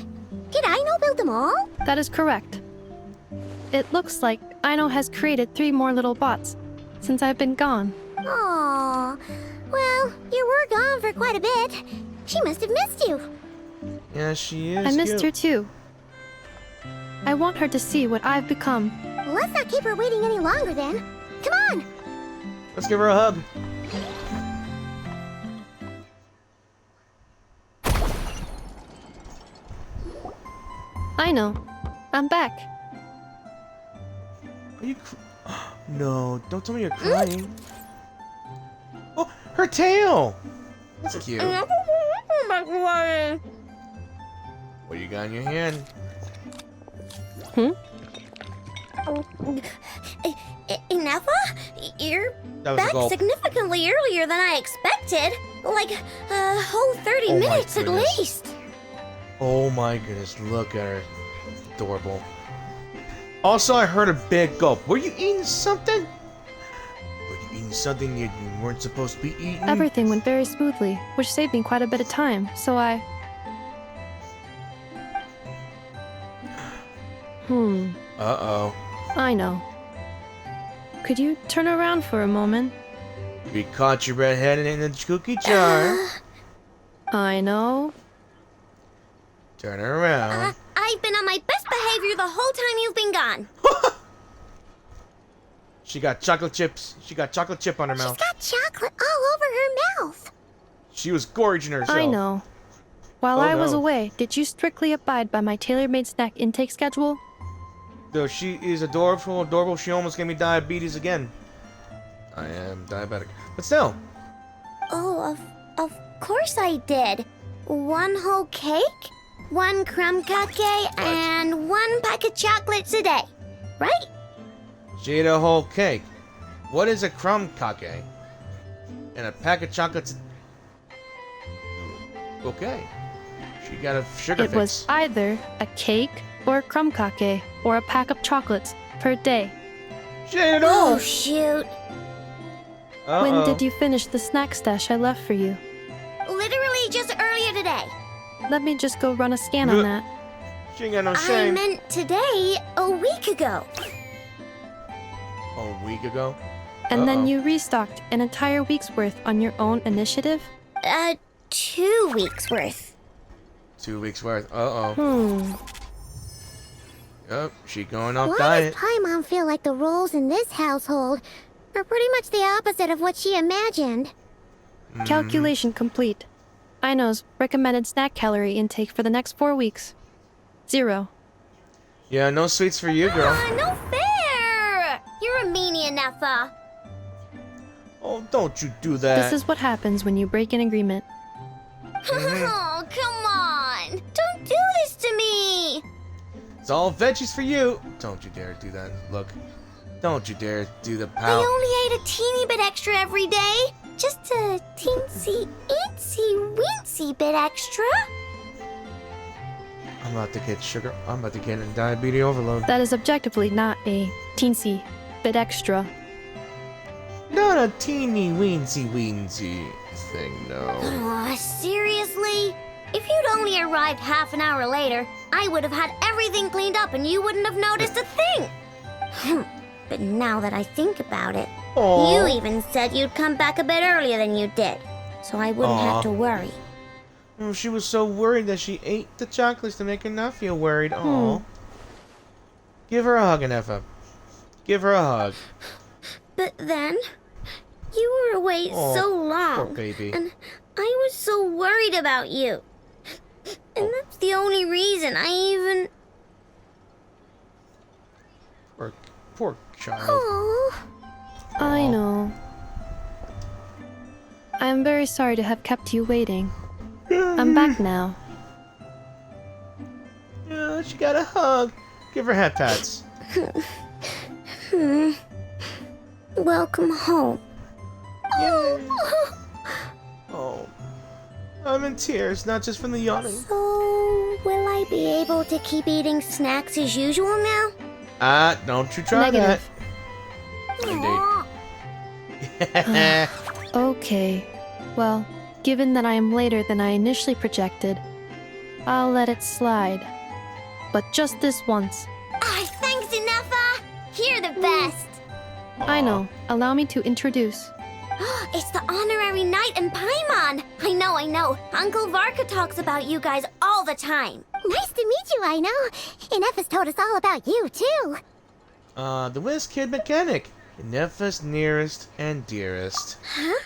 Did Aino build them all? That is correct. It looks like Aino has created 3 more little bots since I've been gone. Aww. Well, you were gone for quite a bit. She must have missed you. Yeah, she is. I missed her too. I want her to see what I've become. Let's not keep her waiting any longer then. Come on! Let's give her a hug. Aino, I'm back. Are you No, don't tell me you're crying. Oh, her tail! That's cute. What do you got in your hand? Ineffa? You're That was a back gulp. significantly earlier than I expected. Like a whole 30 Oh my minutes at goodness. least. Oh my goodness, look at her. Adorable. Also, I heard a big gulp. Were you eating something? Were you eating something you weren't supposed to be eating? Everything went very smoothly, which saved me quite a bit of time, so I... Uh-oh. I know. Could you turn around for a moment? We caught you red-headed in the cookie jar. I know. Turn her around. I've been on my best behavior the whole time you've been gone. She got chocolate chips. She got chocolate chip on her mouth. Got chocolate all over her mouth. She was gorging herself. I know. While Oh, I was no. away, did you strictly abide by my tailor-made snack intake schedule? Though she is adorable, she almost gave me diabetes again. I am diabetic. But still. Oh, of course I did. 1 whole cake, 1 crumb cake, and 1 pack of chocolates a day. Right? She ate a whole cake. What is a crumb cake? And a pack of chocolates. Okay. She got a sugar It fix. was either a cake or a crumb cake or a pack of chocolates per day. She ate it all. Oh, shoot. When did you finish the snack stash I left for you? Literally just earlier today. Let me just go run a scan on that. She ain't got no I shame. meant today, a week ago. A week ago? And then you restocked an entire week's worth on your own initiative? 2 weeks worth. 2 weeks worth. Uh-oh. Yup, she going off Why diet. does Paimon feel like the roles in this household are pretty much the opposite of what she imagined? Calculation complete. Aino's recommended snack calorie intake for the next 4 weeks. 0. Yeah, no sweets for you, girl. No fair! You're a meanie, Ineffa. Oh, don't you do that. This is what happens when you break an agreement. Oh, come on! Don't do this to me! It's all veggies for you. Don't you dare do that. Look. Don't you dare do the I pout. only ate a teeny bit extra every day. Just a teensy, eensy, weensy bit extra. I'm about to get sugar. I'm about to get in diabetes overload. That is objectively not a teensy bit extra. Not a teeny weensy thing, no. Aw, seriously? If you'd only arrived half an hour later, I would have had everything cleaned up and you wouldn't have noticed a thing. But now that I think about it, Aw. you even said you'd come back a bit earlier than you did, so I wouldn't Aw. have to worry. Oh, she was so worried that she ate the chocolates to make her not feel worried. Aw. Give her a hug, Ineffa. Give her a hug. But then, you were away so long. Poor baby. And I was so worried about you. And that's the only reason I even... Poor child. Oh. I know. I'm very sorry to have kept you waiting. I'm back now. Yeah, she got a hug. Give her head pats. Welcome home. Yay. Oh. I'm in tears, not just from the yawning. So, will I be able to keep eating snacks as usual now? Don't you try Negative. that. Okay. Well, given that I am later than I initially projected, I'll let it slide. But just this once. Thanks, Ineffa! You're the best! I know. Allow me to introduce. It's the honorary knight and Paimon! I know. Uncle Varka talks about you guys all the time. Nice to meet you, I know. Ineffa's told us all about you, too. The Whiz Kid Mechanic. Ineffa's nearest and dearest. Huh?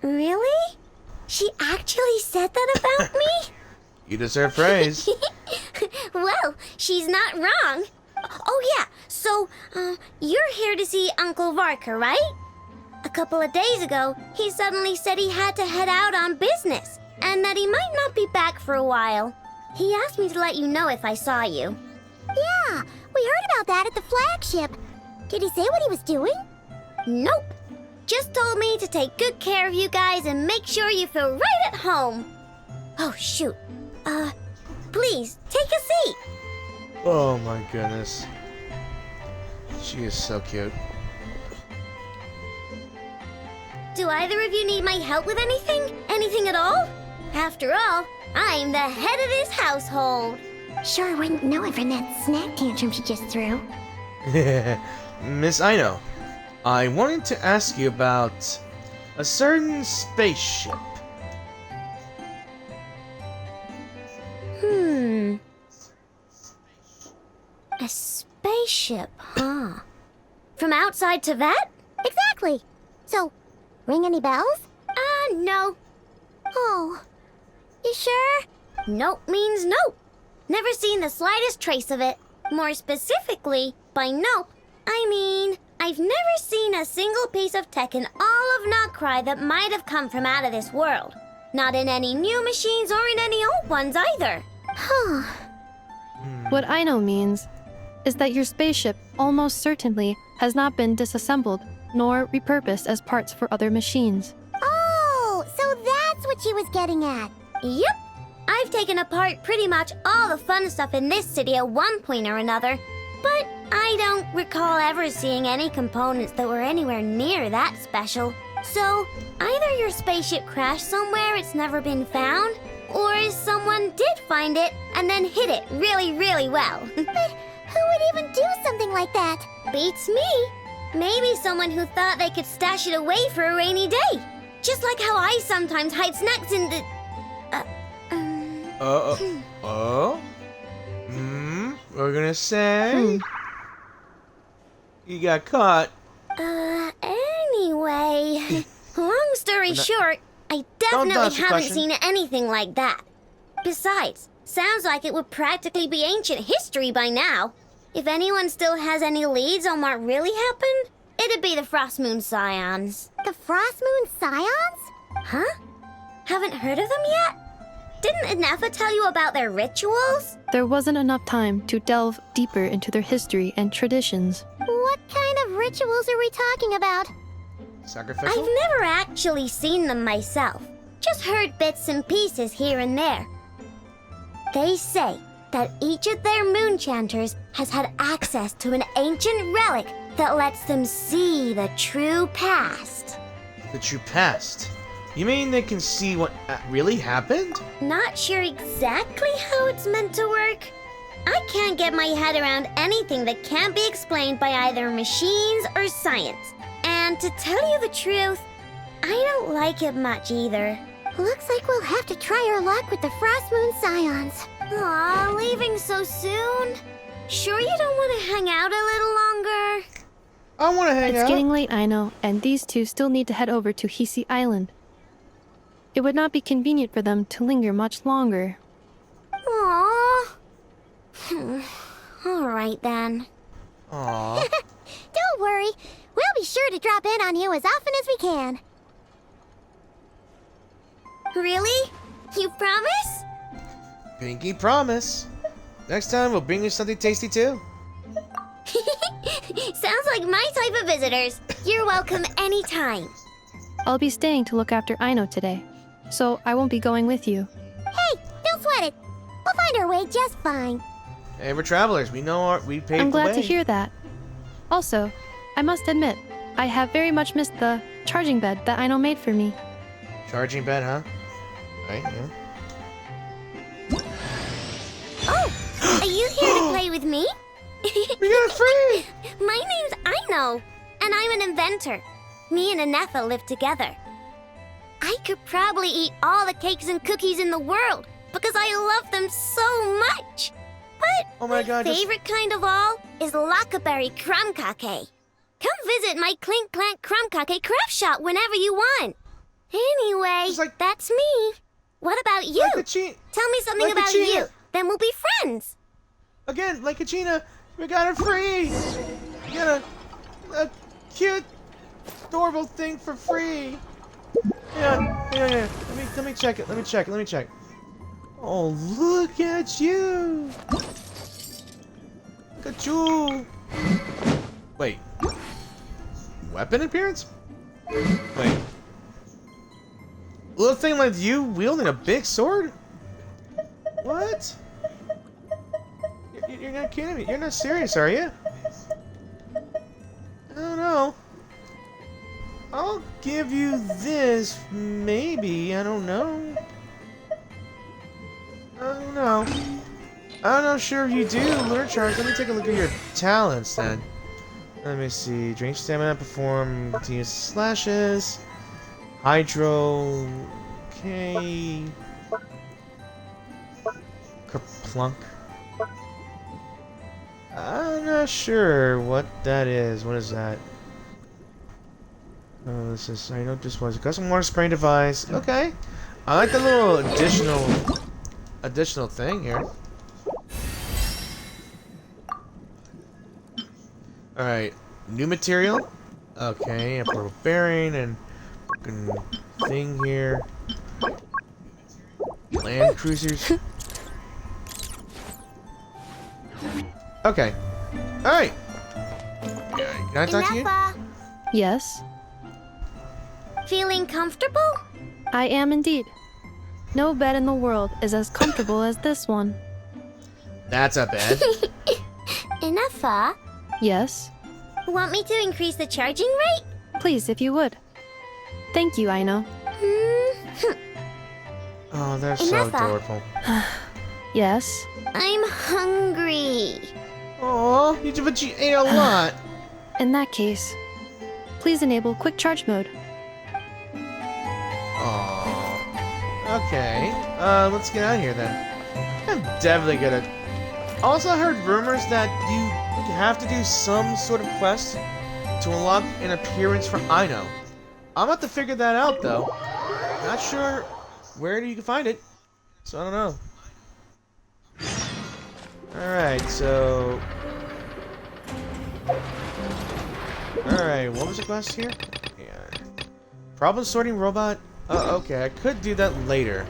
Really? She actually said that about me? You deserve praise. Well, she's not wrong. Oh yeah, so, you're here to see Uncle Varka, right? A couple of days ago, he suddenly said he had to head out on business, and that he might not be back for a while. He asked me to let you know if I saw you. Yeah, we heard about that at the flagship. Did he say what he was doing? Nope. Just told me to take good care of you guys and make sure you feel right at home. Oh, shoot. Please, take a seat. Oh my goodness. She is so cute. Do either of you need my help with anything? Anything at all? After all, I'm the head of this household. Sure wouldn't know it from that snack tantrum she just threw. Miss Aino, I wanted to ask you about a certain spaceship. A spaceship, huh? From outside to that? Exactly. So, ring any bells? No. Oh. You sure? Nope means nope. Never seen the slightest trace of it. More specifically, by nope, I mean, I've never seen a single piece of tech in all of Nod Krai that might have come from out of this world. Not in any new machines or in any old ones either. Huh. What I know means is that your spaceship almost certainly has not been disassembled nor repurposed as parts for other machines. Oh, so that's what she was getting at. Yep. I've taken apart pretty much all the fun stuff in this city at one point or another, but I don't recall ever seeing any components that were anywhere near that special. So, either your spaceship crashed somewhere it's never been found, or someone did find it and then hid it really, really well. But who would even do something like that? Beats me. Maybe someone who thought they could stash it away for a rainy day. Just like how I sometimes hide snacks in the... We're gonna say... You got caught. Anyway... Long story short, I definitely haven't seen anything like that. Besides, sounds like it would practically be ancient history by now. If anyone still has any leads on what really happened, it'd be the Frostmoon Scions. The Frostmoon Scions? Huh? Haven't heard of them yet? Didn't Ineffa tell you about their rituals? There wasn't enough time to delve deeper into their history and traditions. What kind of rituals are we talking about? Sacrificial? I've never actually seen them myself. Just heard bits and pieces here and there. They say that each of their moon chanters has had access to an ancient relic that lets them see the true past. The true past? You mean they can see what really happened? Not sure exactly how it's meant to work. I can't get my head around anything that can't be explained by either machines or science. And to tell you the truth, I don't like it much either. Looks like we'll have to try our luck with the Frostmoon Scions. Aw, leaving so soon? Sure you don't want to hang out a little longer? I want to hang out. It's getting late, I know, and these two still need to head over to Hisi Island. It would not be convenient for them to linger much longer. Aww. All right then. Aww. Don't worry. We'll be sure to drop in on you as often as we can. Really? You promise? Pinky promise. Next time we'll bring you something tasty too. Sounds like my type of visitors. You're welcome anytime. I'll be staying to look after Aino today, so I won't be going with you. Hey, don't sweat it. We'll find our way just fine. Hey, we're travelers. We know we paved I'm the way. glad to hear that. Also, I must admit, I have very much missed the charging bed that Aino made for me. Charging bed, huh? Right, yeah. Oh, are you here to play with me? We got it free! My name's Aino, and I'm an inventor. Me and Ineffa live together. I could probably eat all the cakes and cookies in the world because I love them so much. But oh my God, favorite kind of all is Lackaberry Crumb Cake. Come visit my Clink Clank Crumb Cake craft shop whenever you want. Anyway, that's me. What about you? Tell me something about you. Then we'll be friends. Again, like Kachina, we got it free. We got a cute, adorable thing for free. Yeah. Let me check it. Let me check. Oh, look at you. Look at you. Wait. Weapon appearance? Wait. Little thing like you wielding a big sword? What? You're not kidding me. You're not serious, are you? I don't know. I'll give you this, maybe. I don't know. I'm not sure if you do. Lunar Charge. Let me take a look at your talents then. Let me see. Drain stamina, perform continuous slashes. Hydro. Okay. Kerplunk. I'm not sure what that is. What is that? Oh, this is. I know this was a custom water spraying device. Okay. I like the little additional thing here. Alright, new material. Okay, a purple bearing and fucking thing here. Land cruisers. Okay. Alright. Can I talk to you? Yes? Feeling comfortable? I am indeed. No bed in the world is as comfortable as this one. That's a bed. Ineffa? Yes? Want me to increase the charging rate? Please, if you would. Thank you, Aino. Oh, they're so Ineffa. adorable. Yes? I'm hungry. Oh, you ate a lot. In that case, please enable quick charge mode. Oh. Okay. Let's get out of here then. I'm definitely gonna. Also, I heard rumors that you have to do some sort of quest to unlock an appearance for Aino. I'm about to figure that out though. Not sure where you can find it, so I don't know. Alright, so... Alright, what was the quest here? Yeah. Problem sorting robot? Okay, I could do that later.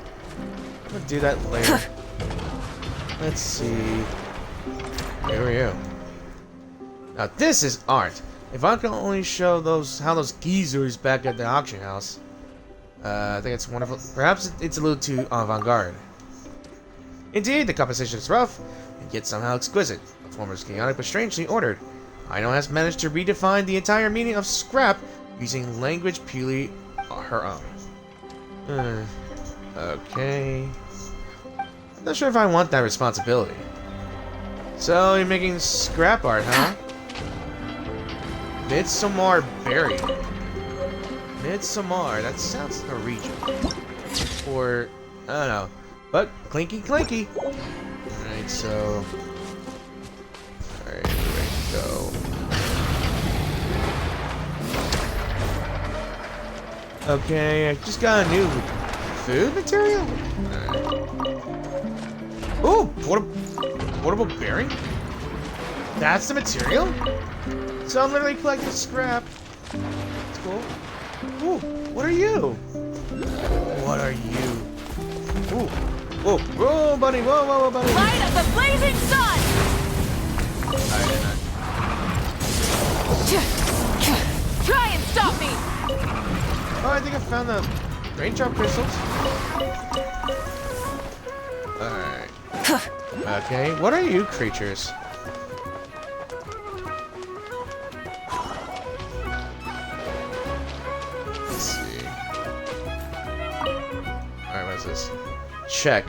I'm gonna do that later. Let's see... Here we go. Now this is art. If I can only show how those geezers back at the auction house. I think it's wonderful. Perhaps it's a little too avant-garde. Indeed, the composition is rough, and yet somehow exquisite. The form is chaotic but strangely ordered. Aino has managed to redefine the entire meaning of scrap using language purely her own. Okay. I'm not sure if I want that responsibility. So, you're making scrap art, huh? Midsommar Berry. Midsommar, that sounds Norwegian. Or, I don't know. But, clinky clinky. Alright, so... Alright, ready to go. Okay, I just got a new food material. Ooh, portable bearing? That's the material? So I'm literally collecting scrap. That's cool. Ooh, what are you? What are you? Ooh, whoa, whoa, buddy, whoa, whoa, whoa, buddy. Light of the blazing sun! Try and stop me! Oh, I think I found the raindrop crystals. Alright. Okay, what are you creatures? Let's see. Alright, what is this? Check.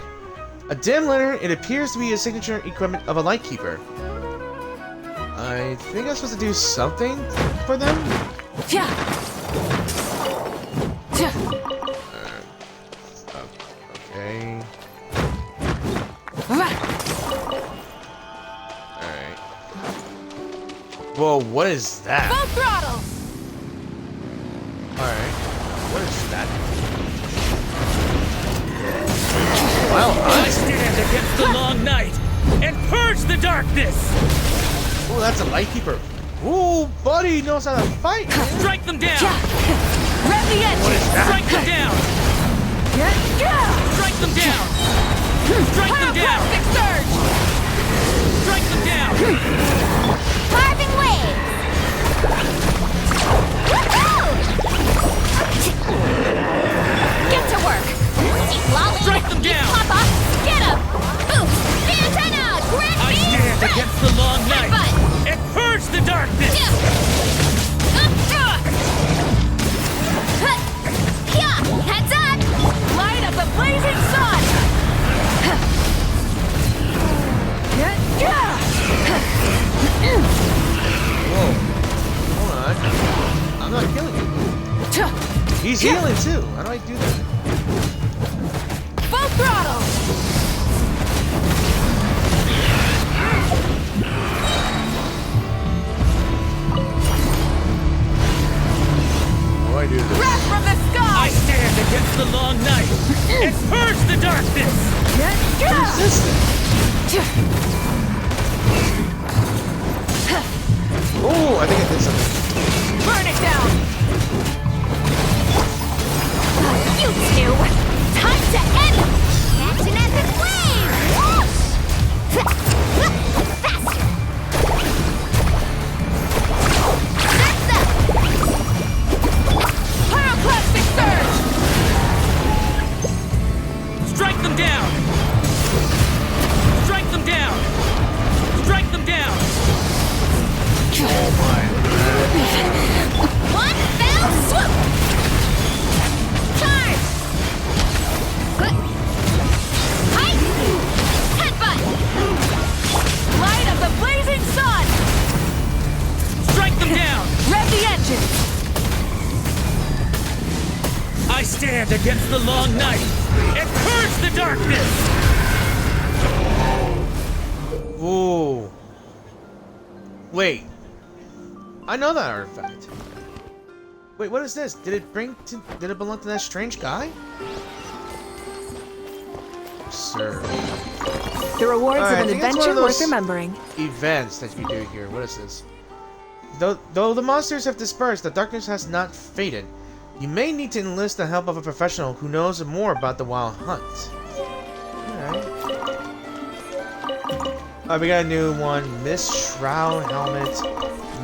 A dim lantern, it appears to be a signature equipment of a lightkeeper. I think I'm supposed to do something for them? Okay. Alright. Whoa, what is that? Full throttle! Alright. What is that? Well, I stand against the long night and purge the darkness! Oh, that's a lightkeeper. Ooh, buddy knows how to fight. Strike them down! Rev the engine! What is that? Strike them down! Strike them down! Strike them down! Pyroclastic surge! Strike them down! Carving waves! Get to work! Strike them down! Papa! Get him! Boost! The antenna! Grant I me stand strength! against the long night Headbutt! and purge the darkness! Heads up! Light of the blazing sun! Whoa. Hold on. I'm not killing you. He's healing too. How do I do that? Full throttle! How do I do this? Breath from the sky! I stand against the long night and purge the darkness! What is this thing? Oh, I think I did something. Burn it down! You two! Time to end them! Catch an epic wave! Faster! That's up! Pyroclastic surge! Strike them down! Strike them down! Strike them down! Oh my. One fell swoop! Charge! Height! Headbutt! Light of the blazing sun! Strike them down! Rev the engine! I stand against the long night and purge the darkness! Ooh. Wait. I know that artifact. Wait, what is this? Did it belong to that strange guy? Sir. The rewards Alright, of an adventure worth remembering. Events that you do here. What is this? Though the monsters have dispersed, the darkness has not faded. You may need to enlist the help of a professional who knows more about the wild hunt. Alright. Alright, we got a new one. Mist Shroud helmet.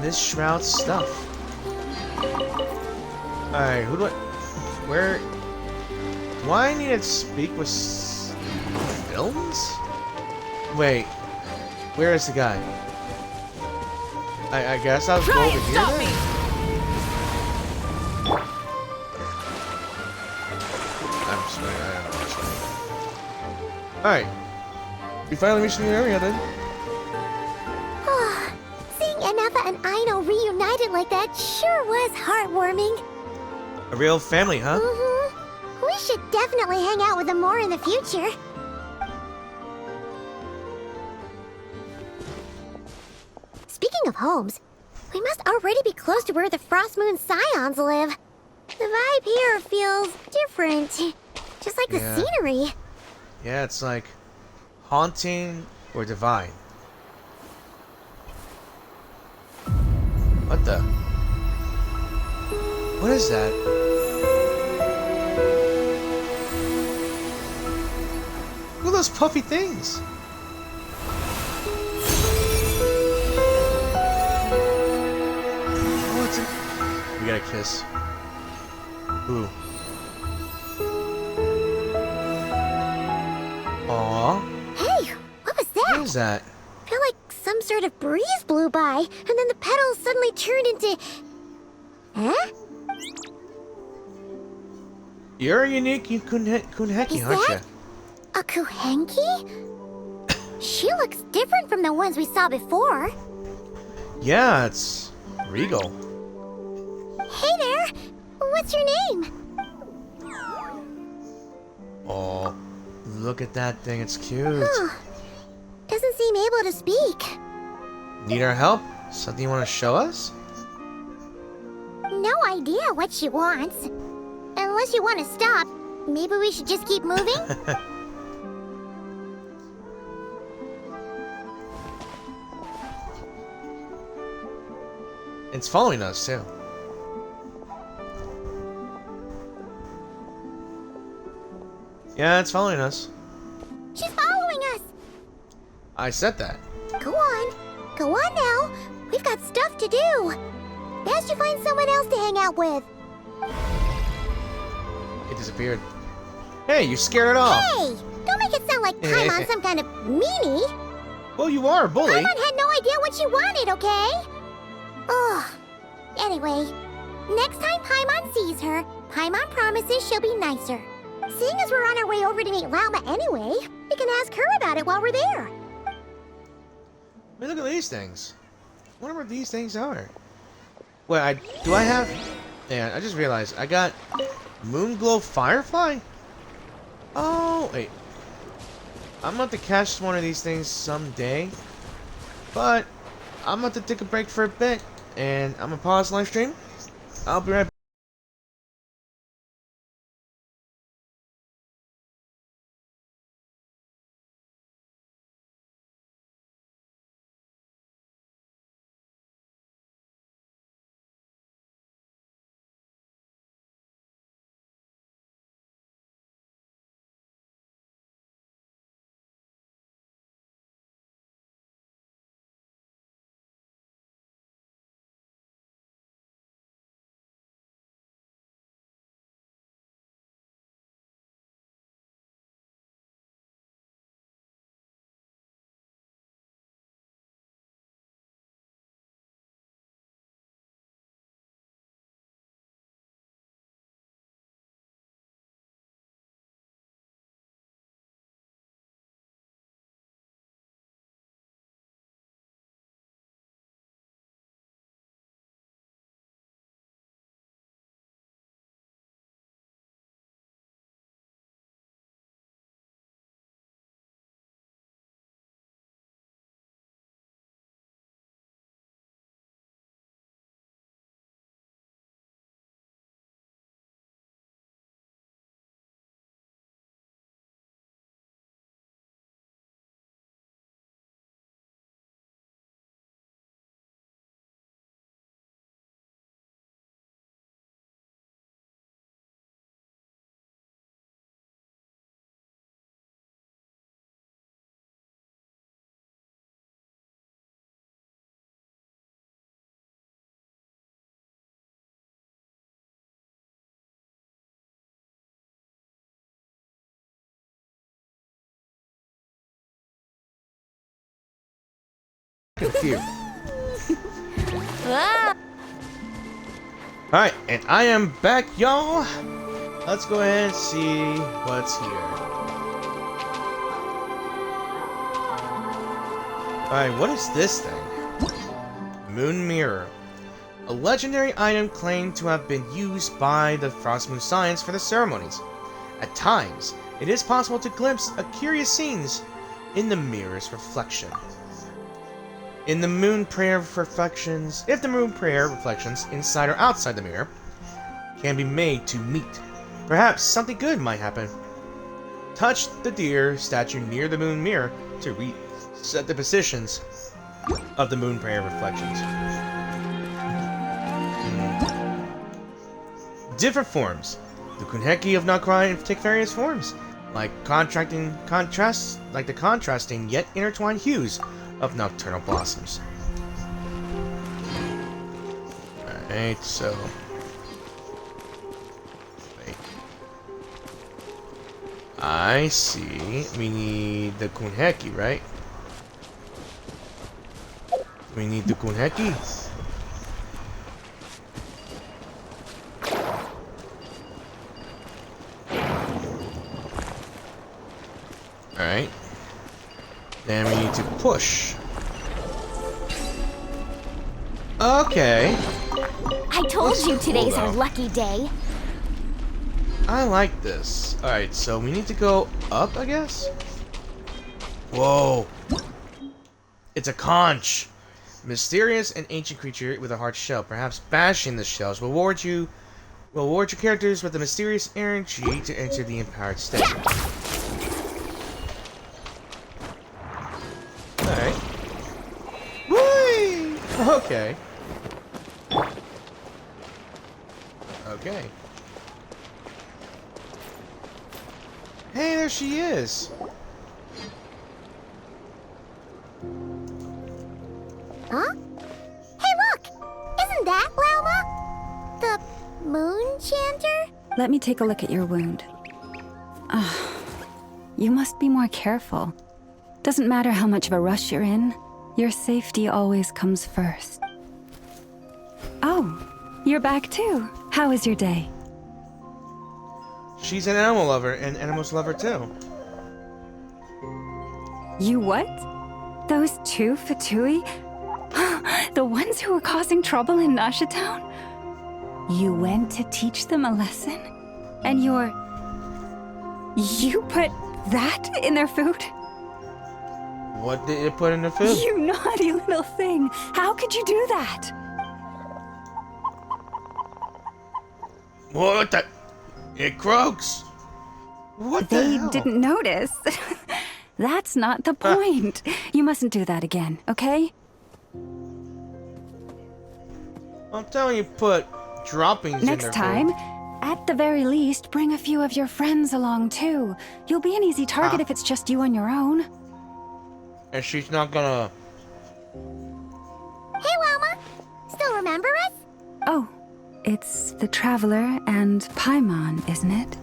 Mist Shroud stuff. Alright, who do I... Where... Do I need to speak with... Films? Wait. Where is the guy? I guess I'll go over here then? Me. I'm sorry, I am not. Alright. We finally reached the new area then. Seeing Ineffa and Aino reunited like that sure was heartwarming. A real family, huh? Mm-hmm. We should definitely hang out with them more in the future. Speaking of homes, we must already be close to where the Frostmoon Scions live. The vibe here feels different. Just like the scenery. Yeah, it's like haunting or divine. What the? What is that? Look at those puffy things. Oh, it's a... We got a kiss. Ooh. Aww. Hey, what was that? What is that? I feel like some sort of breeze blew by, and then the petals suddenly turned into... Huh? You're a unique Kunheki, aren't you? A Kuhenki? She looks different from the ones we saw before. Yeah, it's regal. Hey there! What's your name? Oh, look at that thing, it's cute. Huh. Doesn't seem able to speak. Need our help? Something you want to show us? No idea what she wants. Unless you want to stop, maybe we should just keep moving? It's following us, too. Yeah, it's following us. She's following us! I said that. Go on. Go on now. We've got stuff to do. Best you find someone else to hang out with. It disappeared. Hey, you scared it off. Hey! Don't make it sound like Paimon's some kind of meanie. Well, you are a bully. Paimon had no idea what she wanted, okay? Ugh. Anyway, next time Paimon sees her, Paimon promises she'll be nicer. Seeing as we're on our way over to meet Lauma anyway, we can ask her about it while we're there. Hey, look at these things. I wonder what these things are. Wait, do I have... Yeah, I just realized. I got Moonglow Firefly? Oh, wait. I'm about to catch one of these things someday. But I'm about to take a break for a bit. And I'm going to pause the live stream. I'll be right back. Confused. Alright, and I am back, y'all. Let's go ahead and see what's here. Alright, what is this thing? Moon Mirror. A legendary item claimed to have been used by the Frostmoon Scions for the ceremonies. At times, it is possible to glimpse a curious scenes in the mirror's reflection. If the moon prayer reflections inside or outside the mirror, can be made to meet. Perhaps something good might happen. Touch the deer statue near the moon mirror to reset the positions of the moon prayer reflections. Different forms. The Kunheki of Nod Krai take various forms, like the contrasting yet intertwined hues of nocturnal blossoms. Alright, so wait. I see. We need the Kunheki, right? We need the Kunheki. Alright. Then we need to push. Okay. I told you today's our lucky day. I like this. Alright, so we need to go up, I guess? Whoa. It's a conch. Mysterious and ancient creature with a hard shell. Perhaps bashing the shells will reward your characters with a mysterious energy to enter the empowered state. Alright. Whee! Okay. Okay. Hey, there she is. Huh? Hey, look! Isn't that Lauma? The moon chanter? Let me take a look at your wound. You must be more careful. Doesn't matter how much of a rush you're in, your safety always comes first. Oh, you're back too. How was your day? She's an animal lover, and animals love her too. You what? Those two Fatui? The ones who were causing trouble in Nasha Town? You went to teach them a lesson? And you put that in their food? What did it put in the food? You naughty little thing. How could you do that? What the? It croaks. What the hell? They didn't notice. That's not the point. You mustn't do that again, okay? I'm telling you, put droppings in Next their time, food. at the very least, bring a few of your friends along too. You'll be an easy target if it's just you on your own. And she's not gonna... Hey, Lauma! Still remember us? Oh, it's the Traveler and Paimon, isn't it?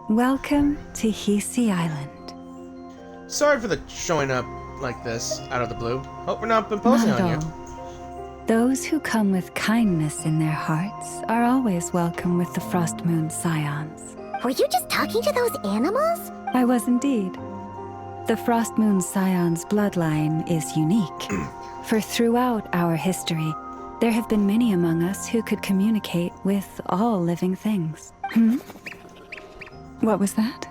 Welcome to Hisi Island. Sorry for the showing up like this, out of the blue. Hope we're not imposing on you. Those who come with kindness in their hearts are always welcome with the Frostmoon Scions. Were you just talking to those animals? I was indeed. The Frostmoon Scions bloodline is unique, for throughout our history, there have been many among us who could communicate with all living things. What was that?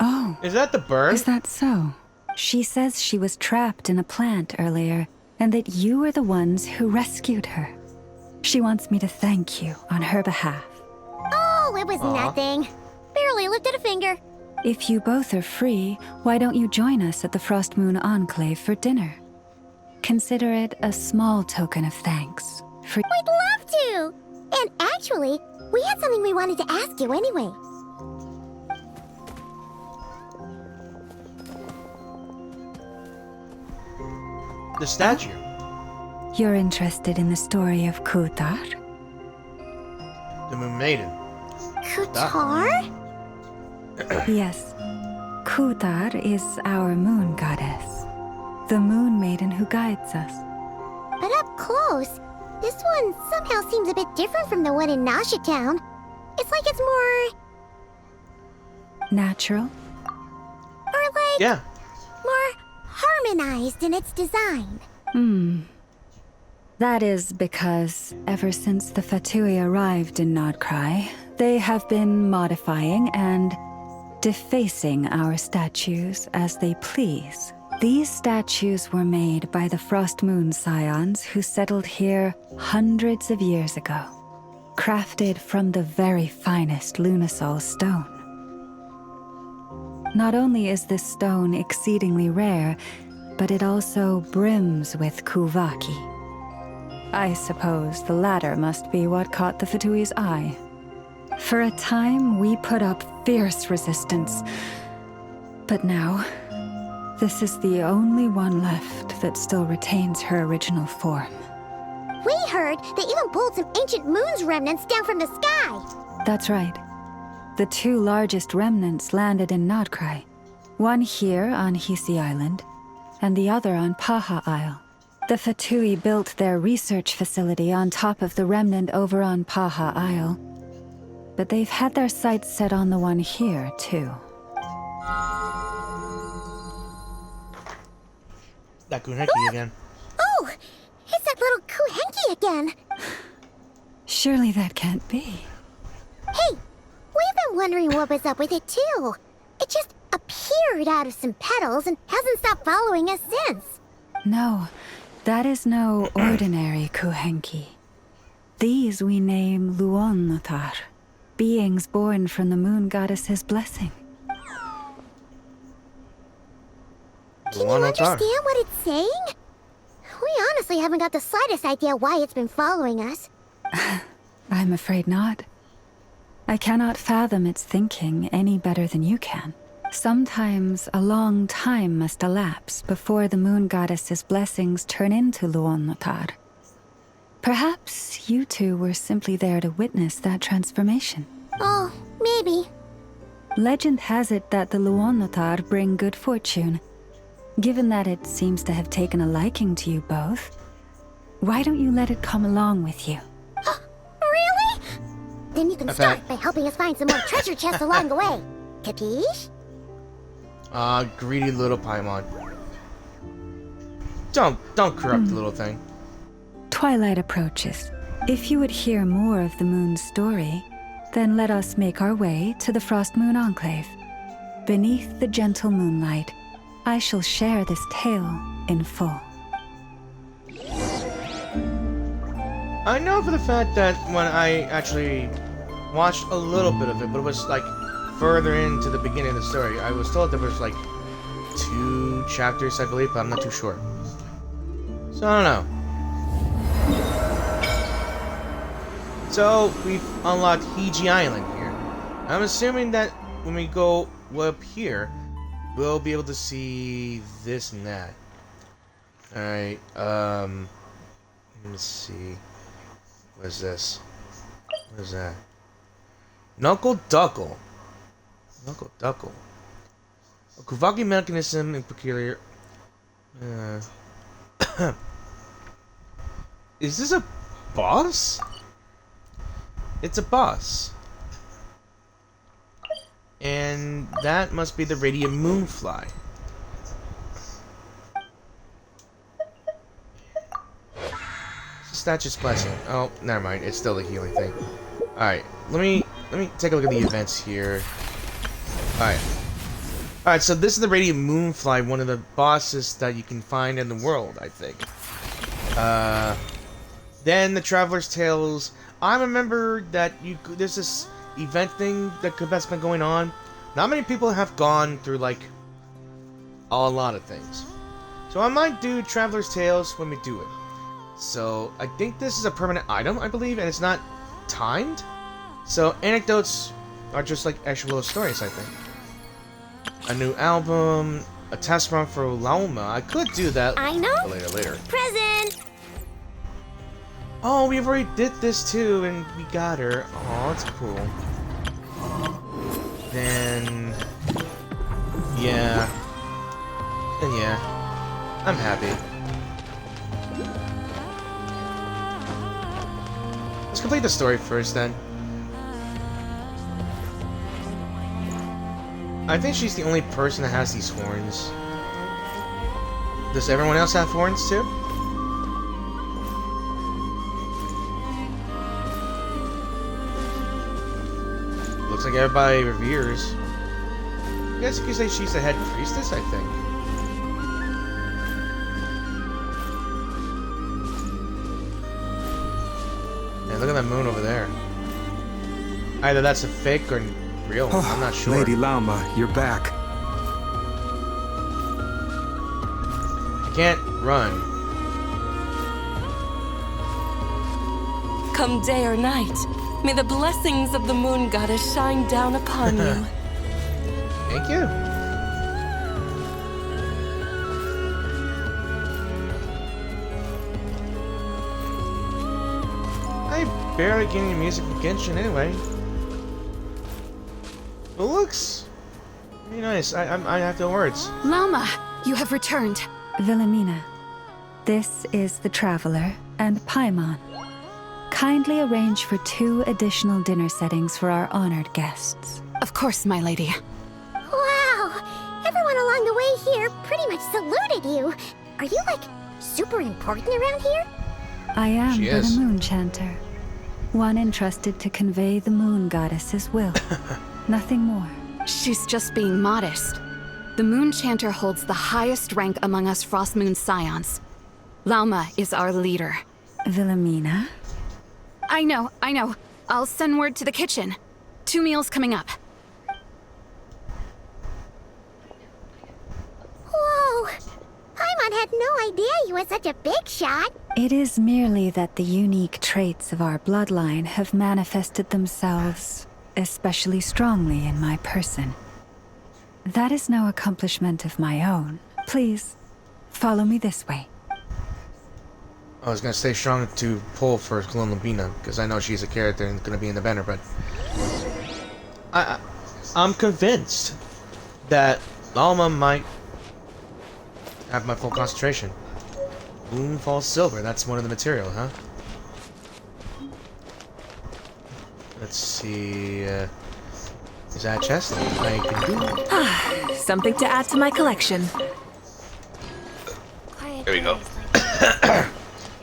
Oh. Is that the bird? Is that so? She says she was trapped in a plant earlier, and that you were the ones who rescued her. She wants me to thank you on her behalf. Oh, it was nothing. Barely lifted a finger. If you both are free, why don't you join us at the Frostmoon Enclave for dinner? Consider it a small token of thanks for— We'd love to! And actually, we had something we wanted to ask you anyway. The statue. You're interested in the story of Kutar? The Moon Maiden. Kutar? Yes. Kutar is our moon goddess. The moon maiden who guides us. But up close, this one somehow seems a bit different from the one in Nasha Town. It's like it's more... Natural? Or like... Yeah. More harmonized in its design. That is because ever since the Fatui arrived in Nod Krai, they have been modifying and defacing our statues as they please. These statues were made by the Frostmoon Scions who settled here hundreds of years ago. crafted from the very finest Lunasol stone. Not only is this stone exceedingly rare, but it also brims with kuvaki. I suppose the latter must be what caught the Fatui's eye. For a time, we put up fierce resistance, but now, this is the only one left that still retains her original form. We heard they even pulled some ancient moon's remnants down from the sky. That's right. The two largest remnants landed in Nod Krai. One here on Hisi Island, and the other on Paha Isle. The Fatui built their research facility on top of the remnant over on Paha Isle. But they've had their sights set on the one here, too. That Kuhenki again. Oh, it's that little Kuhenki again. Surely that can't be. Hey, we've been wondering what was up with it too. It just appeared out of some petals and hasn't stopped following us since. No, that is no ordinary Kuhenki. These we name Luonnotar, beings born from the moon goddess's blessing. Can you understand what it's saying? We honestly haven't got the slightest idea why it's been following us. I'm afraid not. I cannot fathom its thinking any better than you can. Sometimes a long time must elapse before the moon goddess's blessings turn into Luonnotar. Perhaps you two were simply there to witness that transformation. Oh, maybe. Legend has it that the Luonnotar bring good fortune. Given that it seems to have taken a liking to you both, why don't you let it come along with you? Really? Then you can start by helping us find some more treasure chests along the way. Capiche? Greedy little Paimon. Don't corrupt the little thing. Twilight approaches. If you would hear more of the moon's story, then let us make our way to the Frostmoon Enclave. Beneath the gentle moonlight, I shall share this tale in full. I know for the fact that when I actually watched a little bit of it, but it was like further into the beginning of the story, I was told there was like 2 chapters, I believe, but I'm not too sure. So I don't know. So we've unlocked Hiji Island here. I'm assuming that when we go up here, we'll be able to see this and that. Alright, let me see. What is this? What is that? Knuckle Duckle. Knuckle Duckle. A Kuvaki mechanism in peculiar... Is this a boss? It's a boss. And that must be the Radiant Moonfly. Statue's blessing. Oh, never mind. It's still the healing thing. Alright, let me take a look at the events here. Alright, so this is the Radiant Moonfly, one of the bosses that you can find in the world, I think. Then the Traveler's Tales. I remember that there's this event thing that's been going on. Not many people have gone through, like, a lot of things. So I might do Traveler's Tales when we do it. So I think this is a permanent item, I believe, and it's not timed. So anecdotes are just like extra little stories, I think. A new album, a test run for Lauma. I could do that. I know. Later. Present. Oh, we've already did this too, and we got her. Oh, that's cool. Then, yeah, I'm happy. Let's complete the story first, then. I think she's the only person that has these horns. Does everyone else have horns, too? Looks like everybody reveres. I guess you could say she's the head priestess, I think. Yeah, look at that moon over there. Either that's a fake or real. I'm not sure. Lady Lauma, you're back. I can't run. Come day or night, may the blessings of the moon goddess shine down upon you. Thank you. I barely get any music from Genshin anyway. It looks pretty nice. I have no words. Lauma, you have returned. Wilhelmina, this is the Traveler and Paimon. Kindly arrange for 2 additional dinner settings for our honored guests. Of course, my lady. Wow! Everyone along the way here pretty much saluted you. Are you, like, super important around here? I am She but is. a moon chanter, one entrusted to convey the moon goddess's will. Nothing more. She's just being modest. The Moon Chanter holds the highest rank among us Frostmoon Scions. Lauma is our leader. Wilhelmina? I know. I'll send word to the kitchen. 2 meals coming up. Whoa! Paimon had no idea you were such a big shot. It is merely that the unique traits of our bloodline have manifested themselves especially strongly in my person. That is no accomplishment of my own. Please, follow me this way. I was gonna stay strong to pull for Lubina because I know she's a character and gonna be in the banner, but I'm convinced that Alma might have my full concentration. Moonfall silver, that's one of the material, huh? Let's see, is that a chest? I can do. Something to add to my collection. There we go.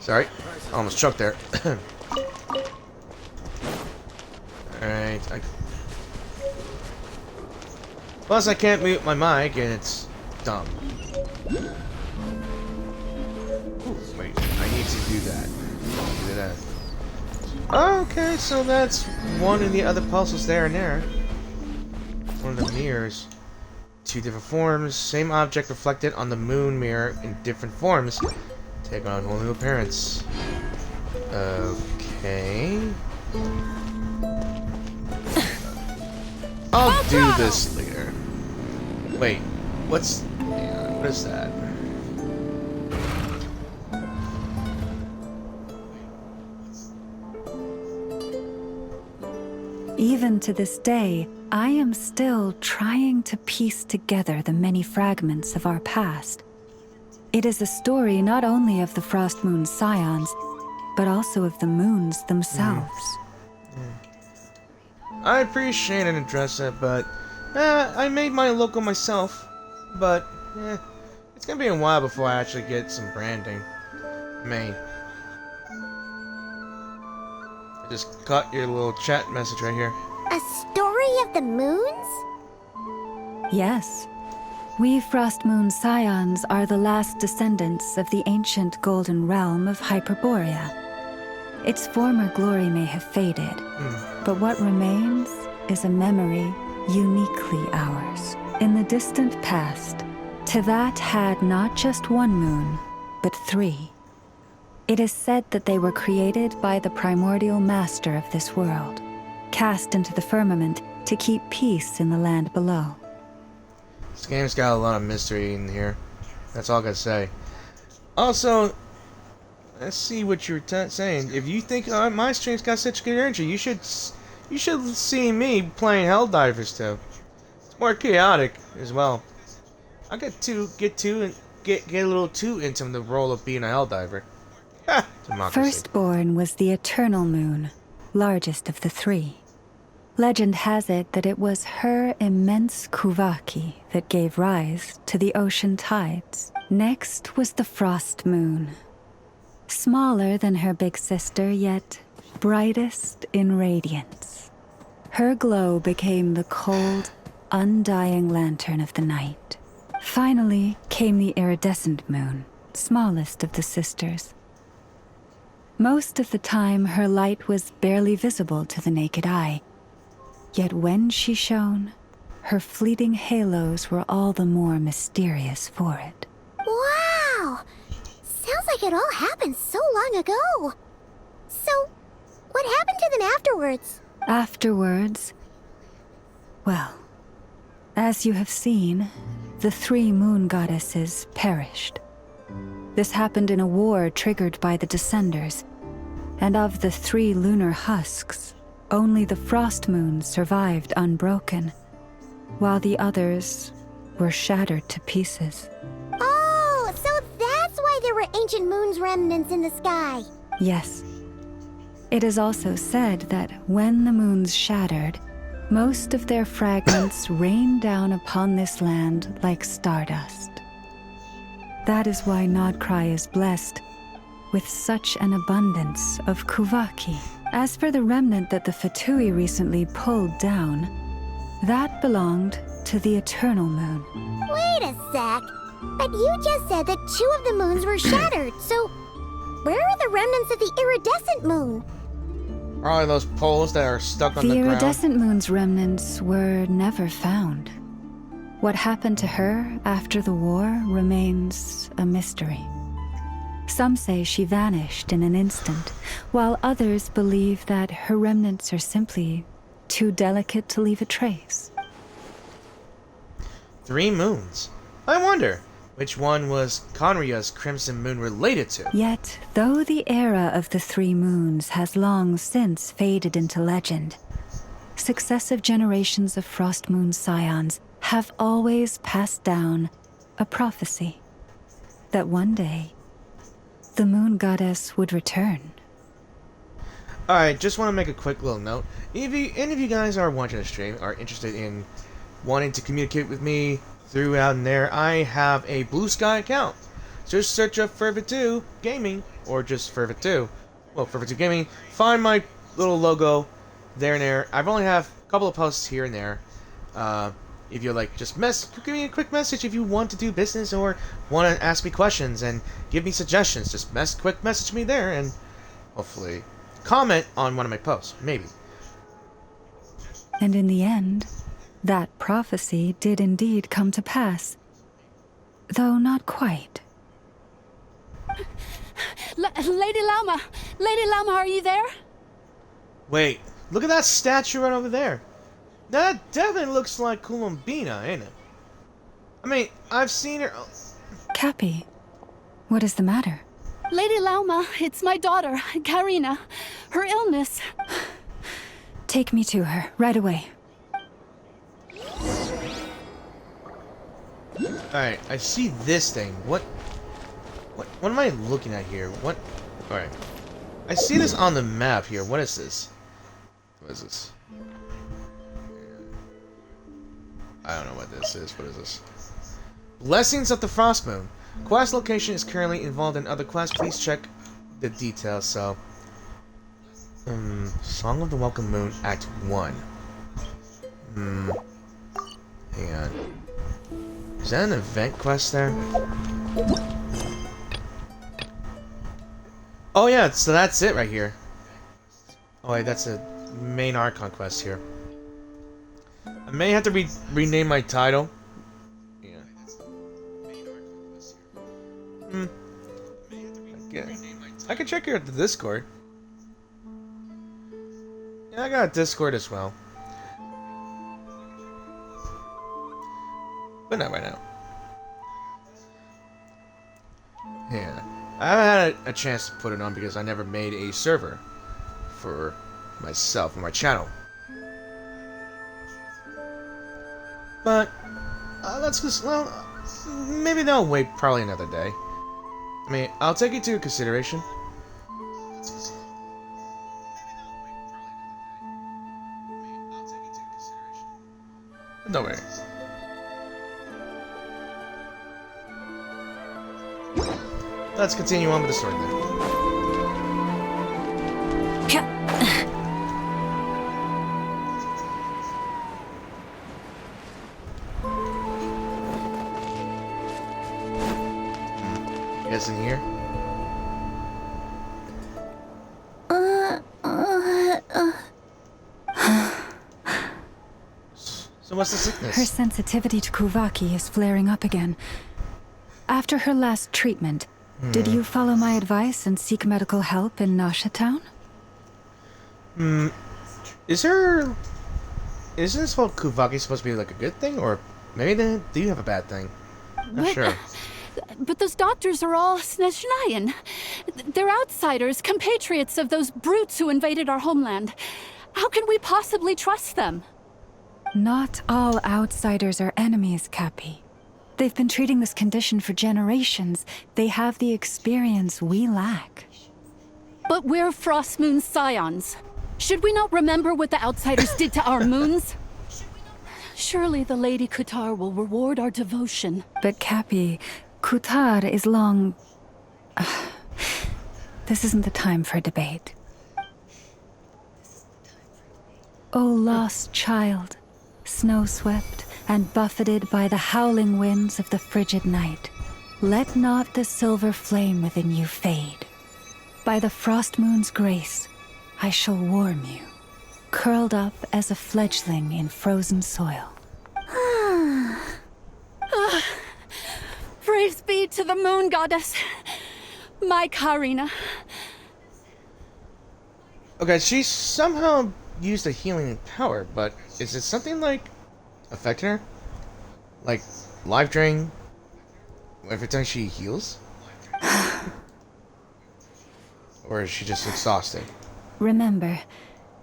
Sorry, almost choked there. Alright, plus I can't mute my mic and it's dumb. Ooh, wait, I need to do that. Do that. Okay, so that's one of the other puzzles there and there. One of the mirrors. 2 different forms, same object reflected on the moon mirror in different forms. Take on a whole new appearance. Okay. I'll do this later. Wait, what is that? Even to this day, I am still trying to piece together the many fragments of our past. It is a story not only of the Frostmoon Scions, but also of the moons themselves. I appreciate and address it, but I made my logo myself. But it's gonna be a while before I actually get some branding made. I just got your little chat message right here. A story of the moons? Yes. We Frostmoon Scions are the last descendants of the ancient golden realm of Hyperborea. Its former glory may have faded, but what remains is a memory uniquely ours. In the distant past, Teyvat had not just 1 moon, but 3. It is said that they were created by the primordial master of this world, cast into the firmament to keep peace in the land below. This game's got a lot of mystery in here. That's all I gotta say. Also, let's see what you're saying. If you think my stream's got such good energy, you should see me playing Helldivers too. It's more chaotic as well. I get a little too into the role of being a Helldiver. Ha! Democracy. Firstborn was the eternal moon, largest of the 3. Legend has it that it was her immense Kuvaki that gave rise to the ocean tides. Next was the frost moon. Smaller than her big sister, yet brightest in radiance. Her glow became the cold, undying lantern of the night. Finally came the iridescent moon, smallest of the sisters. Most of the time, her light was barely visible to the naked eye, Yet when she shone, her fleeting halos were all the more mysterious for it. Wow! Sounds like it all happened so long ago. So, what happened to them afterwards? Afterwards, well, as you have seen, the 3 moon goddesses perished. This happened in a war triggered by the Descenders, and of the 3 lunar husks, only the frost moon survived unbroken, while the others were shattered to pieces. Oh, so that's why there were ancient moon's remnants in the sky. Yes. It is also said that when the moons shattered, most of their fragments rained down upon this land like stardust. That is why Nod Krai is blessed with such an abundance of Kuvaki. As for the remnant that the Fatui recently pulled down, that belonged to the Eternal Moon. Wait a sec. But you just said that 2 of the moons were shattered, so where are the remnants of the iridescent moon? Probably those poles that are stuck on the The ground. iridescent moon's remnants were never found. What happened to her after the war remains a mystery. Some say she vanished in an instant, while others believe that her remnants are simply too delicate to leave a trace. 3 moons. I wonder, which one was Conria's Crimson Moon related to? Yet, though the era of the 3 moons has long since faded into legend, successive generations of Frostmoon Scions have always passed down a prophecy that one day the moon goddess would return. Alright, just want to make a quick little note. If any of you guys are watching the stream, are interested in wanting to communicate with me throughout in there, I have a Blue Sky account. Just search up Fervor2 Gaming, or just Fervor2. Well, Fervor2 Gaming. Find my little logo there and there. I've only have a couple of posts here and there. If you're like, just give me a quick message if you want to do business or want to ask me questions and give me suggestions. Just quick message me there and hopefully comment on one of my posts. Maybe. And in the end, that prophecy did indeed come to pass. Though not quite. Lady Llama! Lady Llama, are you there? Wait, look at that statue right over there. That definitely looks like Columbina, ain't it? I mean, I've seen her... Cappy, what is the matter? Lady Llama, it's my daughter, Katheryne. Her illness. Take me to her, right away. Alright, I see this thing. What am I looking at here? What? Alright. I see this on the map here. What is this? What is this? I don't know what this is. What is this? Blessings of the Frostmoon. Quest location is currently involved in other quests. Please check the details. So, Song of the Welcome Moon, Act 1. Hang on. Is that an event quest there? Oh yeah, so that's it right here. Oh wait, that's a main Archon Quest here. I may have to rename my title. Yeah. I can check here at the Discord. Yeah, I got a Discord as well. But not right now. Yeah. I haven't had a chance to put it on because I never made a server for myself on my channel. But let's just, well, maybe they'll wait probably another day. I mean, I'll take it into consideration. Don't worry. Let's continue on with the story then. Guess in here? What's the sickness? Her sensitivity to Kuvaki is flaring up again. After her last treatment, did you follow my advice and seek medical help in Nasha Town? Isn't this whole Kuvaki supposed to be like a good thing, or maybe they do have a bad thing? Not sure. But those doctors are all Snezhnayan. They're outsiders, compatriots of those brutes who invaded our homeland. How can we possibly trust them? Not all outsiders are enemies, Cappy. They've been treating this condition for generations. They have the experience we lack. But we're Frostmoon Scions. Should we not remember what the outsiders did to our moons? Surely the Lady Kutar will reward our devotion. But Cappy, Kutar is long... This isn't the time for debate. O lost child, snow-swept and buffeted by the howling winds of the frigid night, let not the silver flame within you fade. By the frost moon's grace, I shall warm you, curled up as a fledgling in frozen soil. Praise be to the moon goddess, my Karina. Okay, she somehow used a healing power, but is it something like affecting her? Like life drain every time she heals? Or is she just exhausted? Remember,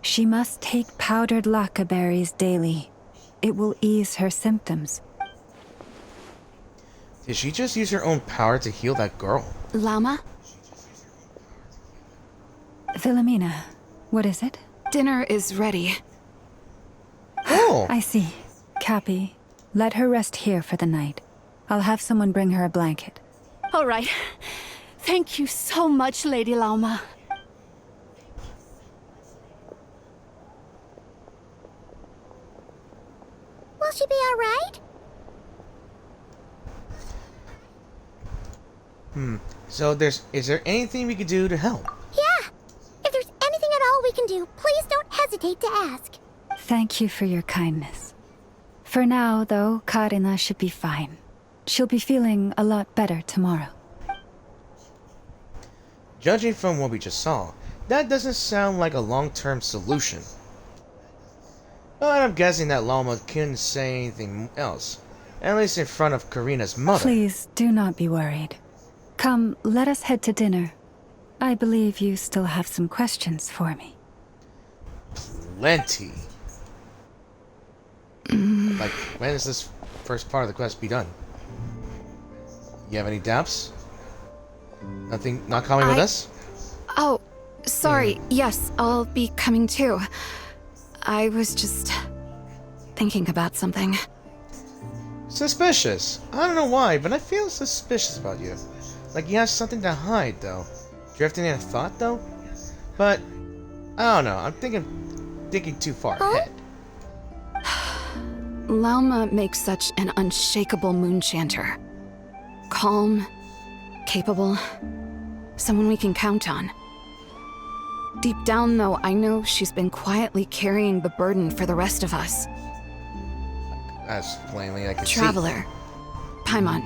she must take powdered laka berries daily. It will ease her symptoms. Did she just use her own power to heal that girl? Llama? Philomena, what is it? Dinner is ready. Oh! I see. Cappy, let her rest here for the night. I'll have someone bring her a blanket. All right. Thank you so much, Lady Llama. Will she be all right? So is there anything we could do to help? Yeah. If there's anything at all we can do, please don't hesitate to ask. Thank you for your kindness. For now, though, Karina should be fine. She'll be feeling a lot better tomorrow. Judging from what we just saw, that doesn't sound like a long-term solution. But I'm guessing that Llama couldn't say anything else, at least in front of Karina's mother. Please, do not be worried. Come, let us head to dinner. I believe you still have some questions for me. Plenty. Like, when is this first part of the quest be done? You have any doubts? Nothing, not coming with us? Oh, sorry. Yes, I'll be coming too. I was just thinking about something. Suspicious. I don't know why, but I feel suspicious about you. Like you have something to hide, though. Drifting in a thought, though? But, I don't know. I'm thinking too far ahead. Llama makes such an unshakable moon chanter. Calm, capable, someone we can count on. Deep down, though, I know she's been quietly carrying the burden for the rest of us. As plainly I can see. Traveler, Paimon.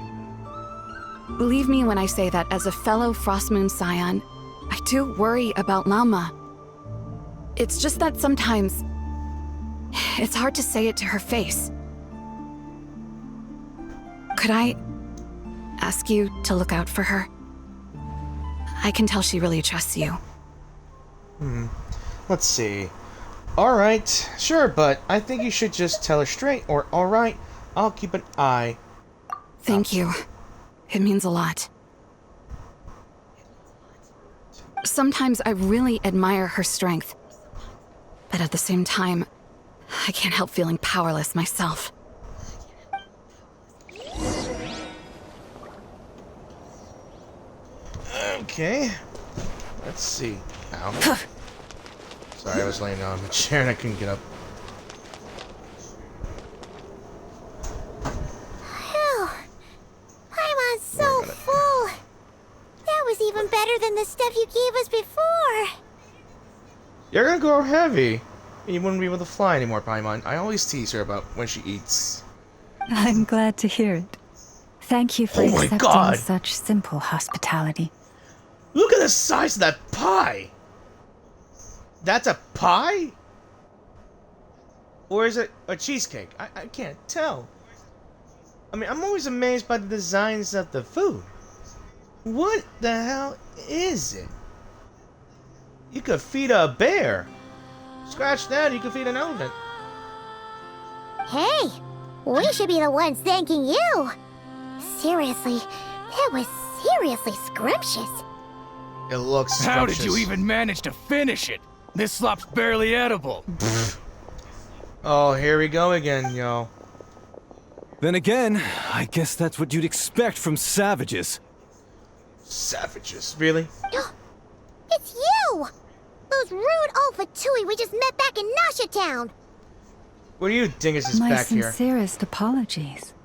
Believe me when I say that as a fellow Frostmoon Scion, I do worry about Llama. It's just that sometimes it's hard to say it to her face. Could I ask you to look out for her? I can tell she really trusts you. Let's see. Alright, sure, but I think you should just tell her straight, or alright, I'll keep an eye. Thank you. It means a lot. Sometimes I really admire her strength. But at the same time, I can't help feeling powerless myself. Okay. Let's see. Ow. Sorry, I was laying on the chair and I couldn't get up. Phew. Paimon's so full. That was even better than the stuff you gave us before. You're gonna go heavy. You wouldn't be able to fly anymore, Paimon. I always tease her about when she eats. I'm glad to hear it. Thank you for Oh my accepting God. such simple hospitality. Look at the size of that pie! That's a pie? Or is it a cheesecake? I can't tell. I mean, I'm always amazed by the designs of the food. What the hell is it? You could feed a bear. Scratch that, you could feed an elephant. Hey, we should be the ones thanking you. Seriously, that was seriously scrumptious. It looks How did scrumptious. you even manage to finish it? This slop's barely edible. Oh, here we go again, yo. Then again, I guess that's what you'd expect from savages. Savages, really? It's you! Those rude old Fatui we just met back in Nasha Town. What are you dinguses My back here? sincerest apologies.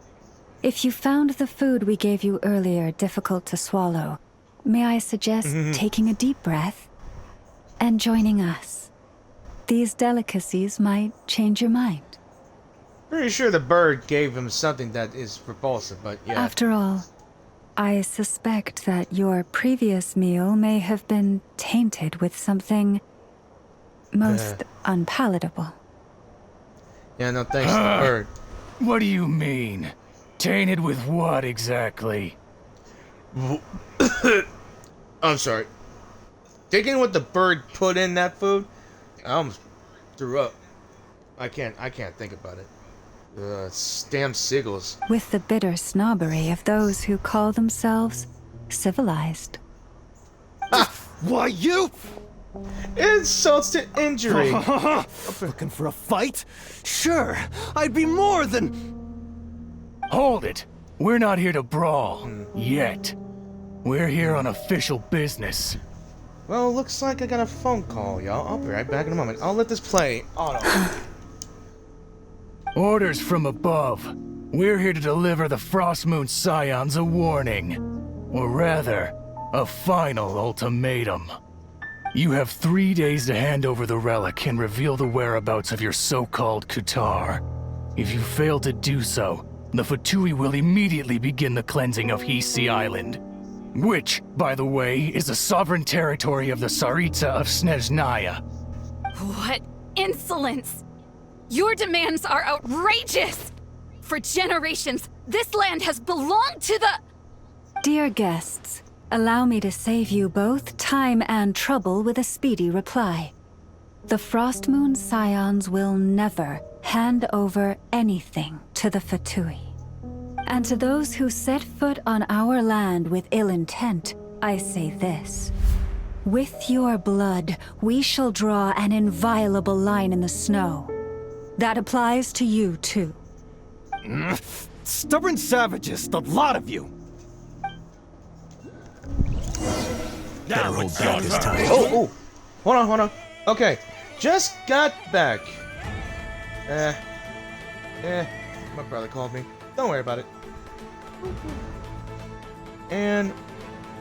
If you found the food we gave you earlier difficult to swallow, may I suggest taking a deep breath and joining us? These delicacies might change your mind. Pretty sure the bird gave him something that is repulsive, but yeah. After all, I suspect that your previous meal may have been tainted with something most unpalatable. Yeah, no thanks to the bird. What do you mean? Tainted with what exactly? I'm sorry. Taking what the bird put in that food, I almost threw up. I can't think about it. Damn seagulls. With the bitter snobbery of those who call themselves civilized. Why you? Insults to injury. Looking for a fight? Sure, I'd be more than... Hold it. We're not here to brawl. Yet. We're here on official business. Well, looks like I got a phone call, y'all. I'll be right back in a moment. I'll let this play auto. Orders from above. We're here to deliver the Frostmoon Scions a warning. Or rather, a final ultimatum. You have 3 days to hand over the relic and reveal the whereabouts of your so-called Qatar. If you fail to do so, the Fatui will immediately begin the cleansing of Hisi Island. Which, by the way, is the sovereign territory of the Tsaritsa of Snezhnaya. What insolence! Your demands are outrageous! For generations, this land has belonged to the... Dear guests, allow me to save you both time and trouble with a speedy reply. The Frostmoon Scions will never hand over anything to the Fatui. And to those who set foot on our land with ill intent, I say this. With your blood, we shall draw an inviolable line in the snow. That applies to you, too. Stubborn savages, the lot of you! Better hold back this time. Oh! Hold on. Okay, just got back. My brother called me. Don't worry about it. And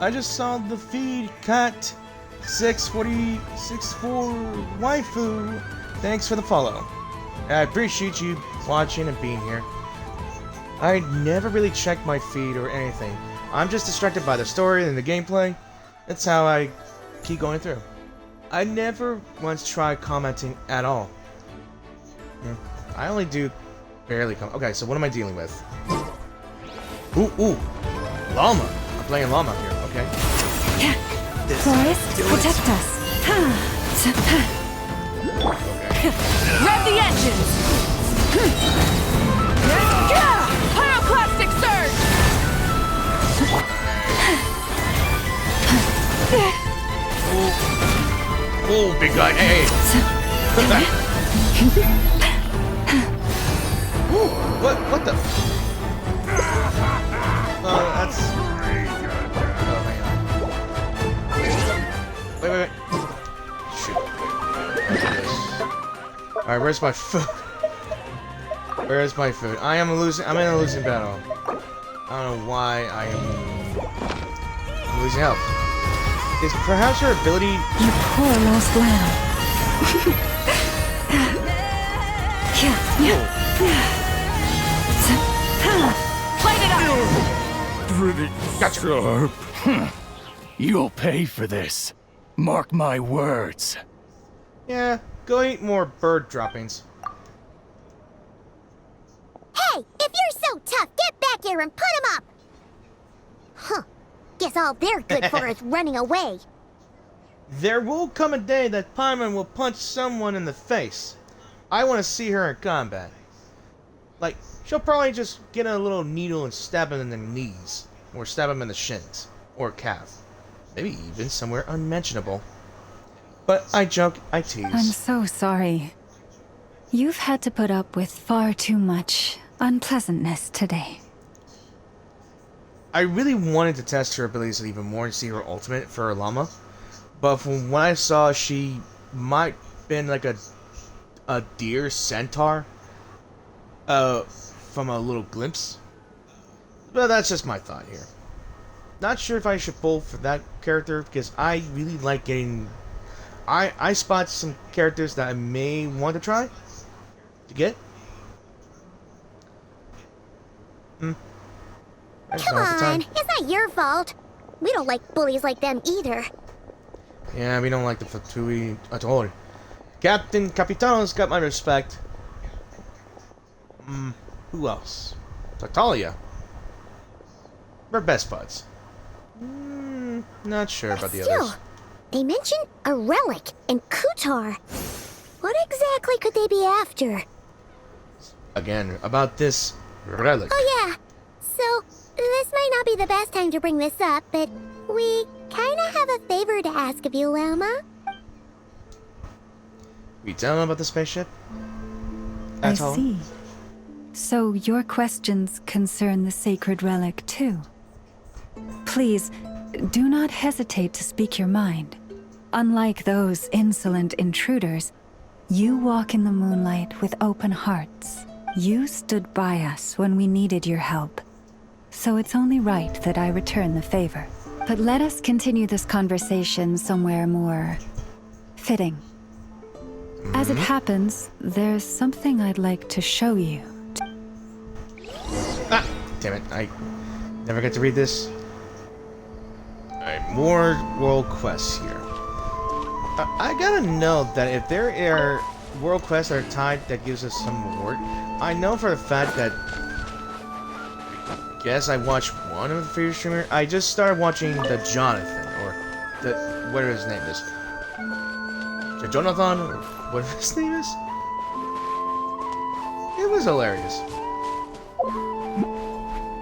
I just saw the feed cut 64064 waifu. Thanks for the follow. I appreciate you watching and being here. I never really checked my feed or anything. I'm just distracted by the story and the gameplay. That's how I keep going through. I never once tried commenting at all. I only do barely comment. Okay, so what am I dealing with? Ooh. Llama. I'm playing Llama here, okay? Forest, protect us. Rev the engines! Pyroclastic surge! Oh, big guy, hey! What the? That's... Oh, hang on. Wait. Shoot. Alright, where's my food? Where's my food? I'm in a losing battle. I don't know why I'm losing health. Is perhaps her ability... You poor lost lamb. Light it up! Pretty sharp. You'll pay for this. Mark my words. Yeah, go eat more bird droppings. Hey, if you're so tough, get back here and put him up! Huh. Guess all they're good for is running away. There will come a day that Paimon will punch someone in the face. I want to see her in combat. Like, she'll probably just get a little needle and stab him in the knees. Or stab him in the shins. Or calf. Maybe even somewhere unmentionable. But I joke, I tease. I'm so sorry. You've had to put up with far too much unpleasantness today. I really wanted to test her abilities even more and see her ultimate for her llama. But from what I saw, she might have been like a deer centaur. From a little glimpse. But that's just my thought here. Not sure if I should pull for that character because I really like getting... I spot some characters that I may want to try to get. Come on, it's not your fault. We don't like bullies like them either. Yeah, we don't like the Fatui at all. Captain Capitano's got my respect. Who else? Tartaglia. We're best buds. Not sure about the others. They mentioned a relic and Kutar. What exactly could they be after? Again, about this relic. Oh yeah, so this might not be the best time to bring this up, but we kinda have a favor to ask of you, Lama. We tell them about the spaceship? I see. So your questions concern the sacred relic too. Please, do not hesitate to speak your mind. Unlike those insolent intruders, you walk in the moonlight with open hearts. You stood by us when we needed your help. So it's only right that I return the favor. But let us continue this conversation somewhere more fitting. As it happens, there's something I'd like to show you. Ah! Damn it, I never get to read this. Alright, more world quests here. I gotta know that if there are world quests that are tied that gives us some reward, I know for the fact that I guess I watched one of the favorite streamer. I just started watching the Jonathan, or the whatever his name is. The Jonathan, or whatever his name is. It was hilarious.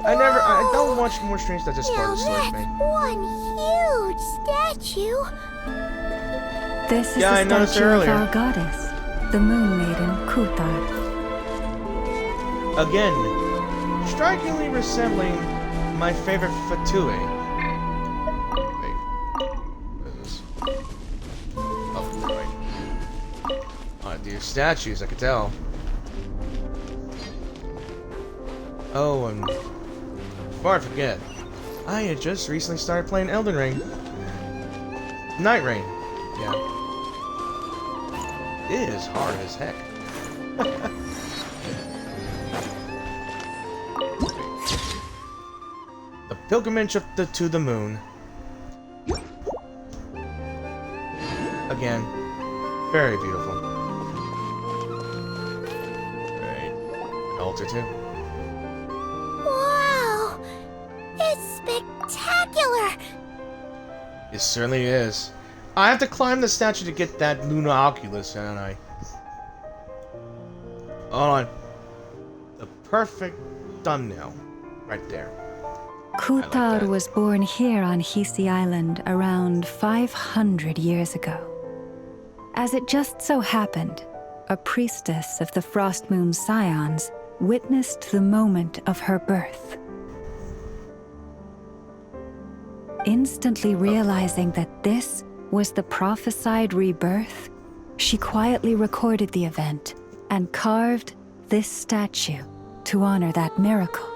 I don't watch more streams that just part of the story for me. One huge statue. This is the statue of our goddess, the Moon Maiden Kuthar. Again, strikingly resembling my favorite Fatui. Wait, what is this? Oh, right. Oh, dear statues, I could tell. Oh, and before I forget, I had just recently started playing Elden Ring. Night Rain, yeah. It is hard as heck. The Pilgrimage to the Moon. Again, very beautiful. Alright, an altar too. Wow! It's spectacular! It certainly is. I have to climb the statue to get that Luna Oculus, don't I? Hold on. The perfect thumbnail. Right there. Kuthar was born here on Hisi Island around 500 years ago. As it just so happened, a priestess of the Frostmoon Scions witnessed the moment of her birth. Instantly realizing that this was the prophesied rebirth, she quietly recorded the event and carved this statue to honor that miracle.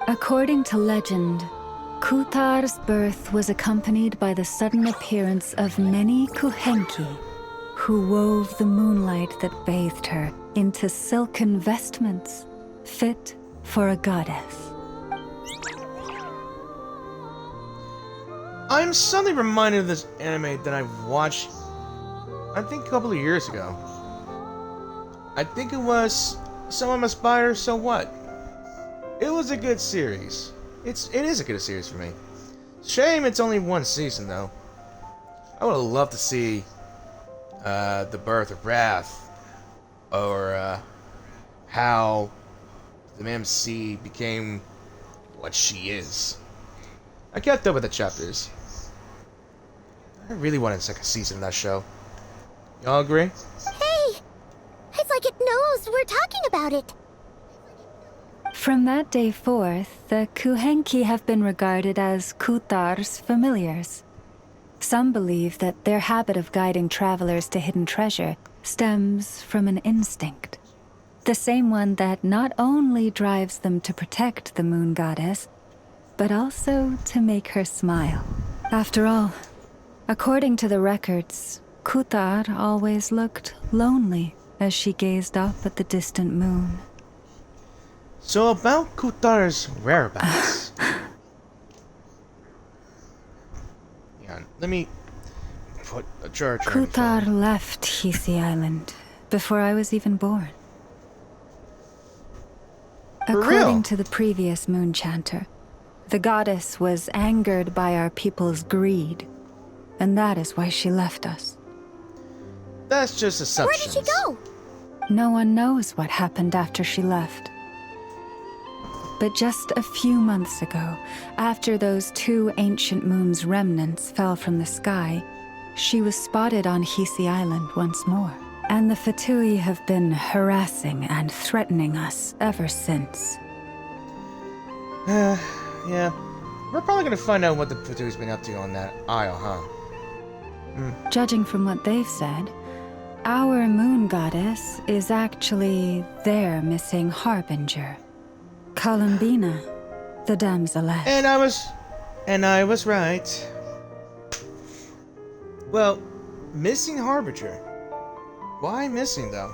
According to legend, Kuthar's birth was accompanied by the sudden appearance of many Kuhenki, who wove the moonlight that bathed her into silken vestments fit for a goddess. I'm suddenly reminded of this anime that I watched, I think a couple of years ago. I think it was So I'm a Spider, So What? It was a good series. It is a good series for me. Shame it's only one season though. I would have loved to see the birth of Wrath, or how the MC became what she is. I kept up with the chapters. I really wanted a second season of that show. Y'all agree? Hey! It's like it knows we're talking about it. From that day forth, the Kuhenki have been regarded as Kutar's familiars. Some believe that their habit of guiding travelers to hidden treasure stems from an instinct. The same one that not only drives them to protect the moon goddess, but also to make her smile. After all, according to the records, Kutar always looked lonely as she gazed up at the distant moon. So about Kutar's whereabouts. Yeah, let me put a church. Kutar left Hisi Island before I was even born. According to the previous moon chanter, the goddess was angered by our people's greed, and that is why she left us. That's just assumptions. Where did she go? No one knows what happened after she left. But just a few months ago, after those two ancient moons' remnants fell from the sky, she was spotted on Hisi Island once more. And the Fatui have been harassing and threatening us ever since. Yeah. We're probably gonna find out what the Fatui's been up to on that isle, huh? Judging from what they've said, our moon goddess is actually their missing harbinger. Columbina, the damselette. And I was right. Well, missing harbinger. Why missing though?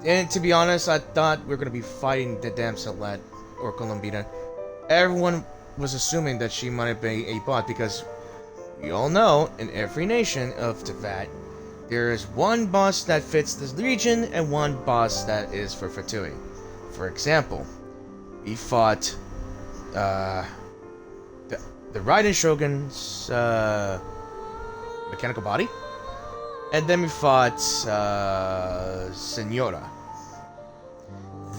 And to be honest, I thought we were gonna be fighting the damselette or Columbina. Everyone was assuming that she might be a bot because we all know in every nation of Teyvat, there is one boss that fits this region and one boss that is for Fatui. For example, we fought the Raiden Shogun's mechanical body, and then we fought Senora.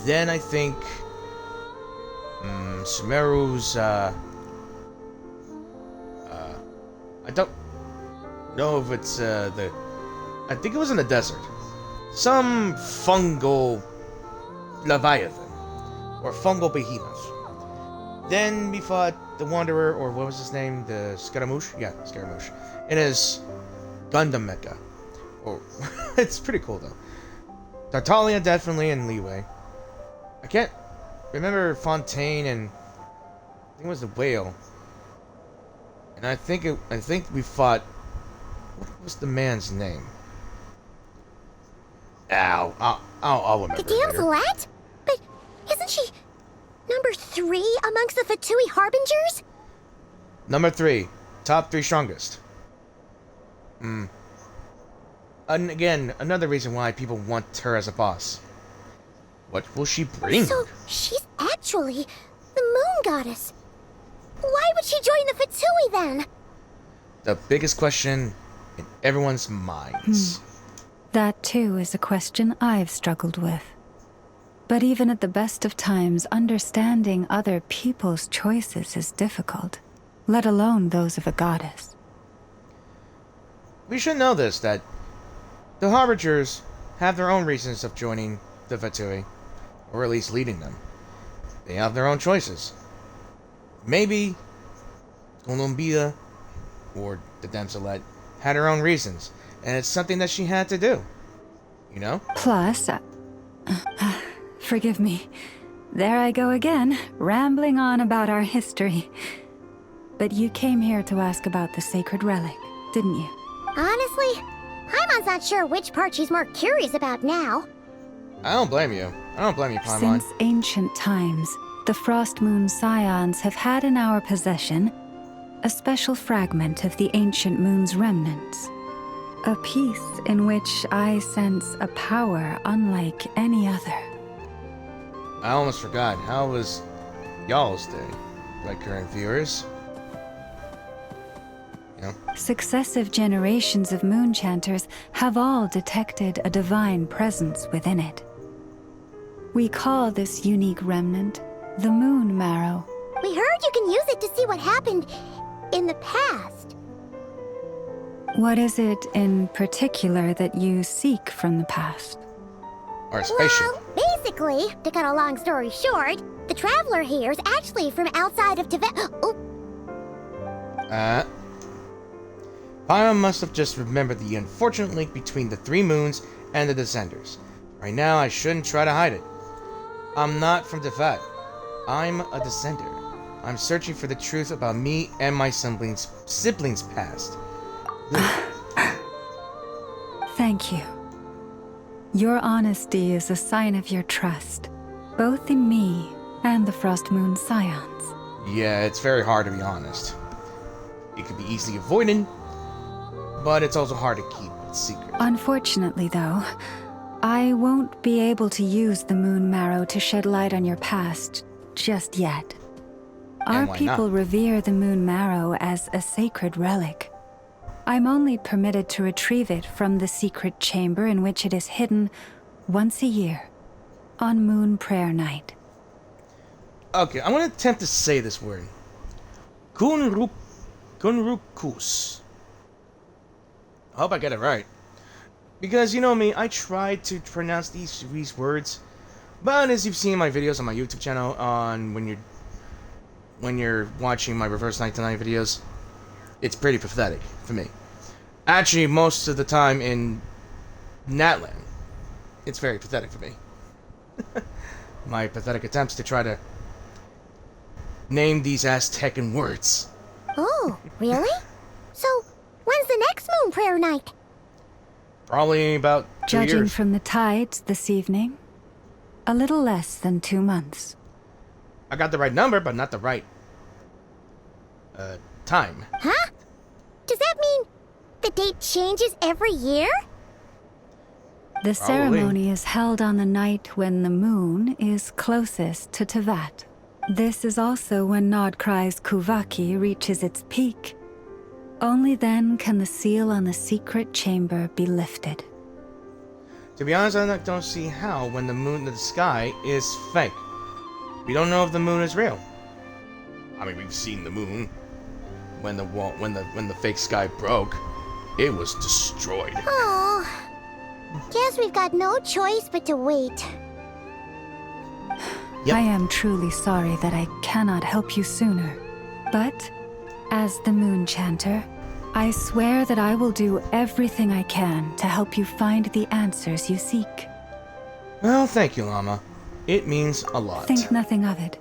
Then I think Sumeru's I don't know if it's I think it was in the desert. Some fungal Leviathan or fungal behemoth. Then we fought the Wanderer, or what was his name? The Scaramouche? Yeah, Scaramouche. In his Gundam mecha. Oh, it's pretty cool though. Tartaglia definitely, and Leeway. I can't remember Fontaine, and I think it was the whale. And I think we fought. What was the man's name? Ow! I'll remember. The damselette? But isn't she number 3 amongst the Fatui harbingers? Number 3, top 3 strongest. And again, another reason why people want her as a boss. What will she bring? So she's actually the moon goddess. Why would she join the Fatui then? The biggest question in everyone's minds. That too is a question I've struggled with. But even at the best of times, understanding other people's choices is difficult, let alone those of a goddess. We should know this, that the Harbingers have their own reasons of joining the Fatui, or at least leading them. They have their own choices. Maybe Columbia or the damselette had her own reasons, and it's something that she had to do. You know? Plus, forgive me. There I go again, rambling on about our history. But you came here to ask about the sacred relic, didn't you? Honestly, Paimon's not sure which part she's more curious about now. I don't blame you. I don't blame you, Paimon. Since ancient times, the Frostmoon Scions have had in our possession a special fragment of the ancient moon's remnants. A piece in which I sense a power unlike any other. I almost forgot. How was y'all's day, like current viewers? Yeah. Successive generations of moonchanters have all detected a divine presence within it. We call this unique remnant the Moon Marrow. We heard you can use it to see what happened in the past. What is it in particular that you seek from the past? Our spaceship. Well, basically, to cut a long story short, the traveler here is actually from outside of Tibet. Oh. Paimon must have just remembered the unfortunate link between the three moons and the Descenders. Right now, I shouldn't try to hide it. I'm not from Tibet. I'm a Descender. I'm searching for the truth about me and my siblings' past. Thank you. Your honesty is a sign of your trust, both in me and the Frostmoon Scions. Yeah, it's very hard to be honest. It can be easily avoided, but it's also hard to keep it secret. Unfortunately, though, I won't be able to use the Moon Marrow to shed light on your past just yet. Our people revere the Moon Marrow as a sacred relic. I'm only permitted to retrieve it from the secret chamber in which it is hidden once a year, on Moon Prayer Night. Okay, I'm gonna attempt to say this word. Gunrukus. I hope I get it right. Because you know me, I try to pronounce these words, but as you've seen in my videos on my YouTube channel, on when you're watching my Reverse 99 videos, it's pretty pathetic for me. Actually, most of the time in Natlan, it's very pathetic for me. My pathetic attempts to try to name these Aztecan words. Oh, really? So, when's the next Moon Prayer Night? Probably about 2 Judging years. from the tides this evening, a little less than 2 months. I got the right number, but not the right time. Huh? Does that mean the date changes every year? The ceremony is held on the night when the moon is closest to Tevat. This is also when Nod Krai's Kuvaki reaches its peak. Only then can the seal on the secret chamber be lifted. To be honest, I don't see how when the moon in the sky is fake. We don't know if the moon is real. I mean, we've seen the moon. When the fake sky broke, it was destroyed. Oh, guess we've got no choice but to wait. Yep. I am truly sorry that I cannot help you sooner. But, as the Moon Chanter, I swear that I will do everything I can to help you find the answers you seek. Well, thank you, Llama. It means a lot. Think nothing of it.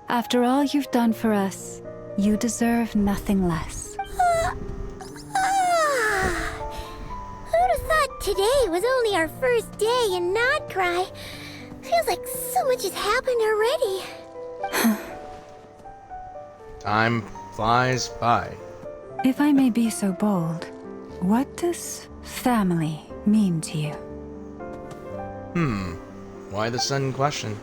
After all you've done for us, you deserve nothing less. Who'd have thought today was only our first day in Nod Krai? Feels like so much has happened already. Time flies by. If I may be so bold, what does family mean to you? Why the sudden question?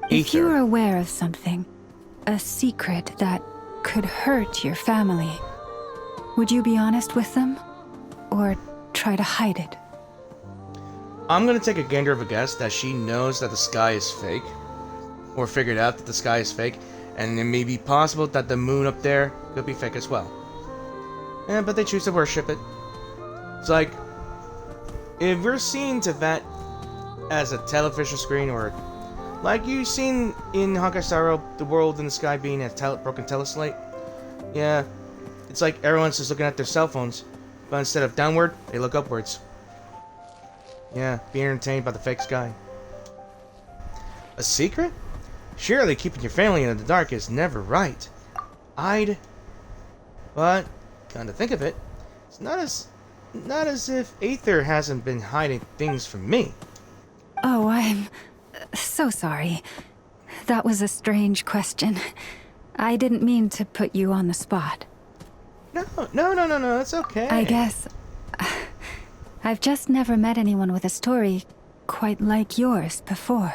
If you are aware of something, a secret that could hurt your family, would you be honest with them? Or try to hide it? I'm gonna take a gander of a guess that she knows that the sky is fake. Or figured out that the sky is fake, and it may be possible that the moon up there could be fake as well. But they choose to worship it. It's like, if we're seeing Tevat as a television screen, or like you've seen in Honkai Star Rail, the world in the sky being a broken teleslate, yeah, it's like everyone's just looking at their cell phones, but instead of downward, they look upwards. Yeah, being entertained by the fake sky. A secret? Surely keeping your family in the dark is never right. But, come to think of it, not as if Aether hasn't been hiding things from me. Oh, I'm so sorry. That was a strange question. I didn't mean to put you on the spot. No, it's okay. I guess I've just never met anyone with a story quite like yours before.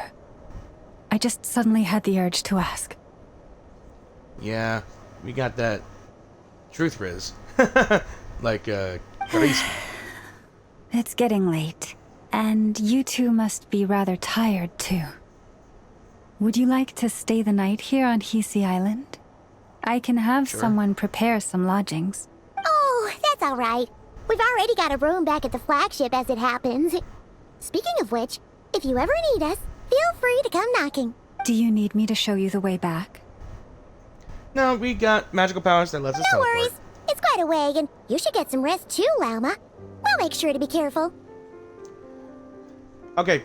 I just suddenly had the urge to ask. Yeah, we got that truth riz. Like, charisma. It's getting late, and you two must be rather tired too. Would you like to stay the night here on Hisi Island? I can have someone prepare some lodgings. Oh, that's all right. We've already got a room back at the flagship as it happens. Speaking of which, if you ever need us, feel free to come knocking. Do you need me to show you the way back? No, we got magical powers that lets us No teleport. worries. It's quite a way, and you should get some rest too, Lauma. We'll make sure to be careful. Okay,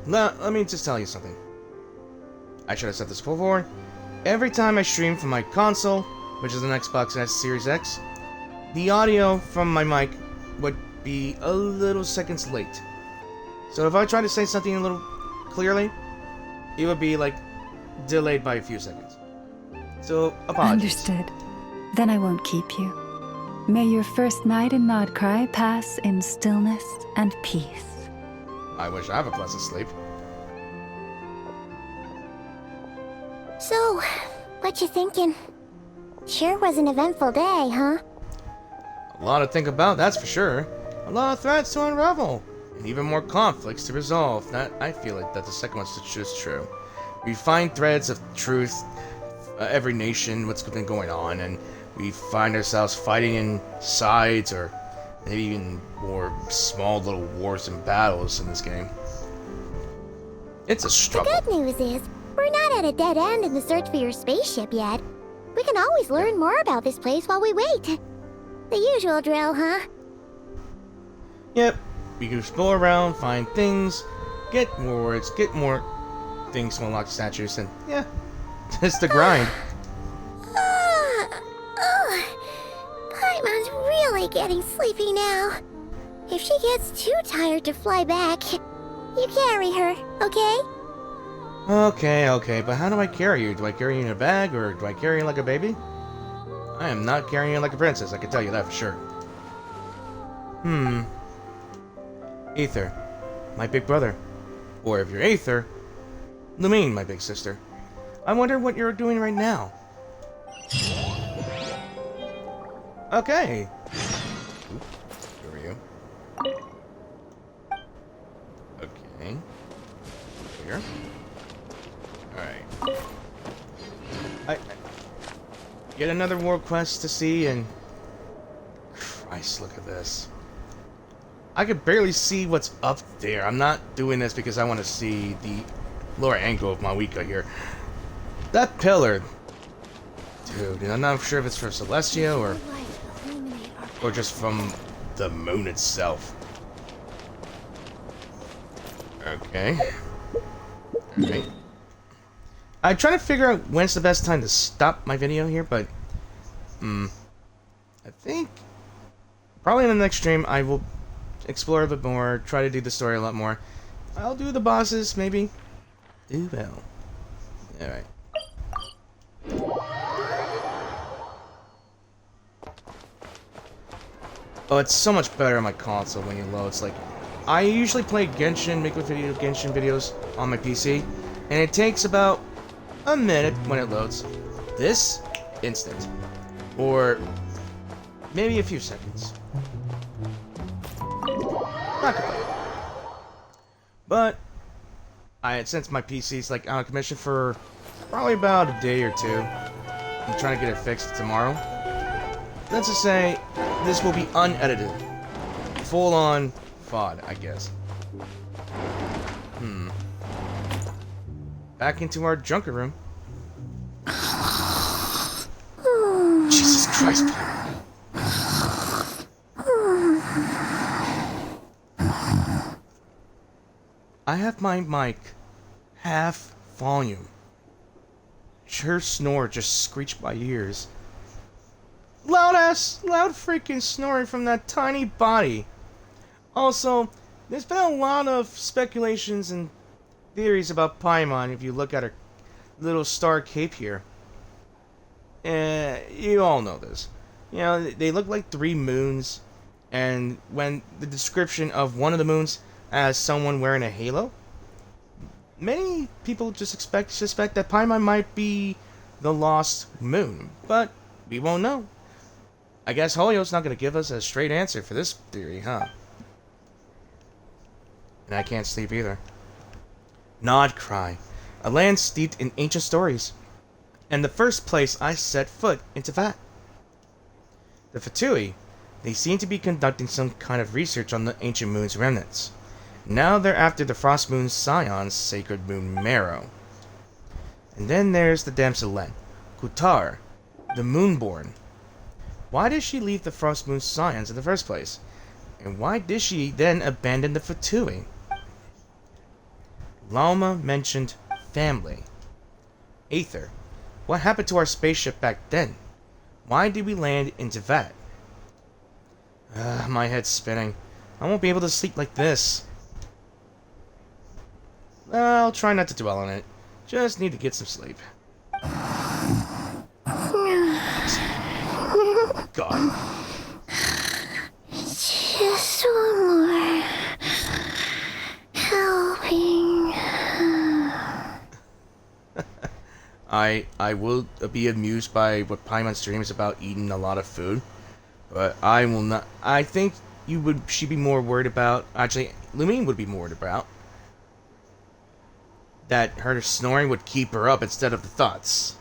let me just tell you something. I should have said this before. Every time I stream from my console, which is an Xbox S Series X, the audio from my mic would be a little seconds late. So if I try to say something a little clearly, it would be like delayed by a few seconds. So apologies. Understood. Then I won't keep you. May your first night in Nod Krai pass in stillness and peace. I wish I have a pleasant sleep. So, what you thinking? Sure was an eventful day, huh? A lot to think about, that's for sure. A lot of threats to unravel, and even more conflicts to resolve. That I feel like that the second one's just true. We find threads of truth, every nation, what's been going on, and we find ourselves fighting in sides, or maybe even more small little wars and battles in this game. It's a struggle. The good news is, we're not at a dead end in the search for your spaceship yet. We can always learn more about this place while we wait. The usual drill, huh? Yep, we can explore around, find things, get more words, get more things to unlock statues, and yeah, it's the grind. Paimon's really getting sleepy now. If she gets too tired to fly back, you carry her, okay? Okay, but how do I carry you? Do I carry you in a bag, or do I carry you like a baby? I am not carrying you like a princess, I can tell you that for sure. Aether, my big brother. Or if you're Aether, Lumine, my big sister. I wonder what you're doing right now. Okay. Who are you? Okay. Here. Alright. I get another world quest to see, and Christ, look at this. I could barely see what's up there. I'm not doing this because I want to see the lower angle of my Wika here. That pillar, dude, I'm not sure if it's from Celestia or just from the moon itself. Okay. Okay. I'm trying to figure out when's the best time to stop my video here, but I think probably in the next stream I will explore a bit more, try to do the story a lot more. I'll do the bosses, maybe. Ooh, well. Alright. Oh, it's so much better on my console when you load. It's like, I usually play Genshin, make Genshin videos on my PC, and it takes about a minute when it loads. This, instant. Or maybe a few seconds. Not complaining. But since my PC's like out of commission for probably about a day or two, I'm trying to get it fixed tomorrow. Let's just say this will be unedited. Full on FOD, I guess. Back into our junker room. Jesus Christ. I have my mic half volume. Her snore just screeched my ears. loud freaking snoring from that tiny body. Also, there's been a lot of speculations and theories about Paimon if you look at her little star cape here. You all know this. You know, they look like 3 moons, and when the description of one of the moons as someone wearing a halo, many people just suspect that Paimon might be the lost moon, but we won't know. I guess Hoyo's not going to give us a straight answer for this theory, huh? And I can't sleep either. Nod Krai, a land steeped in ancient stories, and the first place I set foot into that. The Fatui, they seem to be conducting some kind of research on the ancient moon's remnants. Now they're after the Frostmoon Scions' sacred moon marrow. And then there's the damselette, Kutar, the Moonborn. Why did she leave the Frostmoon Scions in the first place? And why did she then abandon the Fatui? Lalma mentioned family. Aether, what happened to our spaceship back then? Why did we land in Teyvat? My head's spinning. I won't be able to sleep like this. I'll try not to dwell on it. Just need to get some sleep. God. Just one more helping. I will be amused by what Paimon streams about eating a lot of food, but I will not. I think she'd be more worried about. Actually, Lumine would be more worried about that her snoring would keep her up instead of the thoughts.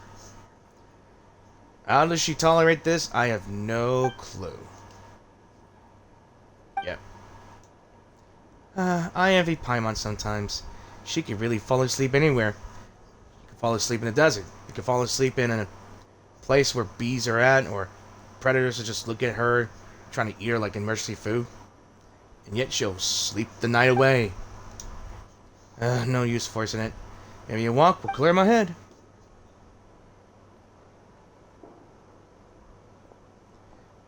How does she tolerate this? I have no clue. Yep. I envy Paimon sometimes. She can really fall asleep anywhere. She can fall asleep in the desert. You can fall asleep in a place where bees are at, or predators will just look at her, trying to eat her like emergency food. And yet she'll sleep the night away. No use forcing it. Maybe a walk will clear my head.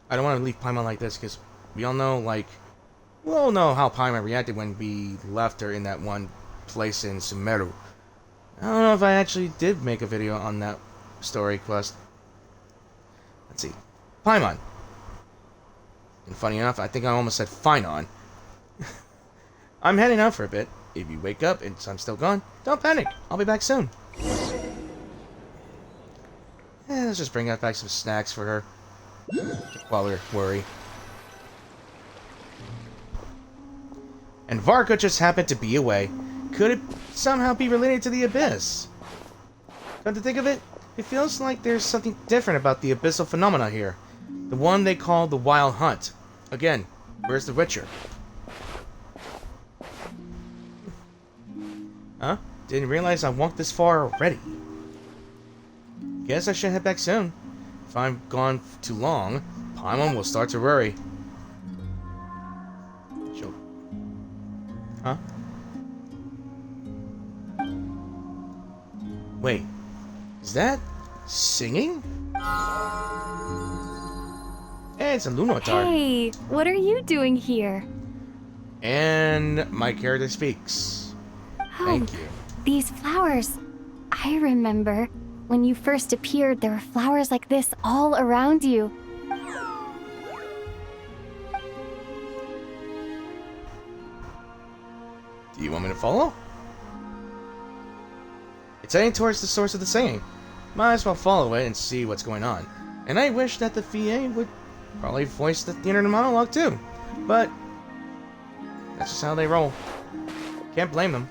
I don't want to leave Paimon like this, because we all know how Paimon reacted when we left her in that one place in Sumeru. I don't know if I actually did make a video on that story quest. Let's see. Paimon. And funny enough, I think I almost said Finon. I'm heading out for a bit. If you wake up and I'm still gone, don't panic. I'll be back soon. Let's just bring out back some snacks for her while we worry. And Varka just happened to be away. Could it somehow be related to the Abyss? Come to think of it, it feels like there's something different about the abyssal phenomena here. The one they call the Wild Hunt. Again, where's the Witcher? Huh? Didn't realize I walked this far already. Guess I should head back soon. If I'm gone too long, Paimon will start to worry. Huh? Wait, is that singing? Hey, it's a Lunotar. Hey, what are you doing here? And my character speaks. Thank you. These flowers. I remember when you first appeared, there were flowers like this all around you. Do you want me to follow? It's heading towards the source of the singing. Might as well follow it and see what's going on. And I wish that the VA would probably voice the inner monologue too. But that's just how they roll. Can't blame them.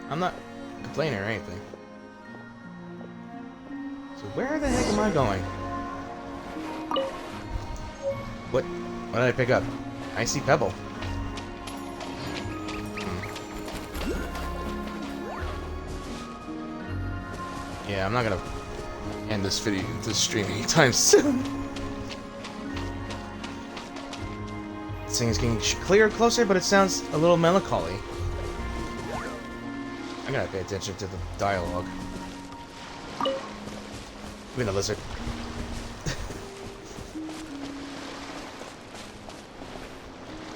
I'm not complaining or anything. So where the heck am I going? What did I pick up? Icy Pebble. Yeah, I'm not gonna end this video, this stream anytime soon. This thing is getting clearer, closer, but it sounds a little melancholy. I gotta pay attention to the dialogue. Even a lizard.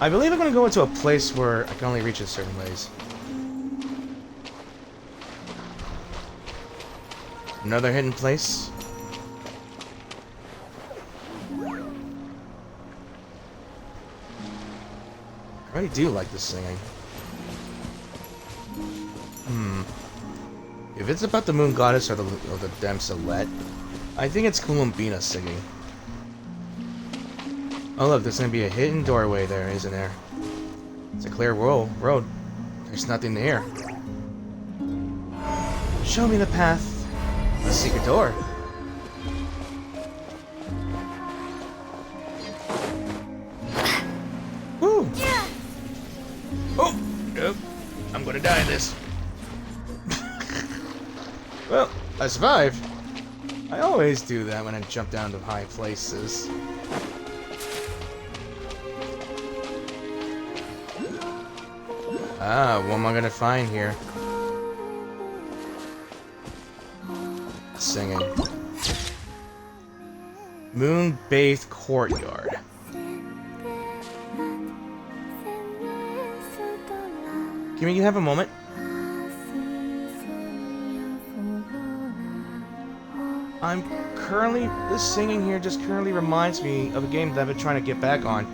I believe I'm gonna go into a place where I can only reach in certain ways. Another hidden place. I really do like this singing. If it's about the moon goddess or the damselette, I think it's Columbina singing. Oh look, there's gonna be a hidden doorway there, isn't there? It's a clear road. There's nothing here. Show me the path. A secret door. Woo! Oh! Nope. I'm gonna die in this. Well, I survived. I always do that when I jump down to high places. Ah, what am I gonna find here? Singing. Moon-bathed courtyard. Can we have a moment? This singing here just currently reminds me of a game that I've been trying to get back on.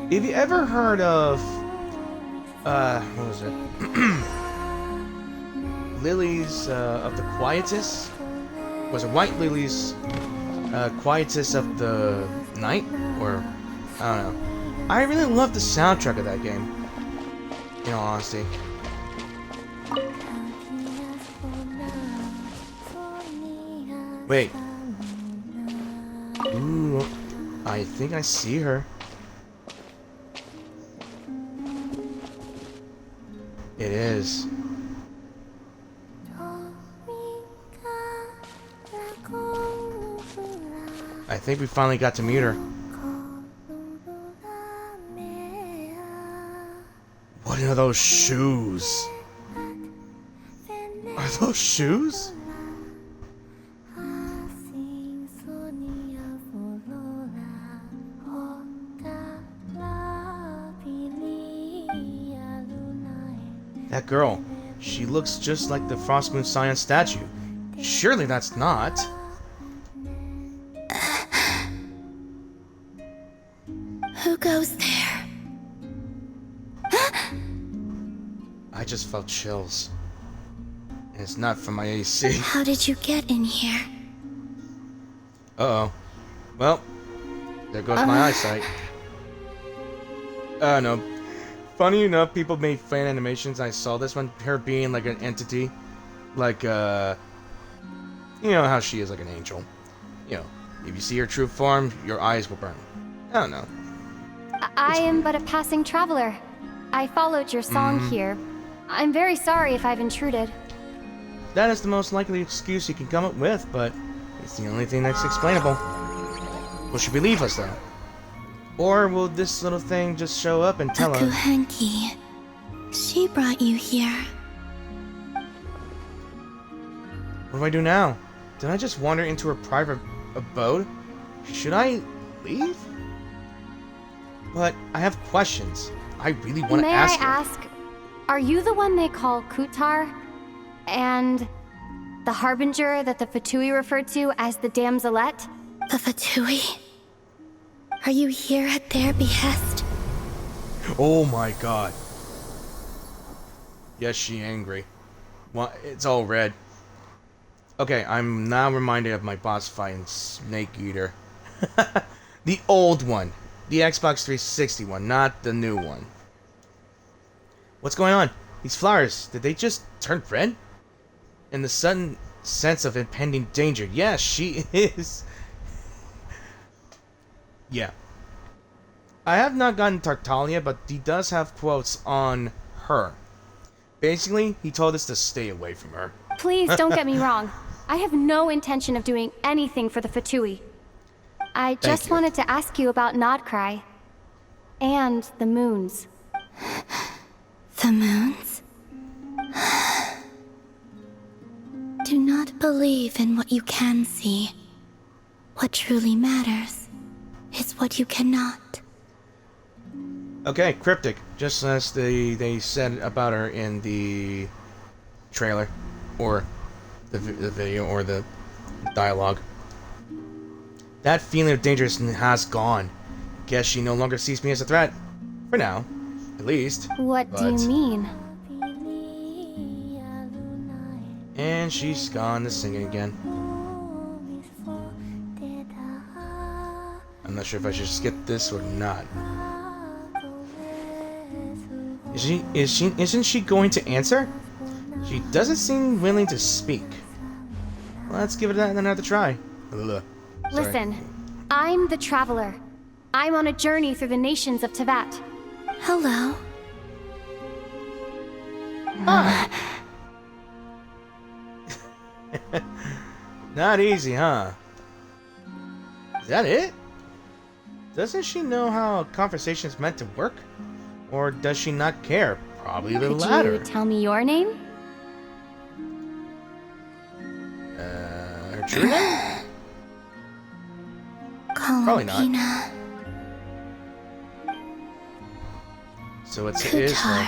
Have you ever heard of, what was it? Lilies of the Quietus? Was it White Lilies, Quietus of the Night? Or, I don't know. I really love the soundtrack of that game, in all honesty. Wait. Ooh, I think I see her. It is. I think we finally got to meet her. What are those shoes? Are those shoes? That girl, she looks just like the Frostmoon Scions statue. Surely that's not. Who goes there? I just felt chills. And it's not from my AC. How did you get in here? Uh-oh. Well, there goes my eyesight. No. Funny enough, people made fan animations. I saw this one, her being like an entity. Like, you know how she is like an angel. You know, if you see her true form, your eyes will burn. I don't know. I am but a passing traveler. I followed your song here. I'm very sorry if I've intruded. That is the most likely excuse you can come up with, but it's the only thing that's explainable. Will she believe us, though? Or will this little thing just show up and tell her? Hanky, she brought you here. What do I do now? Did I just wander into her private abode? Should I leave? But I have questions. I really want to ask her. May I ask, are you the one they call Kutar? And the harbinger that the Fatui referred to as the damselette? The Fatui? Are you here at their behest? Oh my god. Yes, she angry. Well, it's all red. Okay, I'm now reminded of my boss fight in Snake Eater. The old one. The Xbox 360 one, not the new one. What's going on? These flowers, did they just turn red? In the sudden sense of impending danger. Yeah, she is. Yeah. I have not gotten Tartaglia, but he does have quotes on her. Basically, he told us to stay away from her. Please don't get me wrong. I have no intention of doing anything for the Fatui. I just wanted to ask you about Nod Krai. And the moons. The moons? Do not believe in what you can see. What truly matters is what you cannot. Okay, cryptic. Just as they said about her in the trailer, or the video, or the dialogue. That feeling of danger has gone. Guess she no longer sees me as a threat. For now, at least. What do you mean? And she's gone to singing again. I'm not sure if I should skip this or not. Isn't she going to answer? She doesn't seem willing to speak. Let's give it another try. Sorry. Listen, I'm the Traveler. I'm on a journey through the nations of Teyvat. Hello. Not easy, huh? Is that it? Doesn't she know how a conversation is meant to work? Or does she not care? Probably the latter. Could you tell me your name? Her true name? Probably not. So it is her.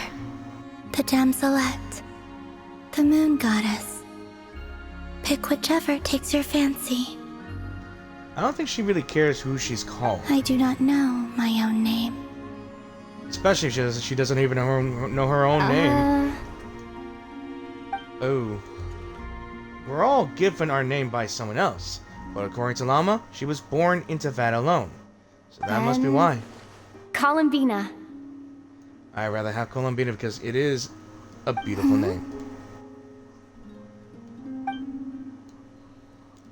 The damselette. The moon goddess. Pick whichever takes your fancy. I don't think she really cares who she's called. I do not know my own name. Especially if she doesn't even know her own name. Oh. We're all given our name by someone else. But according to Llama, she was born into Teyvat alone. So that must be why. Columbina. I'd rather have Columbina because it is a beautiful name.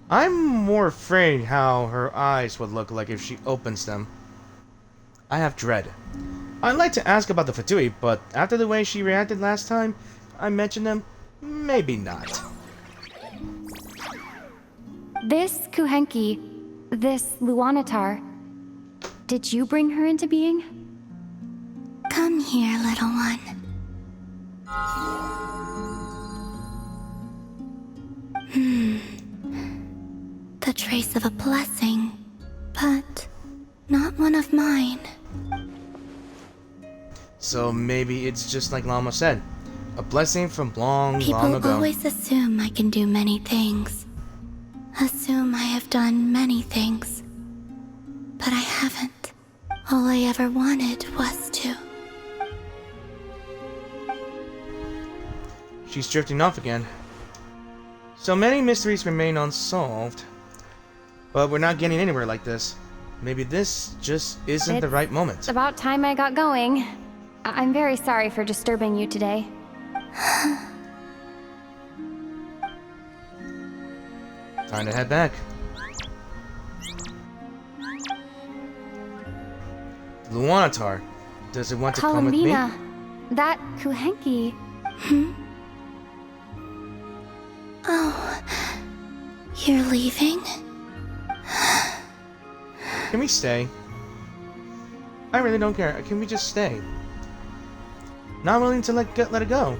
I'm more afraid how her eyes would look like if she opens them. I have dread. I'd like to ask about the Fatui, but after the way she reacted last time I mentioned them, maybe not. This Kuhenki, this Luanatar, did you bring her into being? Come here, little one. The trace of a blessing, but not one of mine. So maybe it's just like Llama said, a blessing from long ago. People always assume I can do many things. Assume I have done many things. But I haven't. All I ever wanted was to. She's drifting off again. So many mysteries remain unsolved. But we're not getting anywhere like this. Maybe this just isn't the right moment. It's about time I got going. I'm very sorry for disturbing you today. Time to head back. Luanatar, does it want to come with me? Columbina, that Kuhenki. Oh, you're leaving? Can we stay? I really don't care. Can we just stay? Not willing to let it go.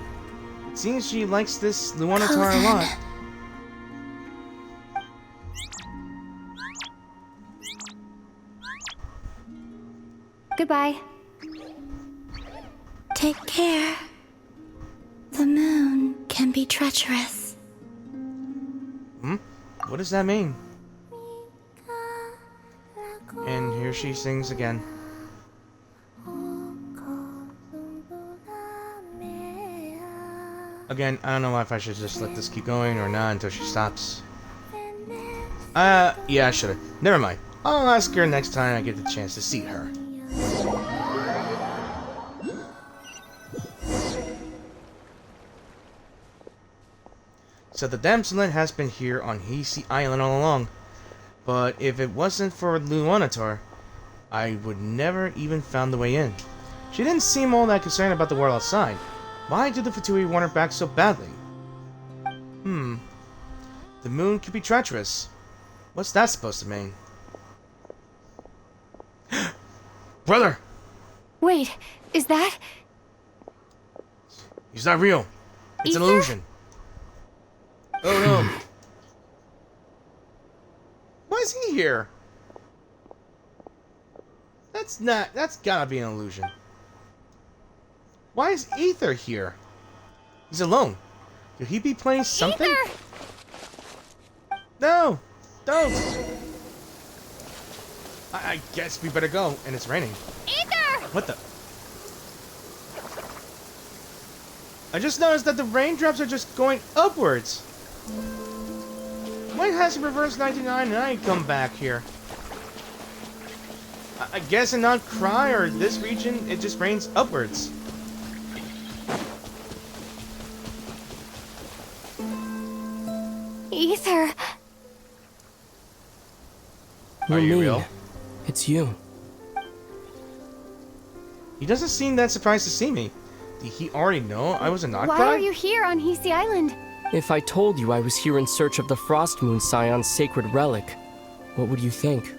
It seems she likes this Luanatar a lot. Goodbye. Take care. The moon can be treacherous. What does that mean? And here she sings again. Again, I don't know if I should just let this keep going or not until she stops. Yeah, I should've. Never mind. I'll ask her next time I get the chance to see her. So the damselette has been here on Hisi Island all along. But if it wasn't for Luanatar, I would never even found the way in. She didn't seem all that concerned about the world outside. Why did the Fatui want her back so badly? The moon could be treacherous. What's that supposed to mean? Brother! Wait, is that? He's not real. It's an Ether? illusion. Oh no. Why is he here? That's gotta be an illusion. Why is Aether here? He's alone. Could he be playing something? Aether! No! Don't! I guess we better go, and it's raining. Aether! What the? I just noticed that the raindrops are just going upwards. Why has reverse 99 and I come back here? I guess in Nod Krai or this region, it just rains upwards. Aether. Are you real? It's you. He doesn't seem that surprised to see me. Did he already know I was a Nod Krai? Why are you here on Hisi Island? If I told you I was here in search of the Frostmoon Scions' sacred relic, what would you think?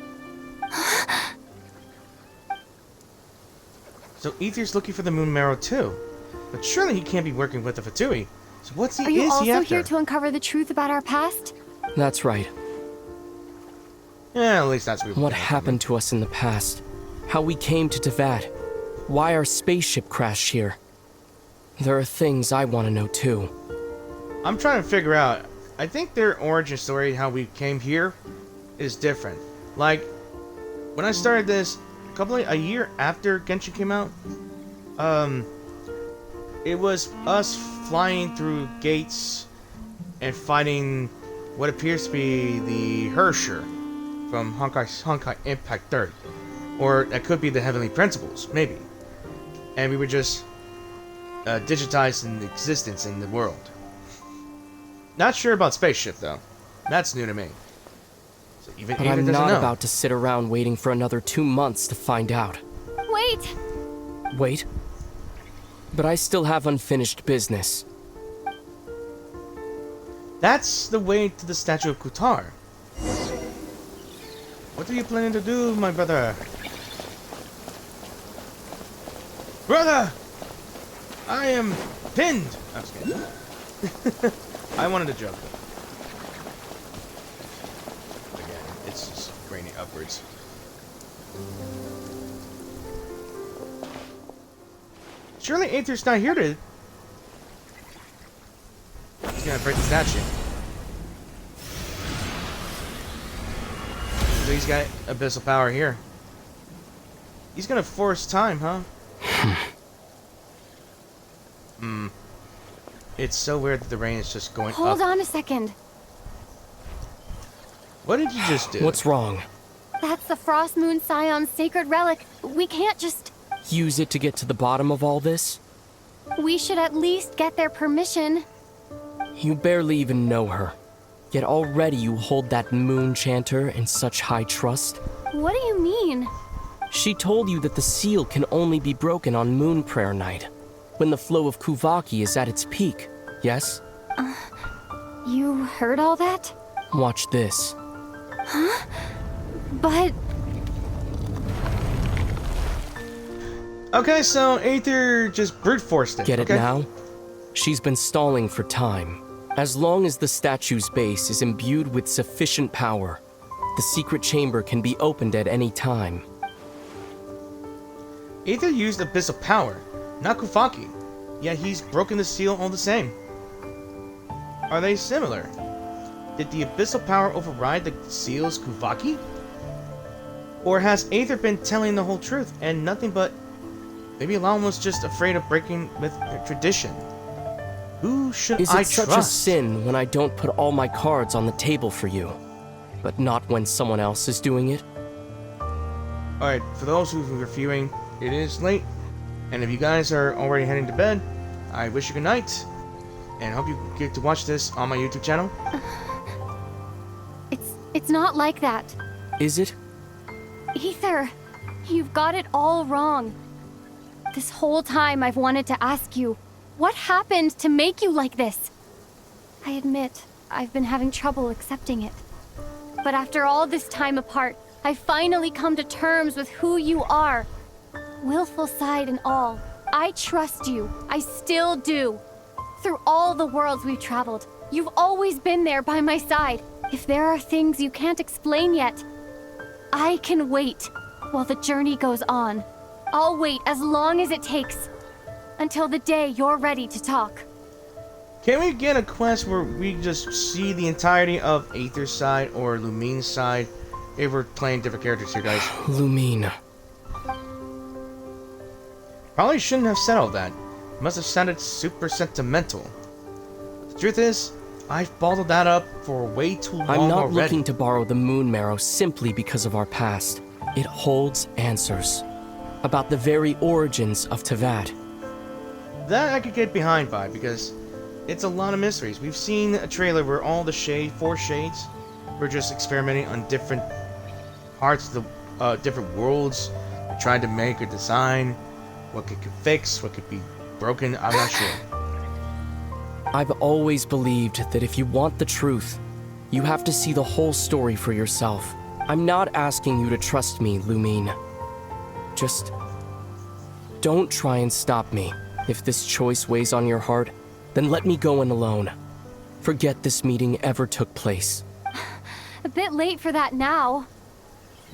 So Aether's looking for the moon marrow too. But surely he can't be working with the Fatui. So what's Are you is he also after? here to uncover the truth about our past? That's right. Yeah, at least that's what happened to us in the past. How we came to Tevat. Why our spaceship crashed here. There are things I want to know too. I'm trying to figure out. I think their origin story, how we came here, is different. Like, when I started this, a year after Genshin came out, it was us flying through gates and fighting what appears to be the Hersher from Honkai Impact 3rd. Or it could be the Heavenly Principles, maybe. And we were just digitized in existence in the world. Not sure about spaceship though. That's new to me. So even but Aether I'm doesn't not know. about to sit around waiting for another 2 months to find out. Wait! Wait? But I still have unfinished business. That's the way to the statue of Kutar. What are you planning to do, my brother? Brother! I am pinned! I was kidding. I wanted a joke. Again, it's just raining upwards. Surely Aether's not here to... He's gonna break the statue. So he's got abyssal power here. He's gonna force time, huh? It's so weird that the rain is just going up. Hold on a second. What did you just do? What's wrong? That's the Frostmoon Scions' sacred relic. We can't just... Use it to get to the bottom of all this? We should at least get their permission. You barely even know her. Yet already you hold that moon chanter in such high trust. What do you mean? She told you that the seal can only be broken on Moon Prayer Night, when the flow of Kuvaki is at its peak, yes? You heard all that? Watch this. Huh? But... Okay, so Aether just brute forced it. Get it now? She's been stalling for time. As long as the statue's base is imbued with sufficient power, the secret chamber can be opened at any time. Aether used abyssal power, not Kuvaki, yet he's broken the seal all the same. Are they similar? Did the abyssal power override the seal's Kuvaki? Or has Aether been telling the whole truth and nothing but... Maybe Alon was just afraid of breaking with tradition. Who should Is I it such a sin when I don't put all my cards on the table for you, but not when someone else is doing it? Alright, for those who are viewing, it is late, and if you guys are already heading to bed, I wish you good night, and hope you get to watch this on my YouTube channel. It's not like that. Is it? Aether, you've got it all wrong. This whole time I've wanted to ask you, what happened to make you like this? I admit, I've been having trouble accepting it. But after all this time apart, I've finally come to terms with who you are. Willful side and all, I trust you. I still do. Through all the worlds we've traveled, you've always been there by my side. If there are things you can't explain yet, I can wait while the journey goes on. I'll wait as long as it takes. until the day you're ready to talk. Can we get a quest where we just see the entirety of Aether's side or Lumine's side? If we're playing different characters here, guys. Lumine. Probably shouldn't have said all that. It must have sounded super sentimental. The truth is, I've bottled that up for way too long already. I'm not looking to borrow the moon marrow simply because of our past. It holds answers about the very origins of Teyvat. That I could get behind by, because it's a lot of mysteries. We've seen a trailer where all the four shades were just experimenting on different parts of the different worlds. They're trying to make a design, what could fix, what could be broken, I'm not sure. I've always believed that if you want the truth, you have to see the whole story for yourself. I'm not asking you to trust me, Lumine. Just don't try and stop me. If this choice weighs on your heart, then let me go in alone. Forget this meeting ever took place. A bit late for that now.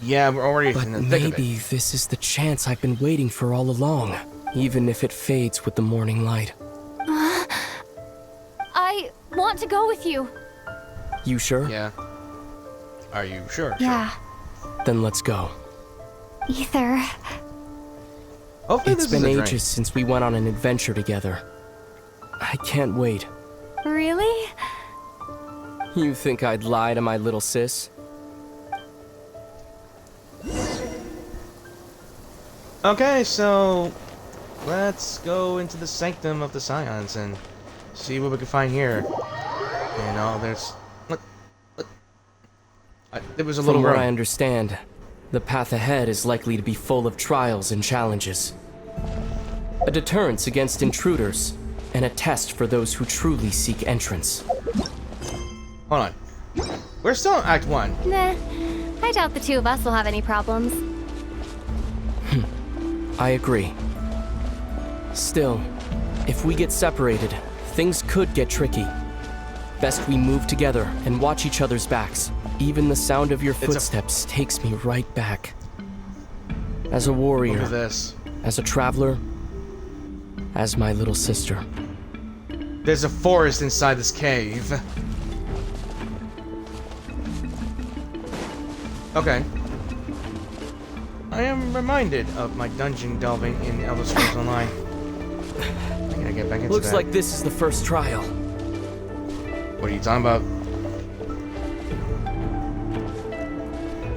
Yeah, we're already but in the thick of it. Maybe this is the chance I've been waiting for all along, even if it fades with the morning light. I want to go with you. You sure? Yeah. Are you sure? Yeah. Then let's go. Aether. Hopefully It's been ages since we went on an adventure together. I can't wait. Really? You think I'd lie to my little sis? Okay, so let's go into the Sanctum of the Scions and see what we can find here. You know, there's... there was a little From what room. I understand, the path ahead is likely to be full of trials and challenges. A deterrence against intruders, and a test for those who truly seek entrance. Hold on. We're still in Act 1. Nah, I doubt the two of us will have any problems. I agree. Still, if we get separated, things could get tricky. Best we move together and watch each other's backs. Even the sound of your footsteps takes me right back. As a warrior, Look at this. As a traveler, as my little sister. There's a forest inside this cave. Okay. I am reminded of my dungeon delving in Elder Scrolls Online. I gotta get back into Looks that. like this is the first trial. What are you talking about?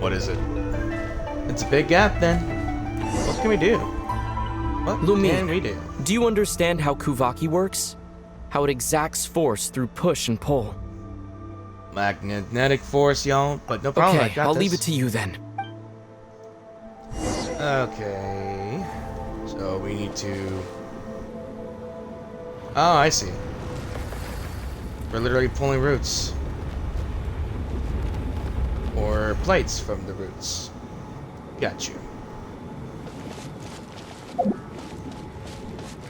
What is it? It's a big gap then. What can we do? What can we do? Do you understand how Kuvaki works? How it exacts force through push and pull? Magnetic force, y'all. But no problem. Okay, I'll leave it to you then. Okay. So we need to... Oh, I see. We're literally pulling roots. Or plates from the roots. Got you.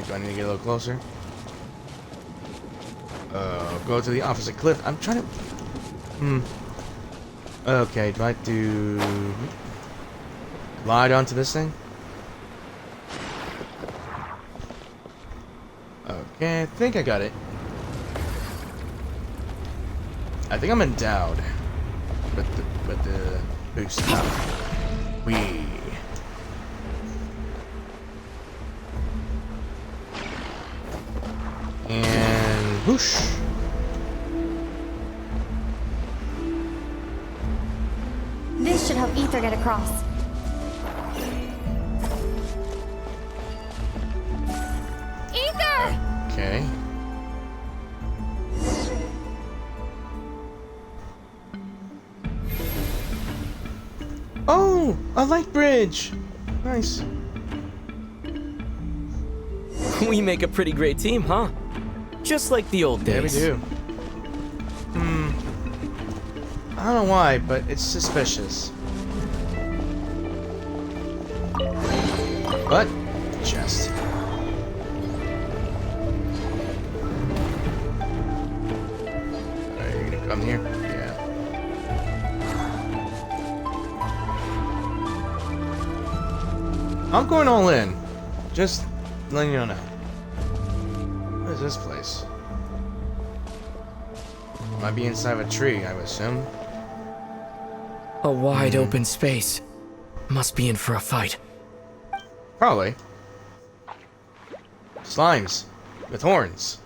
Do I need to get a little closer? Go to the opposite cliff. I'm trying to... Okay, do I do... Glide onto this thing? Okay, I think I got it. I think I'm endowed with the boost. Wee. And whoosh. This should help Aether get across. Aether! Okay. Oh, a light bridge. Nice. We make a pretty great team, huh? Just like the old days. Yeah, we do. I don't know why, but it's suspicious. What? Chest. Are you gonna come here? Yeah. I'm going all in. Just letting you know now. is this place? Might be inside of a tree, I would assume. A wide open space. Must be in for a fight. Probably. Slimes. With horns.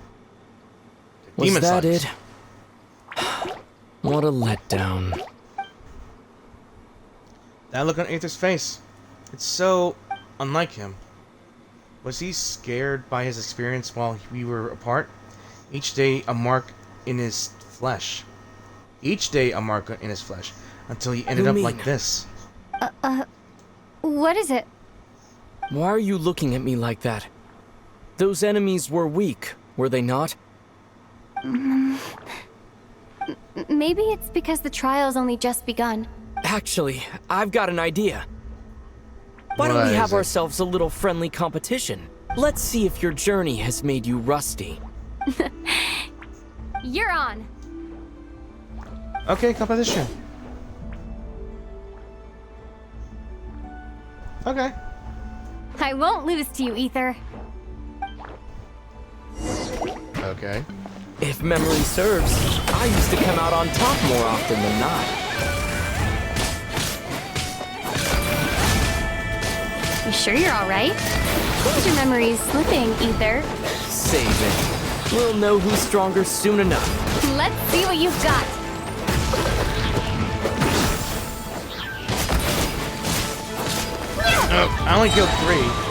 Was Demon that slimes. it? What a letdown. That look on Aether's face. It's so unlike him. Was he scared by his experience while we were apart? Each day a mark in his flesh. Each day a mark in his flesh. Until he ended up like this. What is it? Why are you looking at me like that? Those enemies were weak, were they not? Maybe it's because the trial's only just begun. Actually, I've got an idea. Why don't we have ourselves a little friendly competition? Let's see if your journey has made you rusty. You're on. Okay, competition. Okay. I won't lose to you, Ether. Okay. If memory serves, I used to come out on top more often than not. You sure you're alright? Seems your memory's slipping, Ether. Save it. We'll know who's stronger soon enough. Let's see what you've got. Oh, I only killed 3.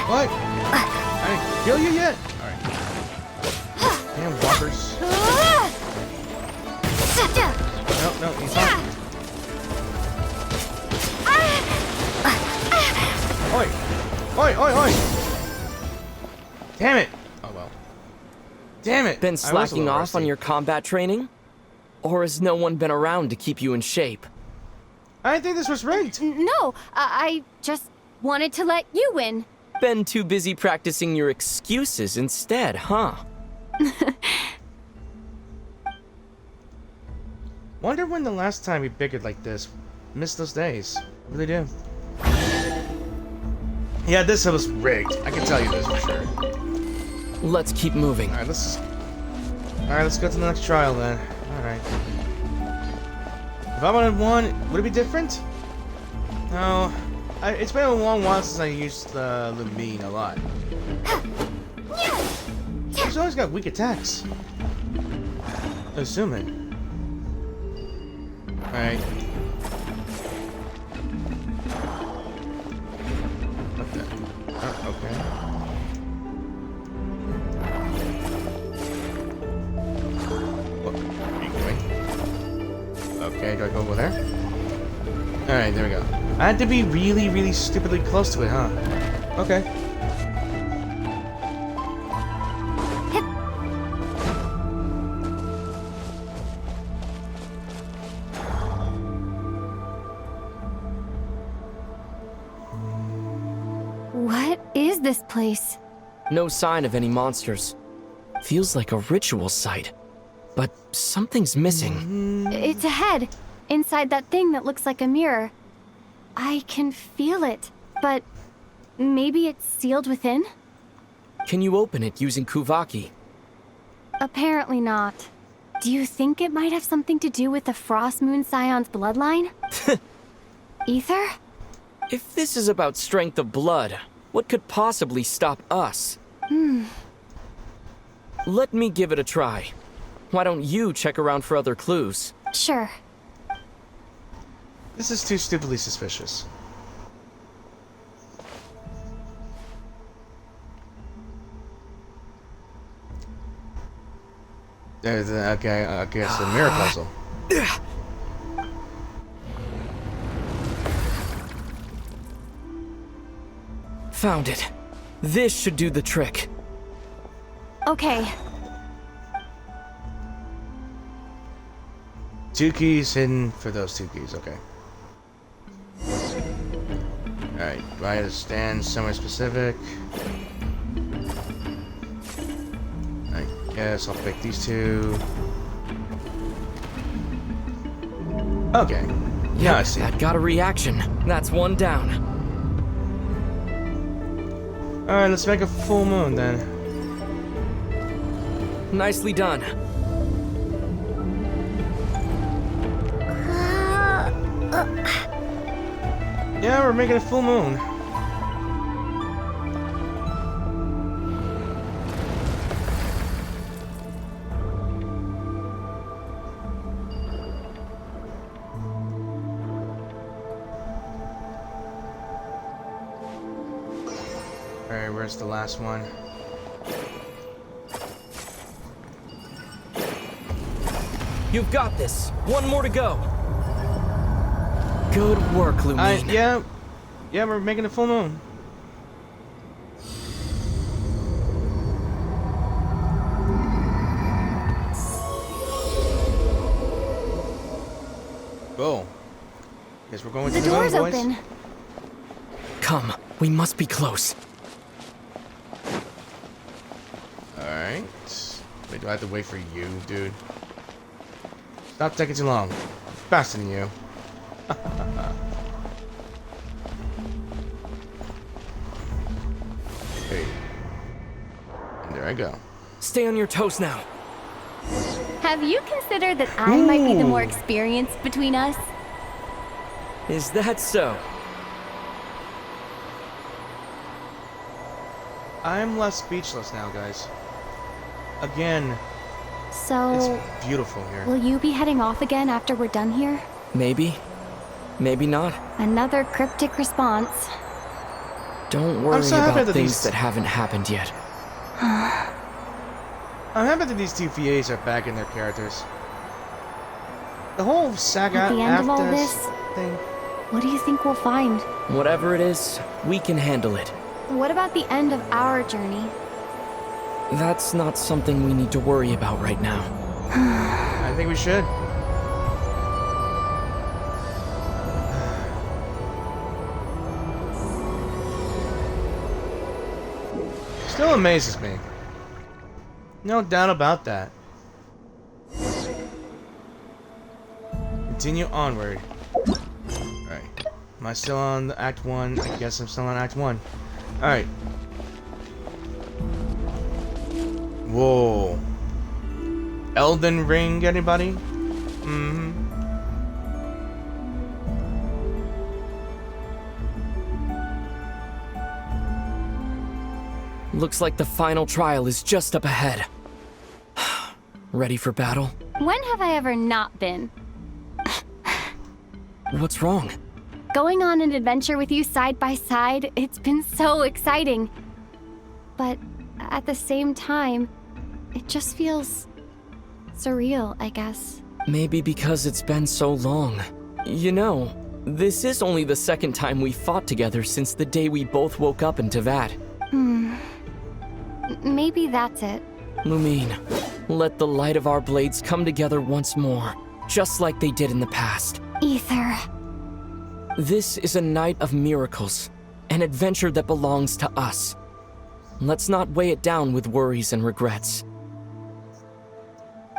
What? I didn't kill you yet? Alright. Damn walkers. No, he's not. Oi! Damn it! Oh well. Damn it! Been slacking off on your combat training? Or has no one been around to keep you in shape? I didn't think this was rigged. No, I just wanted to let you win. Been too busy practicing your excuses instead, huh? Wonder when the last time we bickered like this. Miss those days. I really do. Yeah, this was rigged. I can tell you this for sure. Let's keep moving. Alright, let's go to the next trial then. Alright. If I wanted one, would it be different? No. It's been a long while since I used Lumine a lot. She's always got weak attacks. Assuming. Alright. What the? Oh, okay. What are you doing? Okay, do I go over there? Alright, there we go. I had to be really, really stupidly close to it, huh? Okay. What is this place? No sign of any monsters. Feels like a ritual site. But something's missing. It's a head, inside that thing that looks like a mirror. I can feel it, but maybe it's sealed within? Can you open it using Kuvaki? Apparently not. Do you think it might have something to do with the Frostmoon Scions bloodline? Ether? If this is about strength of blood, what could possibly stop us? Let me give it a try. Why don't you check around for other clues? Sure. This is too stupidly suspicious. There's okay, I guess a mirror puzzle. Found it. This should do the trick. Okay. 2 keys hidden for those 2 keys, okay. Alright, do I have to stand somewhere specific? I guess I'll pick these 2. Okay. Yeah, I see. That got a reaction. That's one down. Alright, let's make a full moon then. Nicely done. Yeah, we're making a full moon. Alright, where's the last one? You've got this. One more to go. Good work, Lumine. Yeah, we're making a full moon. Go. Guess we're going to the door's moon, boys. open. Come, we must be close. Alright. Wait, do I have to wait for you, dude? Stop taking too long. I'm faster than you. Okay. And there I go. Stay on your toes now. Have you considered that I might be the more experienced between us? Is that so? I'm less speechless now, guys. Again, So, it's beautiful here. will you be heading off again after we're done here? Maybe. Maybe not. Another cryptic response. Don't worry so happy about that things these- that haven't happened yet. I'm happy that these two VAs are back in their characters. The whole saga At the end of all after this, thing. what do you think we'll find? Whatever it is, we can handle it. What about the end of our journey? That's not something we need to worry about right now. I think we should. Still amazes me. No doubt about that. Continue onward. Alright. Am I still on the Act 1? I guess I'm still on Act 1. Alright. Whoa. Elden Ring, anybody? Mm-hmm. Looks like the final trial is just up ahead. Ready for battle? When have I ever not been? What's wrong? Going on an adventure with you side by side, it's been so exciting. But at the same time, it just feels surreal, I guess. Maybe because it's been so long. You know, this is only the second time we fought together since the day we both woke up in Teyvat. Maybe that's it. Lumine, let the light of our blades come together once more, just like they did in the past. Ether. This is a night of miracles, an adventure that belongs to us. Let's not weigh it down with worries and regrets.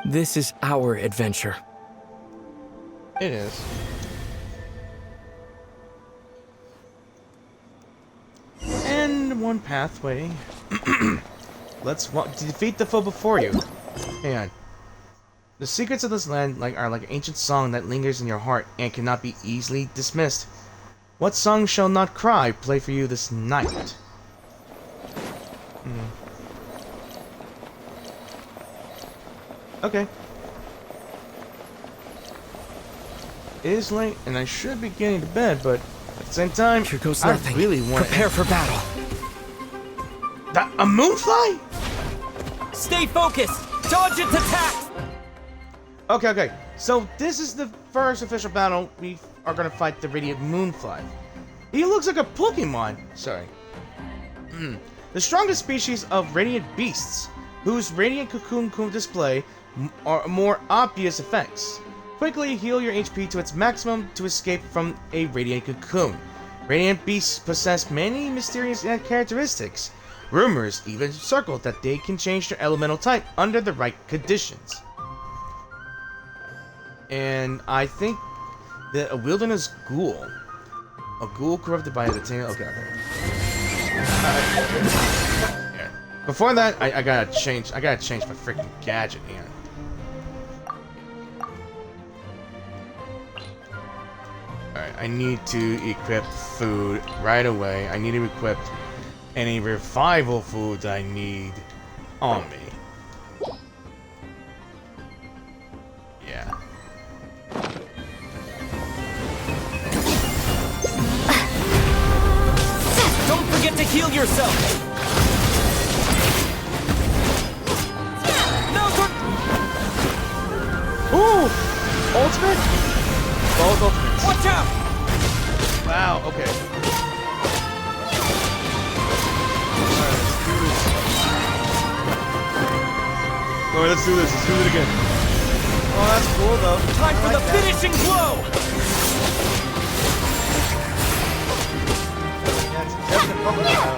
This is our adventure. It is. And one pathway. Let's defeat the foe before you. Hang on. The secrets of this land are like an ancient song that lingers in your heart and cannot be easily dismissed. What song shall Nod Krai play for you this night? Okay. It is late, and I should be getting to bed, but at the same time, Here goes I nothing. really want Prepare for battle. A moonfly? Stay focused! Dodge its attack! Okay. So this is the first official battle. We are gonna fight the Radiant Moonfly. He looks like a Pokemon. Sorry. The strongest species of Radiant Beasts, whose Radiant Cocoon can display more obvious effects. Quickly heal your HP to its maximum to escape from a Radiant Cocoon. Radiant Beasts possess many mysterious characteristics. Rumors even circle that they can change their elemental type under the right conditions. And I think A wilderness ghoul. A ghoul corrupted by the tail. Okay. Here. Before that, I gotta change. I gotta change my freaking gadget here. Alright, I need to equip food right away. I need to equip any revival foods I need on me. Yeah. Don't forget to heal yourself! No, ooh! Ultimate? Both ultimates. Watch out! Wow, okay. Alright, let's do this. Let's do it again. Oh, that's cool though. Time for the finishing blow!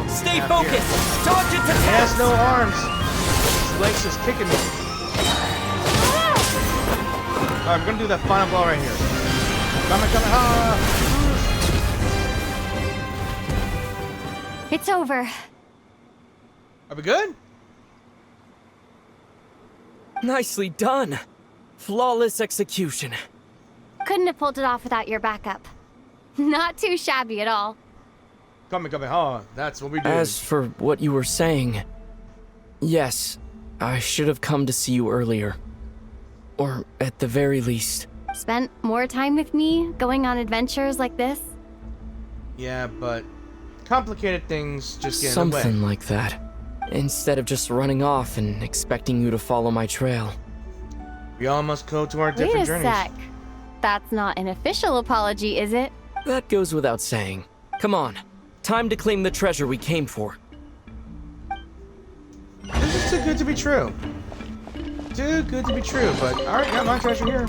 Stay focused! Dodge it to He has no arms. His leg's just kicking me. Alright, we're gonna do that final blow right here. Coming, ha! It's over. Are we good? Nicely done. Flawless execution. Couldn't have pulled it off without your backup. Not too shabby at all. Coming, ha! That's what we do. As for what you were saying, yes, I should have come to see you earlier. Or at the very least. Spent more time with me, going on adventures like this? Yeah, but complicated things just get in the way. Something like that. Instead of just running off and expecting you to follow my trail. We all must go to our different journeys. Wait a sec. That's not an official apology, is it? That goes without saying. Come on. Time to claim the treasure we came for. This is too good to be true. Too good to be true, but alright, got my treasure here.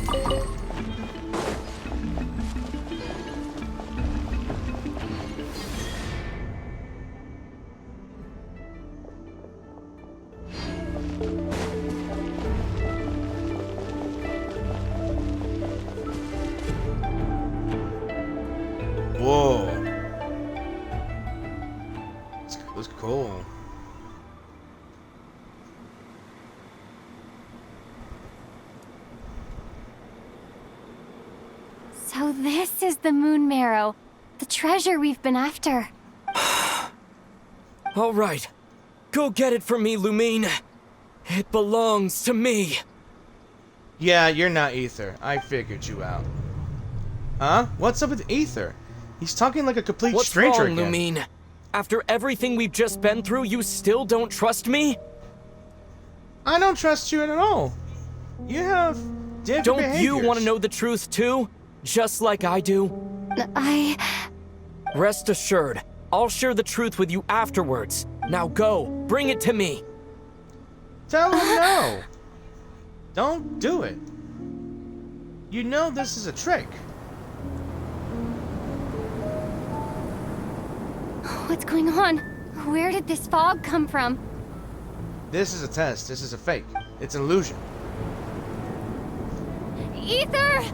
Whoa. That's cool. So this is the moon marrow, the treasure we've been after. All right. Go get it for me, Lumine. It belongs to me. Yeah, you're not Ether. I figured you out. Huh? What's up with Ether? He's talking like a complete What's stranger wrong, again. Lumine? After everything we've just been through, you still don't trust me? I don't trust you at all. You have different Don't behaviors. you want to know the truth too? Just like I do? Rest assured, I'll share the truth with you afterwards. Now go, bring it to me. Tell him no. Don't do it. You know this is a trick. What's going on? Where did this fog come from? This is a test. This is a fake. It's an illusion. Ether!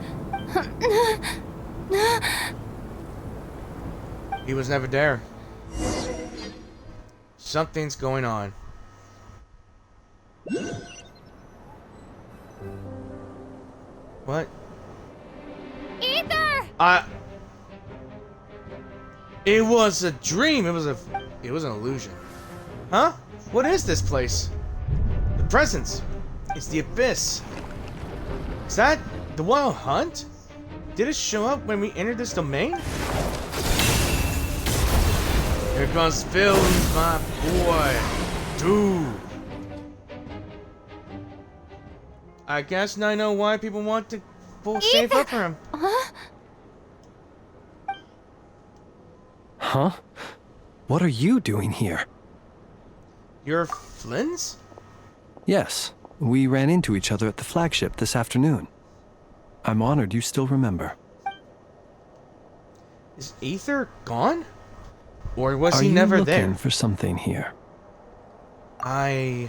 He was never there. Something's going on. What? Ether! It was a dream. It was an illusion. Huh? What is this place? The presence. It's the abyss. Is that the Wild Hunt? Did it show up when we entered this domain? Here comes Phil, my boy. Dude. I guess now I know why people want to save up for him. Huh? What are you doing here? You're Flynn's? Yes, we ran into each other at the flagship this afternoon. I'm honored you still remember. Is Ether gone? Or was he Are never you there? looking for something here? I'm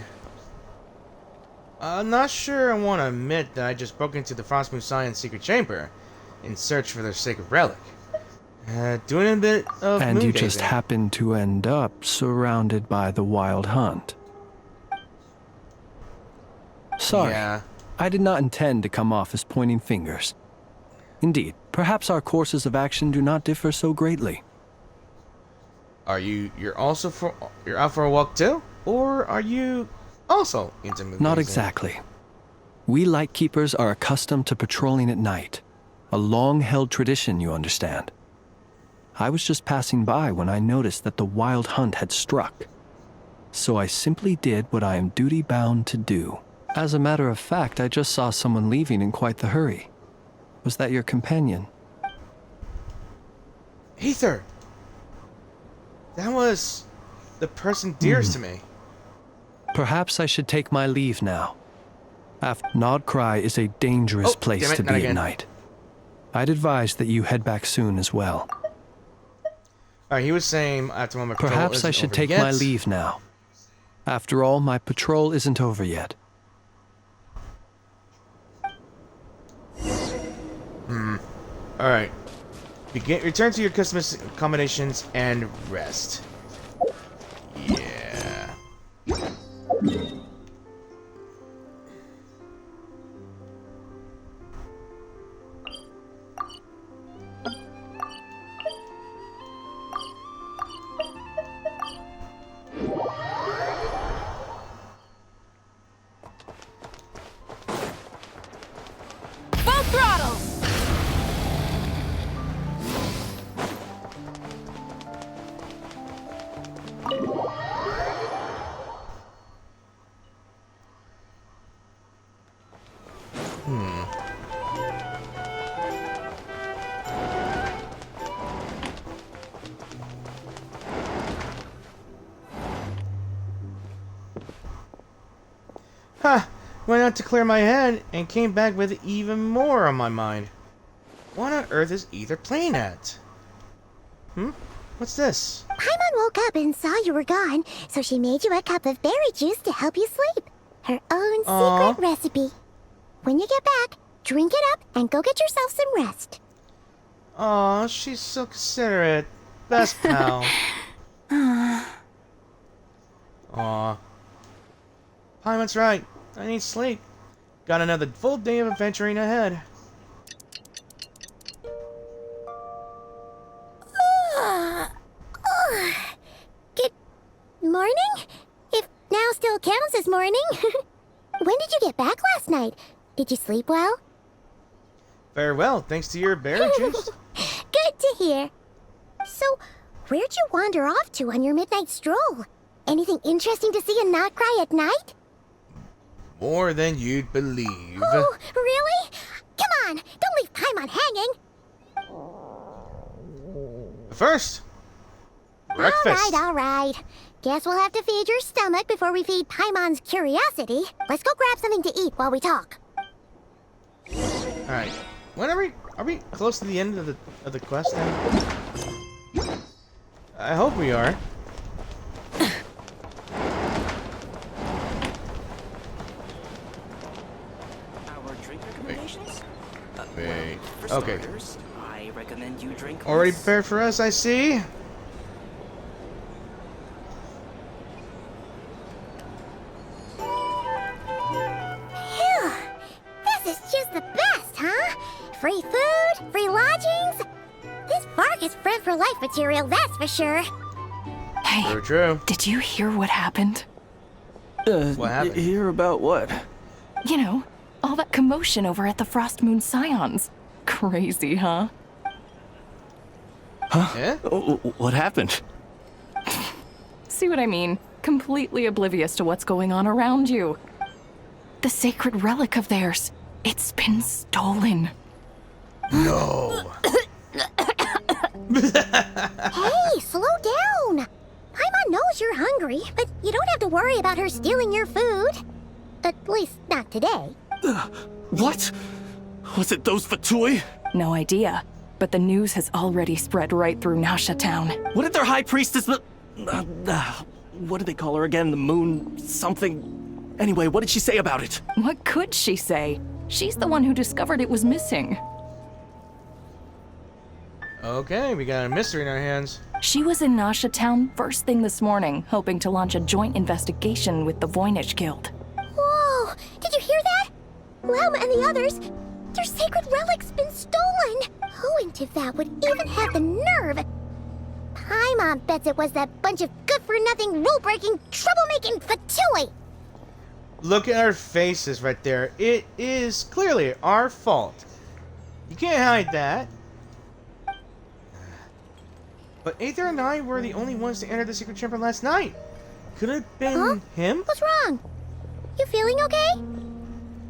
not sure I want to admit that I just broke into the Frostmoon Scions secret chamber. in search for their sacred relic. Doing a bit of And you moon just gazing. happened to end up surrounded by the Wild Hunt. Sorry, Yeah. I did not intend to come off as pointing fingers. Indeed, perhaps our courses of action do not differ so greatly. You're out for a walk too? Or are you also into moon Not gazing? exactly. We Lightkeepers are accustomed to patrolling at night. A long-held tradition, you understand. I was just passing by when I noticed that the Wild Hunt had struck. So I simply did what I am duty-bound to do. As a matter of fact, I just saw someone leaving in quite the hurry. Was that your companion? Aether! That was the person dearest to me. Perhaps I should take my leave now. Nod Krai is a dangerous place damn it, to not be again. at night. I'd advise that you head back soon as well. Alright, he was saying after my patrol Perhaps isn't I should over take yet. my leave now. After all, my patrol isn't over yet. Alright. Return to your customers' accommodations and rest. Yeah. Full throttle! Huh. Went out to clear my head and came back with even more on my mind. What on earth is Aether playing at? What's this? Paimon woke up and saw you were gone, so she made you a cup of berry juice to help you sleep. Her own Aw. secret recipe. When you get back, drink it up and go get yourself some rest. Aw, she's so considerate. Best pal. Aw. Paimon's right. I need sleep. Got another full day of adventuring ahead. Good morning? If now still counts as morning. When did you get back last night? Did you sleep well? Very well, thanks to your berry juice. Good to hear. So, where'd you wander off to on your midnight stroll? Anything interesting to see in Nod Krai at night? More than you'd believe. Oh, really? Come on, don't leave Paimon hanging. First, breakfast. All right. Guess we'll have to feed your stomach before we feed Paimon's curiosity. Let's go grab something to eat while we talk. Alright. When are we close to the end of the quest then? I hope we are. Our drink recommendations? Wait. For Okay. starters, I recommend you drink Already less. prepared for us, I see. Phew. This is just the best, huh? Free food, free lodgings. This bark is friend for life material, that's for sure. Hey, True, true. did you hear what happened? What happened? Hear about what? You know, all that commotion over at the Frostmoon Scions. Crazy, huh? Huh? Yeah? What happened? See what I mean? Completely oblivious to what's going on around you. The sacred relic of theirs. It's been stolen. No. Hey, slow down. Paimon knows you're hungry, but you don't have to worry about her stealing your food. At least, not today. What? Was it those Fatui? No idea, but the news has already spread right through Nasha Town. What did their high priestess what did they call her again? The moon something? Anyway, what did she say about it? What could she say? She's the one who discovered it was missing. Okay, we got a mystery in our hands. She was in Nasha Town first thing this morning, hoping to launch a joint investigation with the Voynich Guild. Whoa! Did you hear that? Lauma and the others, their sacred relic's been stolen! Who in Tivat would even have the nerve? Paimon bets it was that bunch of good-for-nothing, rule-breaking, troublemaking Fatui! Look at our faces right there. It is clearly our fault. You can't hide that. But Aether and I were the only ones to enter the secret chamber last night. Could it have been him? What's wrong? You feeling okay?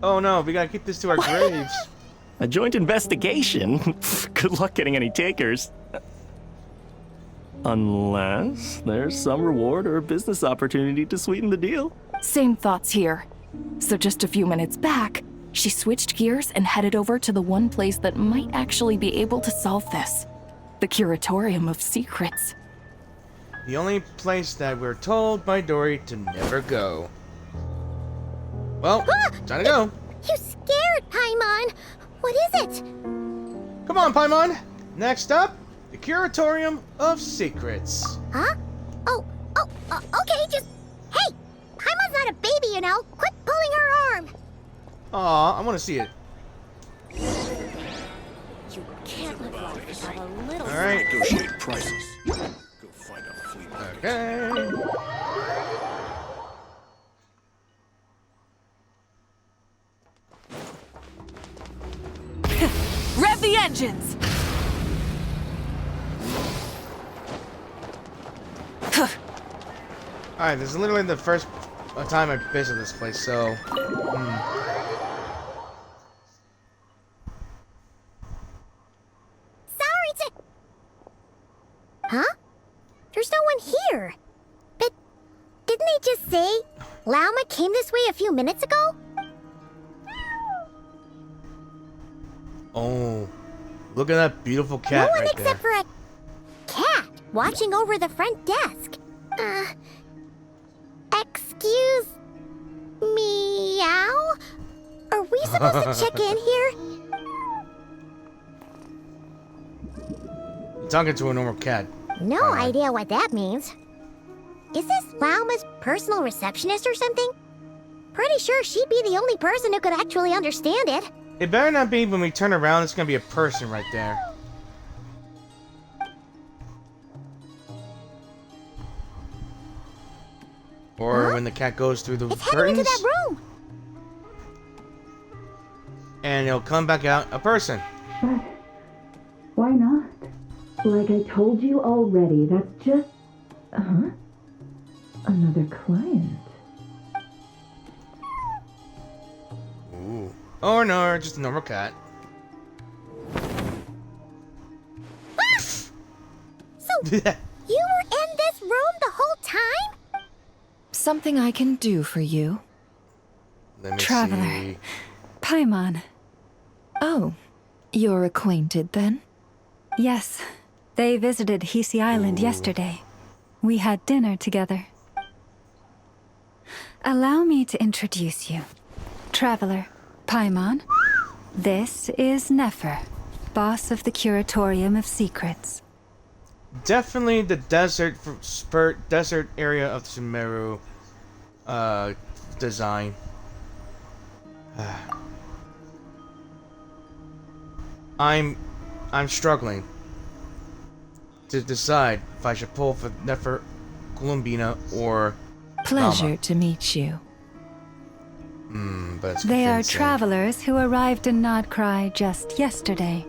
Oh no, we gotta keep this to our graves. A joint investigation? Good luck getting any takers. Unless there's some reward or business opportunity to sweeten the deal. Same thoughts here. So just a few minutes back, she switched gears and headed over to the one place that might actually be able to solve this. The Curatorium of Secrets. The only place that we're told by Dory to never go. Well, time to go. You scared, Paimon! What is it? Come on, Paimon. Next up, the Curatorium of Secrets. Huh? Okay, just... Hey! Paimon's not a baby, you know. Quit pulling her arm. Aw, I want to see it. You can't live life without a little... All right. Negotiate prices. Go find a flea market. Okay. Rev the engines! Alright, this is literally the first time I visit this place, so... Sorry to... Huh? There's no one here. But didn't they just say Lauma came this way a few minutes ago? Oh, look at that beautiful cat No one right except there. for a cat watching over the front desk. Excuse... meow? Are we supposed to check in here? You're talking to a normal cat. No idea what that means. Is this Lauma's personal receptionist or something? Pretty sure she'd be the only person who could actually understand it. It better not be when we turn around, it's gonna be a person right there. Or when the cat goes through the curtains. Into that room. And it'll come back out a person. But why not? Like I told you already, that's just... Another client. Ooh. Or no, just a normal cat. So, you were in this room the whole time? Something I can do for you. Let me Traveler. see. Paimon. Oh, you're acquainted then? Yes, they visited Hisi Island yesterday. We had dinner together. Allow me to introduce you. Traveler, Paimon. This is Nefer, boss of the Curatorium of Secrets. Definitely the desert area of Sumeru design. I'm struggling to decide if I should pull for Nefer Columbina or Pleasure Lama. to meet you. But it's They are convincing. travelers who arrived in Nod Krai just yesterday.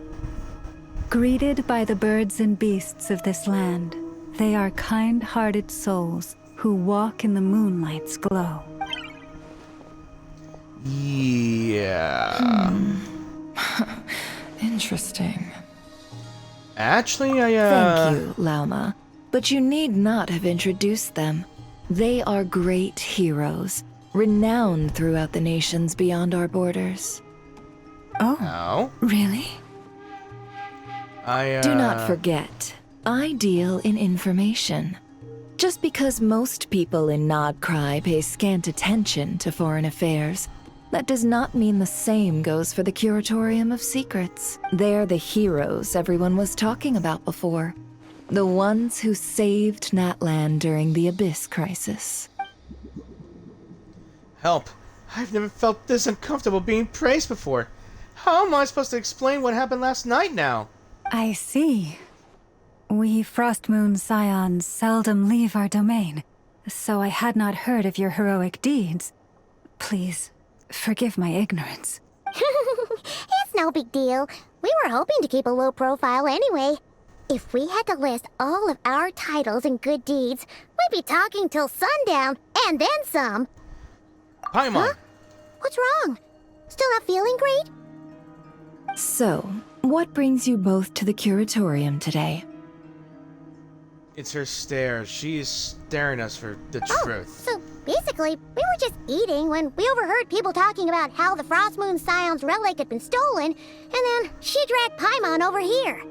Greeted by the birds and beasts of this land, they are kind-hearted souls who walk in the moonlight's glow. Yeah. Interesting. Actually, Thank you, Lauma. But you need not have introduced them. They are great heroes, renowned throughout the nations beyond our borders. Oh? Really? I Do not forget, I deal in information. Just because most people in Nod Krai pay scant attention to foreign affairs That does not mean the same goes for the Curatorium of Secrets. They're the heroes everyone was talking about before. The ones who saved Natlan during the Abyss crisis. Help. I've never felt this uncomfortable being praised before. How am I supposed to explain what happened last night now? I see. We Frostmoon Scions seldom leave our domain, so I had not heard of your heroic deeds. Please, forgive my ignorance. It's no big deal. We were hoping to keep a low profile anyway. If we had to list all of our titles and good deeds, we'd be talking till sundown, and then some. Paimon! Huh? What's wrong? Still not feeling great? So, what brings you both to the Curatorium today? It's her stare. She is staring us for the truth. So basically, we were just eating when we overheard people talking about how the Frostmoon Scions relic had been stolen, and then she dragged Paimon over here.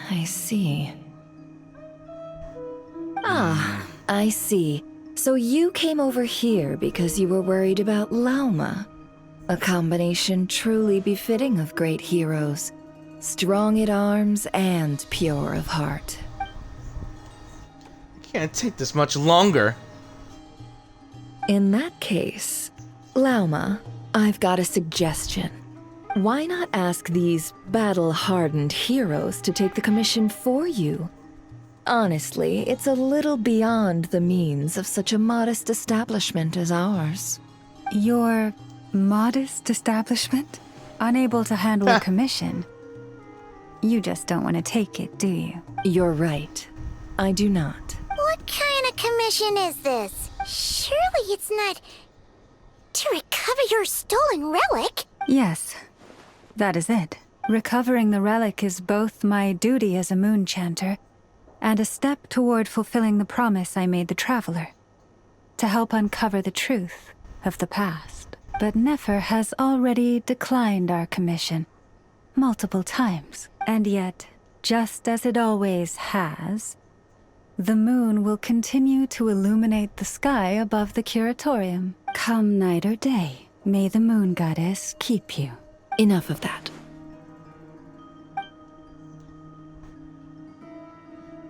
I see. Ah, I see. So you came over here because you were worried about Lauma. A combination truly befitting of great heroes. Strong at arms and pure of heart. Can't take this much longer. In that case, Lauma, I've got a suggestion. Why not ask these battle-hardened heroes to take the commission for you? Honestly, it's a little beyond the means of such a modest establishment as ours. Your modest establishment? Unable to handle a commission? You just don't want to take it, do you? You're right. I do not. What kind of commission is this? Surely it's not to recover your stolen relic? Yes, that is it. Recovering the relic is both my duty as a moon chanter and a step toward fulfilling the promise I made the Traveler, to help uncover the truth of the past. But Nefer has already declined our commission multiple times, and yet, just as it always has, the moon will continue to illuminate the sky above the Curatorium. Come night or day, may the moon goddess keep you. Enough of that.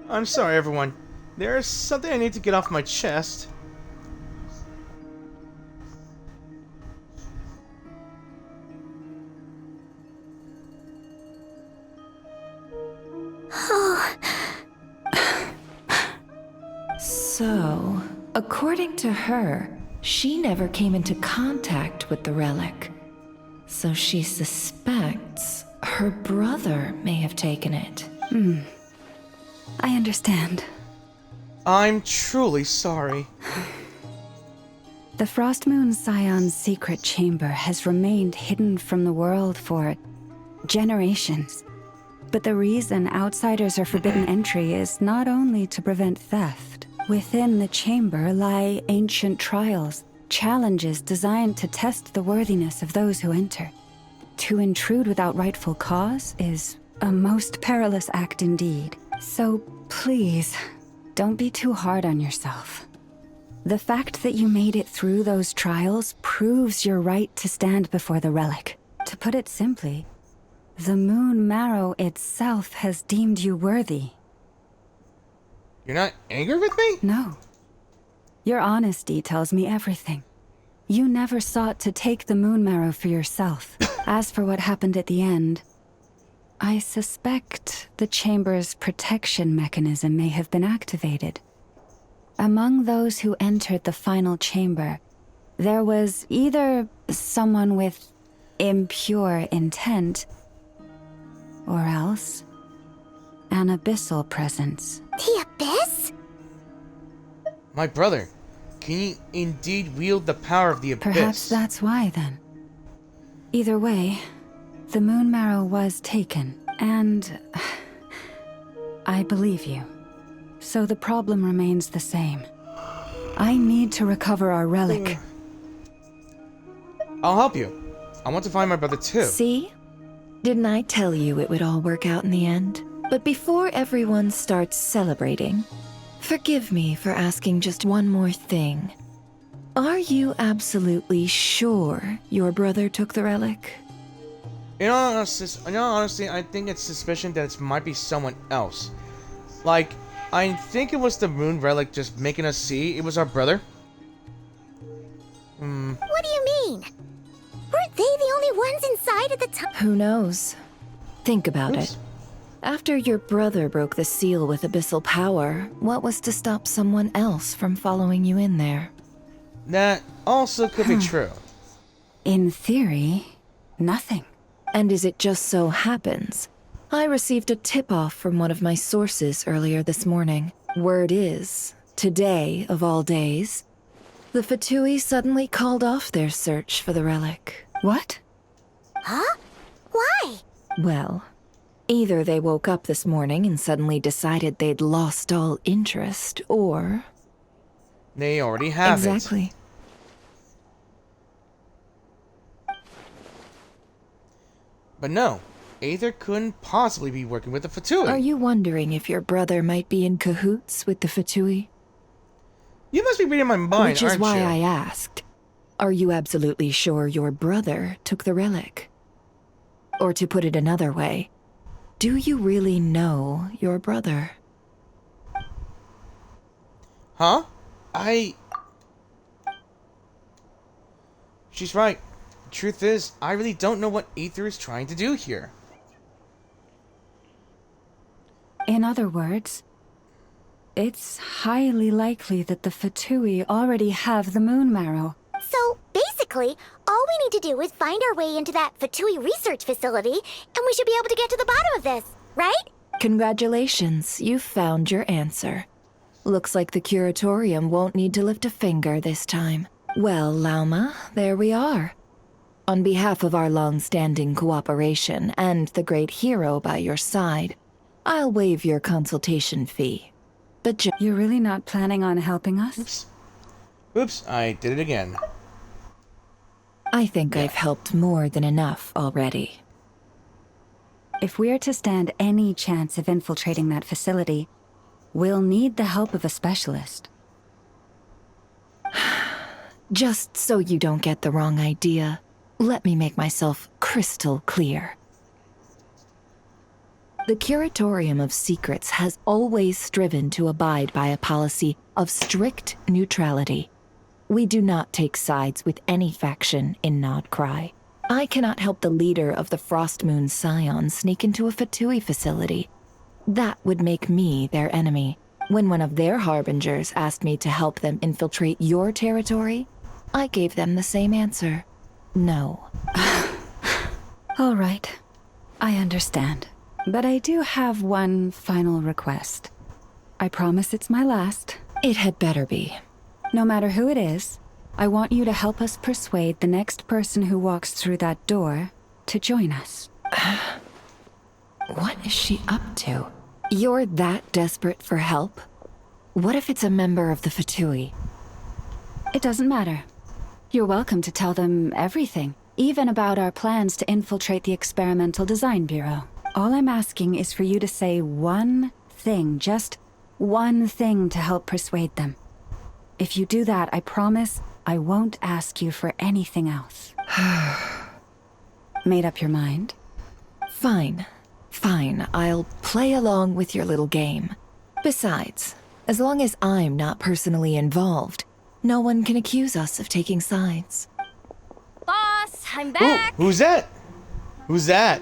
I'm sorry, everyone. There's something I need to get off my chest. So, according to her, she never came into contact with the relic. So she suspects her brother may have taken it. I understand. I'm truly sorry. The Frostmoon Scions' secret chamber has remained hidden from the world for generations. But the reason outsiders are forbidden entry is not only to prevent theft. Within the chamber lie ancient trials, challenges designed to test the worthiness of those who enter. To intrude without rightful cause is a most perilous act indeed. So please, don't be too hard on yourself. The fact that you made it through those trials proves your right to stand before the relic. To put it simply, the moon marrow itself has deemed you worthy. You're not angry with me? No. Your honesty tells me everything. You never sought to take the moon marrow for yourself. As for what happened at the end, I suspect the chamber's protection mechanism may have been activated. Among those who entered the final chamber, there was either someone with impure intent, or else an abyssal presence. The Abyss? My brother. Can he indeed wield the power of the Abyss? Perhaps that's why, then. Either way, the moon marrow was taken, and I believe you. So the problem remains the same. I need to recover our relic. I'll help you. I want to find my brother too. See? Didn't I tell you it would all work out in the end? But before everyone starts celebrating, forgive me for asking just one more thing. Are you absolutely sure your brother took the relic? In all honesty, I think it's suspicion that it might be someone else. Like, I think it was the moon relic just making us see it was our brother. What do you mean? Weren't they the only ones inside at the time? Who knows? Think about it. After your brother broke the seal with abyssal power, what was to stop someone else from following you in there? That also could be true. In theory, nothing. And as it just so happens, I received a tip-off from one of my sources earlier this morning. Word is, today of all days, the Fatui suddenly called off their search for the relic. What? Huh? Why? Well, either they woke up this morning and suddenly decided they'd lost all interest, or... They already have exactly. it. But no, Aether couldn't possibly be working with the Fatui. Are you wondering if your brother might be in cahoots with the Fatui? You must be reading my mind, Which is aren't why you? I asked. Are you absolutely sure your brother took the relic? Or to put it another way, do you really know your brother? Huh? She's right. The truth is, I really don't know what Aether is trying to do here. In other words, it's highly likely that the Fatui already have the moon marrow. So, basically, all we need to do is find our way into that Fatui research facility, and we should be able to get to the bottom of this, right? Congratulations, you've found your answer. Looks like the curatorium won't need to lift a finger this time. Well, Lauma, there we are. On behalf of our long-standing cooperation and the great hero by your side, I'll waive your consultation fee. But you're really not planning on helping us? Oops, I did it again. I think I've helped more than enough already. If we're to stand any chance of infiltrating that facility, we'll need the help of a specialist. Just so you don't get the wrong idea, let me make myself crystal clear. The Curatorium of Secrets has always striven to abide by a policy of strict neutrality. We do not take sides with any faction in Nod Krai. I cannot help the leader of the Frostmoon Scions sneak into a Fatui facility. That would make me their enemy. When one of their harbingers asked me to help them infiltrate your territory, I gave them the same answer. No. All right. I understand. But I do have one final request. I promise it's my last. It had better be. No matter who it is, I want you to help us persuade the next person who walks through that door to join us. What is she up to? You're that desperate for help? What if it's a member of the Fatui? It doesn't matter. You're welcome to tell them everything, even about our plans to infiltrate the Experimental Design Bureau. All I'm asking is for you to say one thing, just one thing to help persuade them. If you do that, I promise I won't ask you for anything else. Made up your mind? Fine. Fine, I'll play along with your little game. Besides, as long as I'm not personally involved, no one can accuse us of taking sides. Boss, I'm back! Ooh, who's that? Who's that?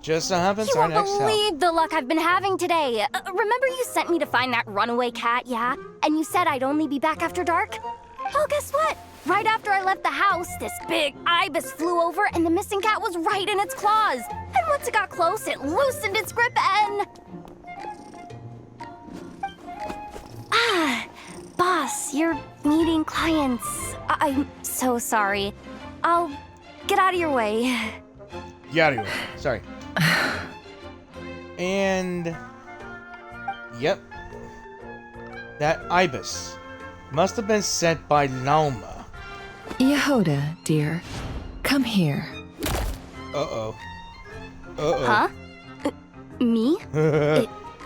Just so happens You our won't next help. believe the luck I've been having today. Remember you sent me to find that runaway cat, yeah? And you said I'd only be back after dark? Oh, guess what? Right after I left the house, this big ibis flew over and the missing cat was right in its claws. And once it got close, it loosened its grip and... Boss, you're meeting clients. I'm so sorry. I'll get out of your way. Get out of here. Sorry. And... Yep. That ibis must have been sent by Lauma. Yehoda, dear. Come here. Uh-oh. Uh-oh. Huh? Me?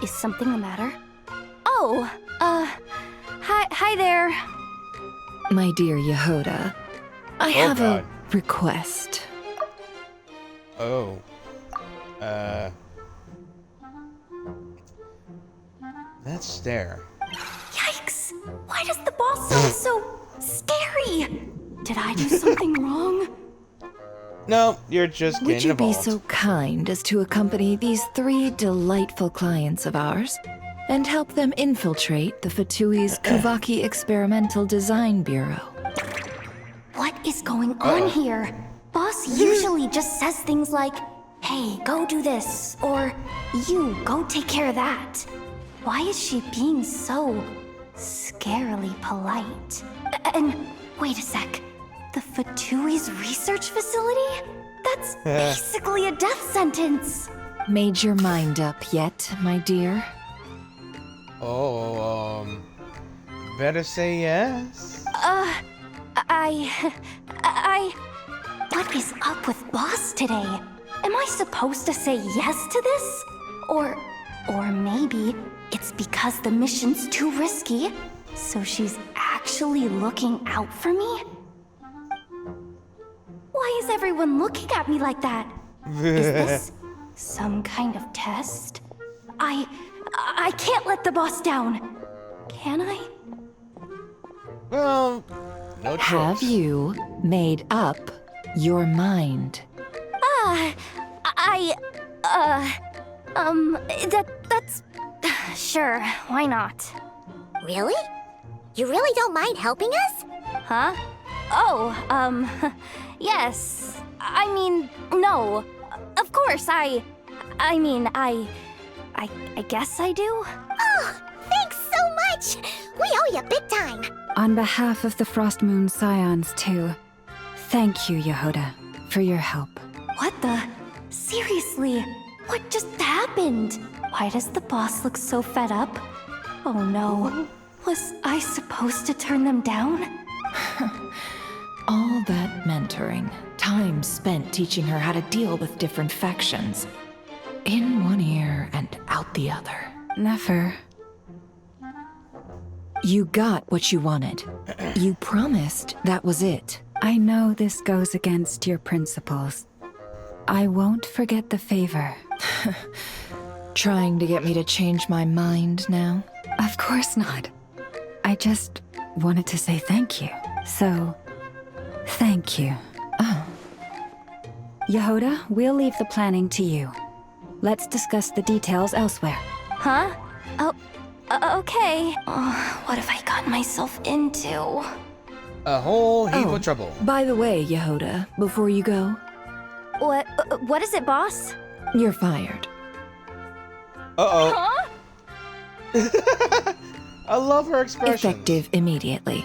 Is something the matter? Oh, hi there. My dear Yehoda, I have God. a request. Oh. That stare. Yikes! Why does the boss sound so scary? Did I do something wrong? No, you're just Would getting you be involved. so kind as to accompany these 3 delightful clients of ours and help them infiltrate the Fatui's Kuvaki Experimental Design Bureau? What is going on here? Boss usually just says things like, hey, go do this, or you, go take care of that. Why is she being so scarily polite? And wait a sec, the Fatui's research facility? That's basically a death sentence. Made your mind up yet, my dear? Oh, better say yes. What is up with Boss today? Am I supposed to say yes to this? Or maybe it's because the mission's too risky, so she's actually looking out for me? Why is everyone looking at me like that? Is this some kind of test? I can't let the boss down. Can I? Well, no choice. Have you made up your mind? That's... Sure, why not? Really? You really don't mind helping us? Huh? Oh, yes. I mean, no. Of course, I guess I do. Oh, thanks so much! We owe you big time! On behalf of the Frostmoon Scions, too, thank you, Yehoda, for your help. What the? Seriously? What just happened? Why does the boss look so fed up? Oh no. Was I supposed to turn them down? All that mentoring, time spent teaching her how to deal with different factions. In one ear and out the other. Never. You got what you wanted. You promised that was it. I know this goes against your principles. I won't forget the favor. Trying to get me to change my mind now? Of course not. I just wanted to say thank you. So, thank you. Oh. Yehoda, we'll leave the planning to you. Let's discuss the details elsewhere. Huh? Oh, okay. What have I gotten myself into? A whole heap of trouble. By the way, Yehoda, before you go... What is it, boss? You're fired. Uh-oh. Huh? I love her expression. Effective immediately.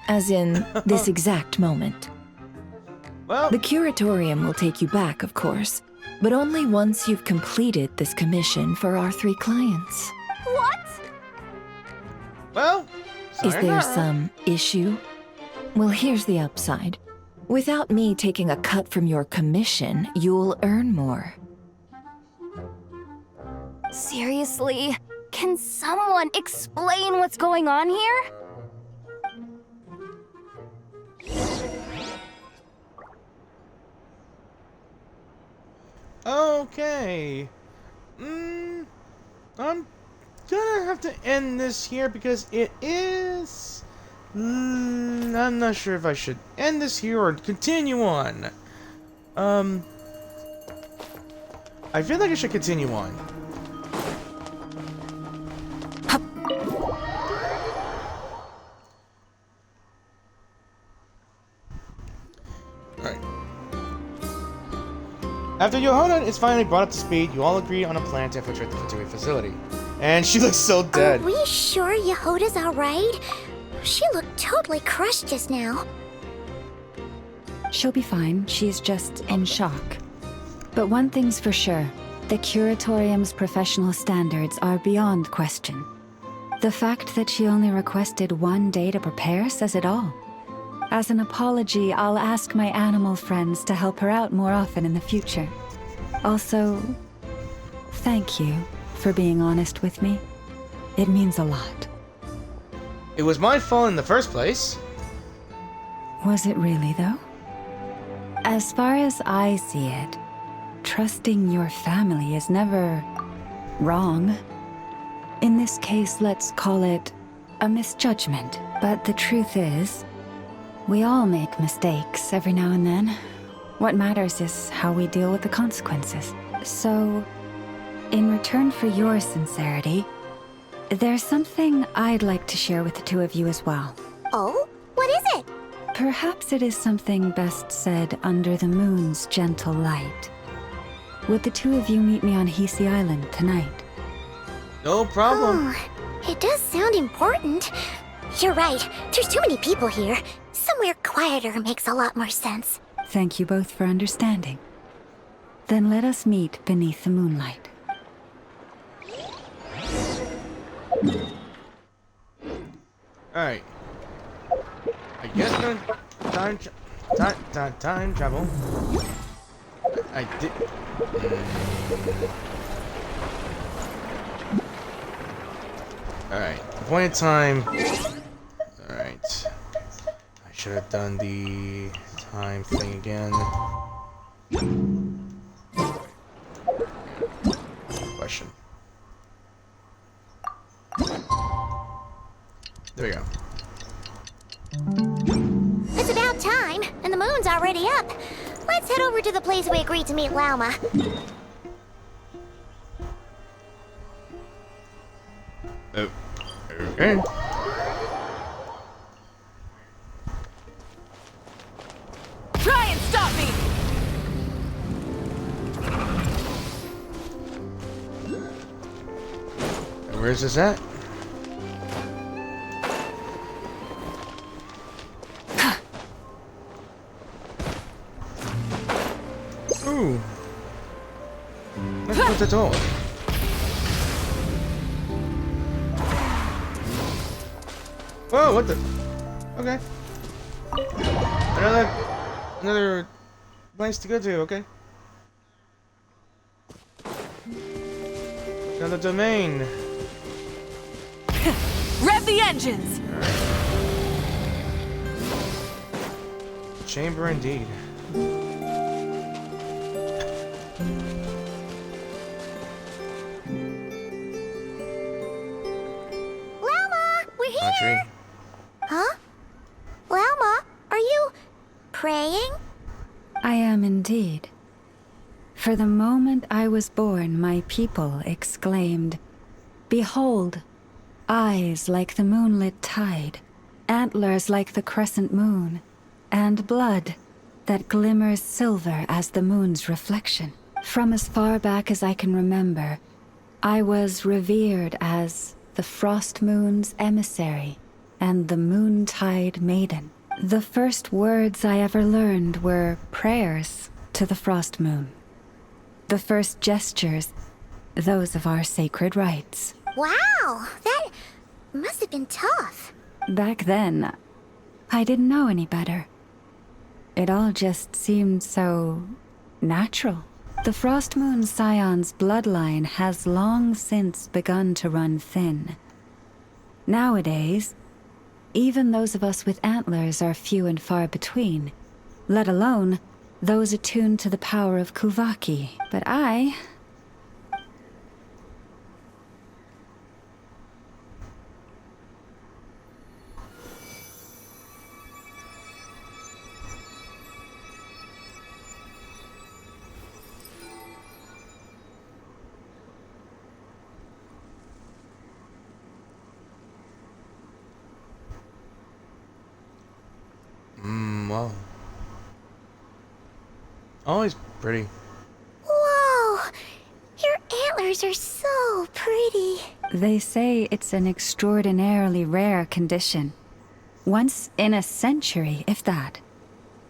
As in, this exact moment. Well, the curatorium will take you back, of course, but only once you've completed this commission for our 3 clients. What? Well, is there some issue? Well, here's the upside. Without me taking a cut from your commission, you'll earn more. Seriously? Can someone explain what's going on here? Okay. I'm gonna have to end this here because it is... I'm not sure if I should end this here or continue on. I feel like I should continue on. Alright. After Yehoda is finally brought up to speed, you all agree on a plan to infiltrate the Fatui facility. And she looks so dead. Are we sure Yehoda's alright? She looked totally crushed just now. She'll be fine. She's just in shock. But one thing's for sure. The Curatorium's professional standards are beyond question. The fact that she only requested 1 day to prepare says it all. As an apology, I'll ask my animal friends to help her out more often in the future. Also, thank you for being honest with me. It means a lot. It was my fault in the first place. Was it really, though? As far as I see it, trusting your family is never wrong. In this case, let's call it a misjudgment. But the truth is, we all make mistakes every now and then. What matters is how we deal with the consequences. So, in return for your sincerity, there's something I'd like to share with the two of you as well. Oh? What is it? Perhaps it is something best said under the moon's gentle light. Would the two of you meet me on Hisi Island tonight? No problem. Oh, it does sound important. You're right. There's too many people here. Somewhere quieter makes a lot more sense. Thank you both for understanding. Then let us meet beneath the moonlight. Alright. I guess time travel. I did. Alright. Point of time. Alright. I should have done the time thing again. Question. There we go. It's about time, and the moon's already up. Let's head over to the place we agreed to meet Lauma. Oh. Okay. Try and stop me! Where's this at? Ooh. Not good at all. Whoa, what the? Okay. Another place to go to, okay. Another domain. Rev the engines! Chamber indeed. Lauma, we're here! Audrey. Huh? Lauma, are you praying? I am indeed. For the moment I was born, my people exclaimed, "Behold, eyes like the moonlit tide, antlers like the crescent moon, and blood that glimmers silver as the moon's reflection." From as far back as I can remember, I was revered as the Frostmoon's emissary and the Moontide Maiden. The first words I ever learned were prayers to the Frost Moon. The first gestures, those of our sacred rites. Wow, that must have been tough. Back then, I didn't know any better. It all just seemed so natural. The Frostmoon Scions' bloodline has long since begun to run thin. Nowadays, even those of us with antlers are few and far between, let alone those attuned to the power of Kuvaki. But I... Wow. Always pretty. Whoa, your antlers are so pretty. They say it's an extraordinarily rare condition. Once in a century, if that.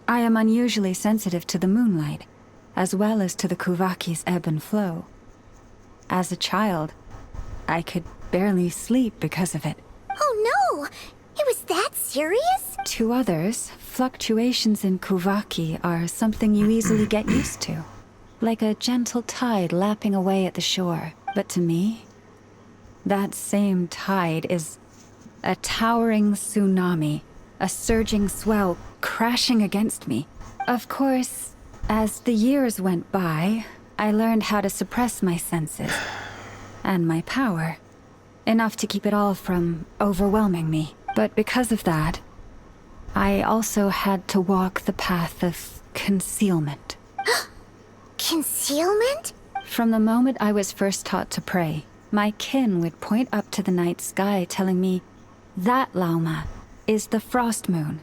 I am unusually sensitive to the moonlight, as well as to the Kuvaki's ebb and flow. As a child, I could barely sleep because of it. Oh no! It was that serious? To others, fluctuations in Kuvaki are something you easily get used to. Like a gentle tide lapping away at the shore. But to me, That same tide is a towering tsunami, a surging swell crashing against me. Of course, as the years went by, I learned how to suppress my senses and my power, enough to keep it all from overwhelming me. But because of that, I also had to walk the path of concealment. Concealment? From the moment I was first taught to pray, my kin would point up to the night sky telling me, that Lauma is the frost moon,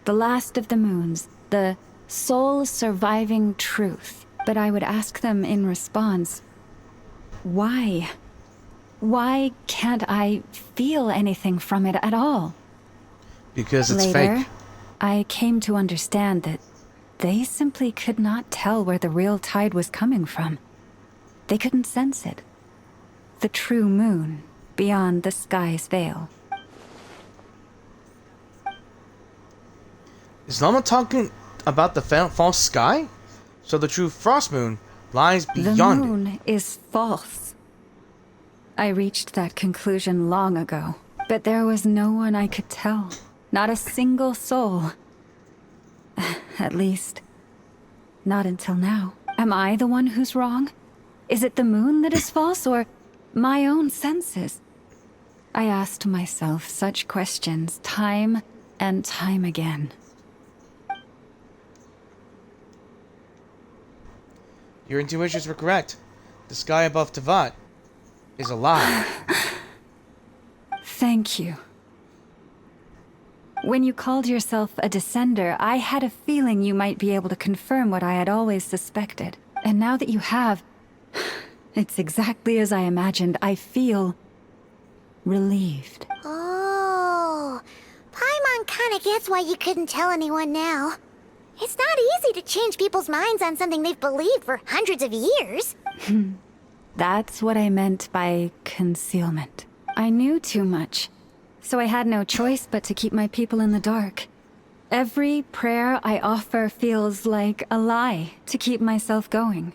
the last of the moons, the sole surviving truth. But I would ask them in response, why? Why can't I feel anything from it at all? Because it's Later, fake. I came to understand that they simply could not tell where the real tide was coming from. They couldn't sense it. The true moon beyond the sky's veil. Is Lama talking about the false sky? So the true frost moon lies beyond The moon is false. I reached that conclusion long ago, but there was no one I could tell. Not a single soul. At least, not until now. Am I the one who's wrong? Is it the moon that is false, or my own senses? I asked myself such questions time and time again. Your intuitions were correct. The sky above Tavat is a lie. Thank you. When you called yourself a descender, I had a feeling you might be able to confirm what I had always suspected. And now that you have, it's exactly as I imagined. I feel relieved. Oh, Paimon kinda gets why you couldn't tell anyone now. It's not easy to change people's minds on something they've believed for hundreds of years. That's what I meant by concealment. I knew too much, so I had no choice but to keep my people in the dark. Every prayer I offer feels like a lie to keep myself going.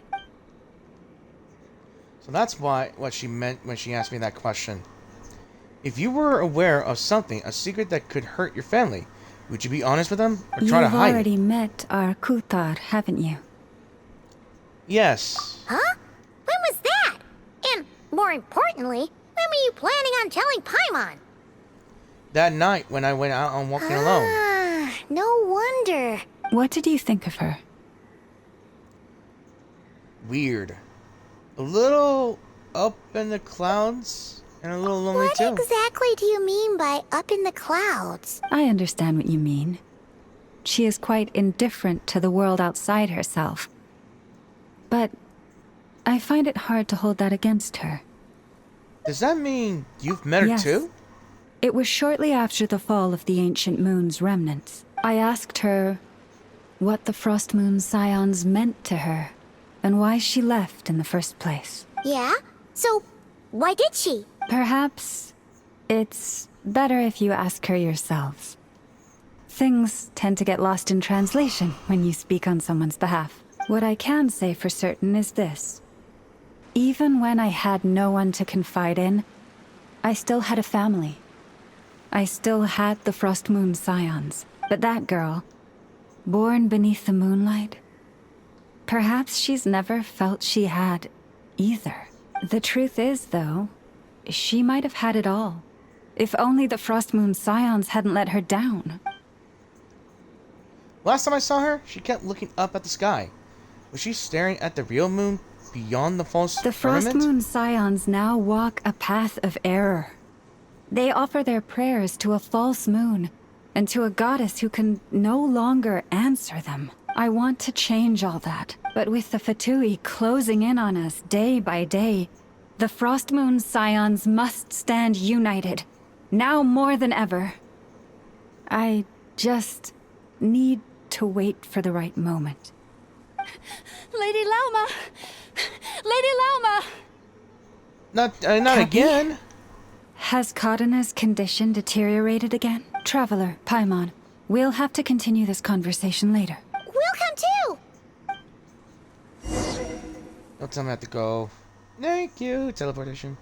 So that's what she meant when she asked me that question. If you were aware of something, a secret that could hurt your family, would you be honest with them or try to hide You've already it? met our Kuthar, haven't you? Yes. Huh? When was that? And, more importantly, when were you planning on telling Paimon? That night when I went out on walking alone. Ah, no wonder. What did you think of her? Weird. A little up in the clouds and a little lonely too. What exactly do you mean by up in the clouds? I understand what you mean. She is quite indifferent to the world outside herself. But I find it hard to hold that against her. Does that mean you've met her Yes. too? It was shortly after the fall of the ancient moon's remnants. I asked her what the Frostmoon Scions meant to her, and why she left in the first place. Yeah? So, why did she? Perhaps it's better if you ask her yourselves. Things tend to get lost in translation when you speak on someone's behalf. What I can say for certain is this. Even when I had no one to confide in, I still had a family. I still had the Frostmoon Scions. But that girl, born beneath the moonlight, perhaps she's never felt she had either. The truth is, though, she might have had it all. If only the Frostmoon Scions hadn't let her down. Last time I saw her, she kept looking up at the sky. Was she staring at the real moon beyond the false The firmament? Frostmoon Scions now walk a path of error. They offer their prayers to a false moon, and to a goddess who can no longer answer them. I want to change all that, but with the Fatui closing in on us day by day, the Frostmoon Scions must stand united, now more than ever. I just need to wait for the right moment. Lady Lauma! Lady Lauma! Not Kathy? again. Has Katheryne's condition deteriorated again? Traveler, Paimon, we'll have to continue this conversation later. We'll come too! Don't tell me I have to go. Thank you, teleportation.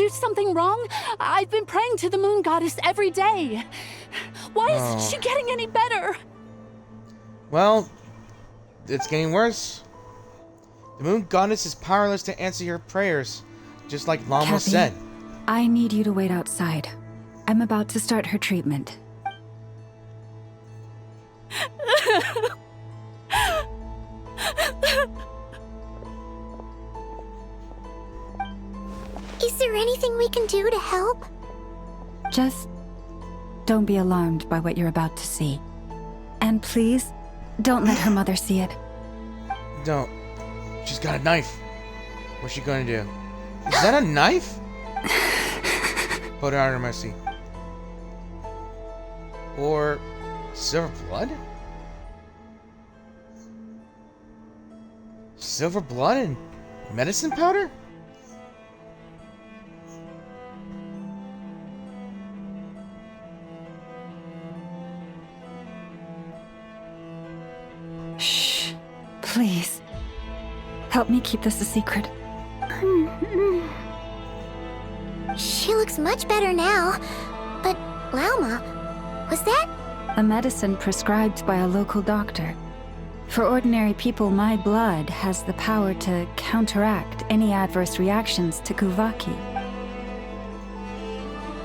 do something wrong? I've been praying to the moon goddess every day. Why isn't she getting any better? Well, it's getting worse. The moon goddess is powerless to answer your prayers, just like Llama Kathy, said. I need you to wait outside. I'm about to start her treatment. Is there anything we can do to help? Just don't be alarmed by what you're about to see. And please, don't let her mother see it. Don't. She's got a knife. What's she gonna do? Is that a knife? Put her on her mercy. Or silver blood? Silver blood and medicine powder? Shh. Please. Help me keep this a secret. She looks much better now. But, Lauma, was that? A medicine prescribed by a local doctor. For ordinary people, my blood has the power to counteract any adverse reactions to Kuvaki.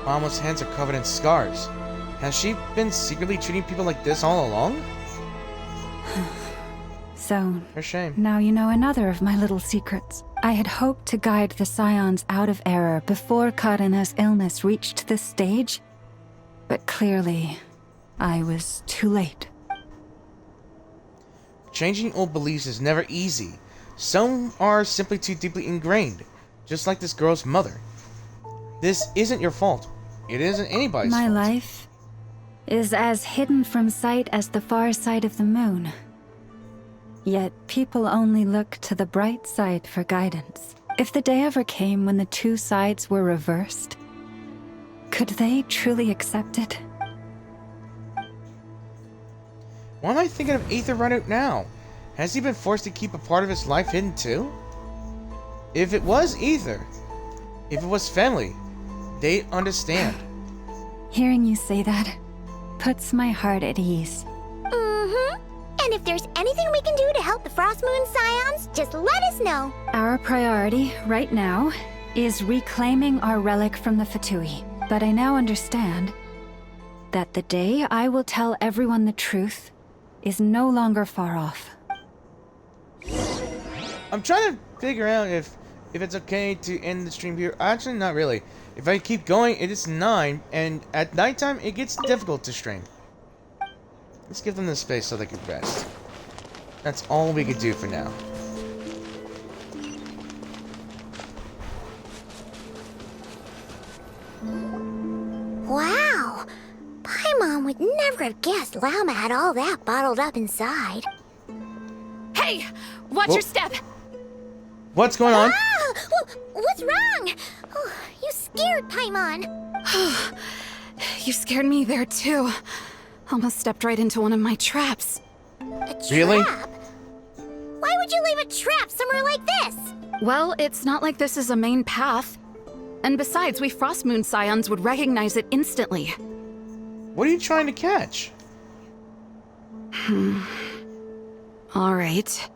Mama's hands are covered in scars. Has she been secretly treating people like this all along? So, For shame. now you know another of my little secrets. I had hoped to guide the Scions out of error before Katheryne's illness reached this stage, but clearly, I was too late. Changing old beliefs is never easy. Some are simply too deeply ingrained, just like this girl's mother. This isn't your fault. It isn't anybody's My fault. life is as hidden from sight as the far side of the moon. Yet people only look to the bright side for guidance. If the day ever came when the two sides were reversed, could they truly accept it? Why am I thinking of Aether right now? Has he been forced to keep a part of his life hidden too? If it was Aether, if it was family, they'd understand. Hearing you say that puts my heart at ease. Mm-hmm. And if there's anything we can do to help the Frostmoon Scions, just let us know. Our priority right now is reclaiming our relic from the Fatui. But I now understand that the day I will tell everyone the truth is no longer far off. I'm trying to figure out if it's okay to end the stream here. Actually, not really. If I keep going, it is 9, and at nighttime, it gets difficult to stream. Let's give them the space so they can rest. That's all we could do for now. Wow. Paimon would never have guessed Lauma had all that bottled up inside. Hey! Watch Whoa. your step! What's going on? Ah! What's wrong? Oh, you scared Paimon. You scared me there too. Almost stepped right into one of my traps. A trap? Really? Why would you leave a trap somewhere like this? Well, it's not like this is a main path. And besides, we Frostmoon Scions would recognize it instantly. What are you trying to catch? All right.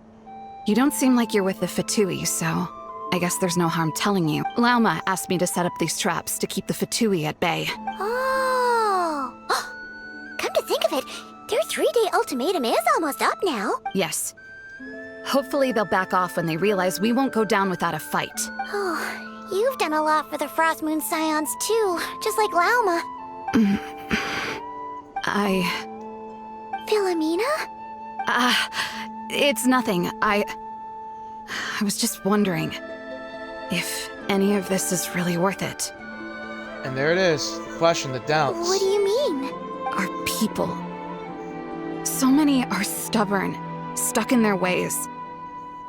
You don't seem like you're with the Fatui, so I guess there's no harm telling you. Lauma asked me to set up these traps to keep the Fatui at bay. Oh. Come to think of it, their 3-day ultimatum is almost up now. Yes. Hopefully they'll back off when they realize we won't go down without a fight. Oh, you've done a lot for the Frostmoon Scions too, just like Lauma. Philomena? It's nothing. I was just wondering if any of this is really worth it. And there it is. The question, the doubts. What do you mean? Our people. So many are stubborn, stuck in their ways,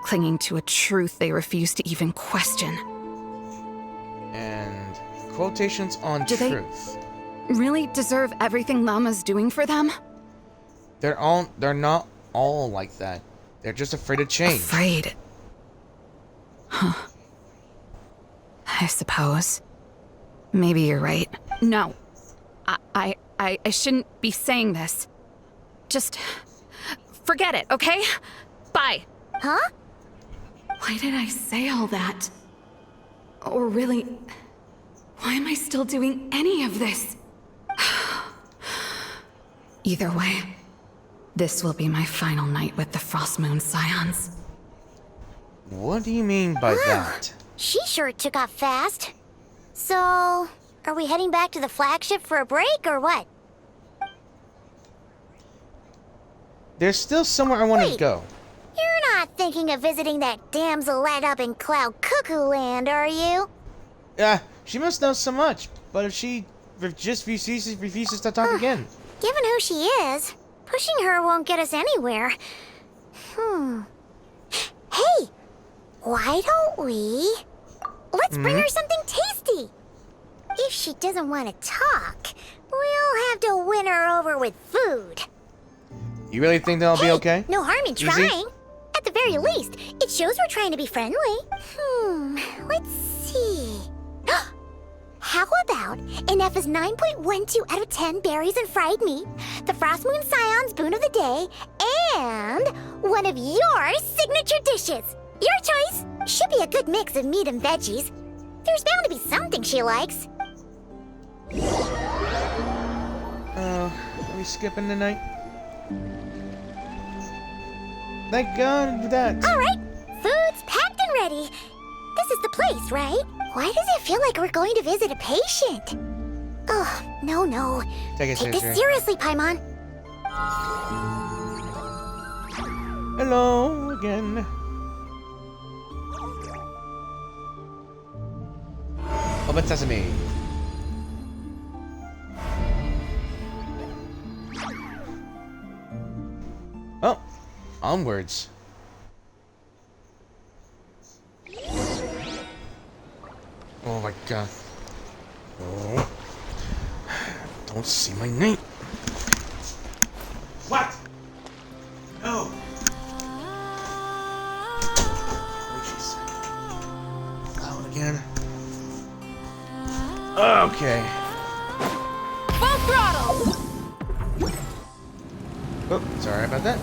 clinging to a truth they refuse to even question. And quotations on Do they truth. really deserve everything Lauma's doing for them? They're not all like that. They're just afraid of change. Afraid? Huh. I suppose. Maybe you're right. No. I shouldn't be saying this. Just forget it, okay? Bye. Huh? Why did I say all that? Or really, why am I still doing any of this? Either way, this will be my final night with the Frostmoon Scions. What do you mean by that? She sure took off fast. So, are we heading back to the flagship for a break or what? There's still somewhere I want to go. You're not thinking of visiting that damsel light up in Cloud Cuckoo Land, are you? She must know so much, but if she just refuses to talk again. Given who she is, pushing her won't get us anywhere. Hey, why don't we... Let's bring her something tasty. If she doesn't want to talk, we'll have to win her over with food. You really think that'll be okay? No harm in trying. At the very least, it shows we're trying to be friendly. Let's see. How about Ineffa's 9.12 out of 10 berries and fried meat, the Frostmoon Scions boon of the day, and one of your signature dishes. Your choice. Should be a good mix of meat and veggies. There's bound to be something she likes. Are we skipping the night? Thank God for that. All right, food's packed and ready. This is the place, right? Why does it feel like we're going to visit a patient? Oh, no. Take this seriously, Paimon. Hello again. Open sesame. Oh, onwards. Oh my God. Oh. Don't see my name. What? No. Oh, jeez. That one again. Okay. Full throttle! Oh, sorry about that.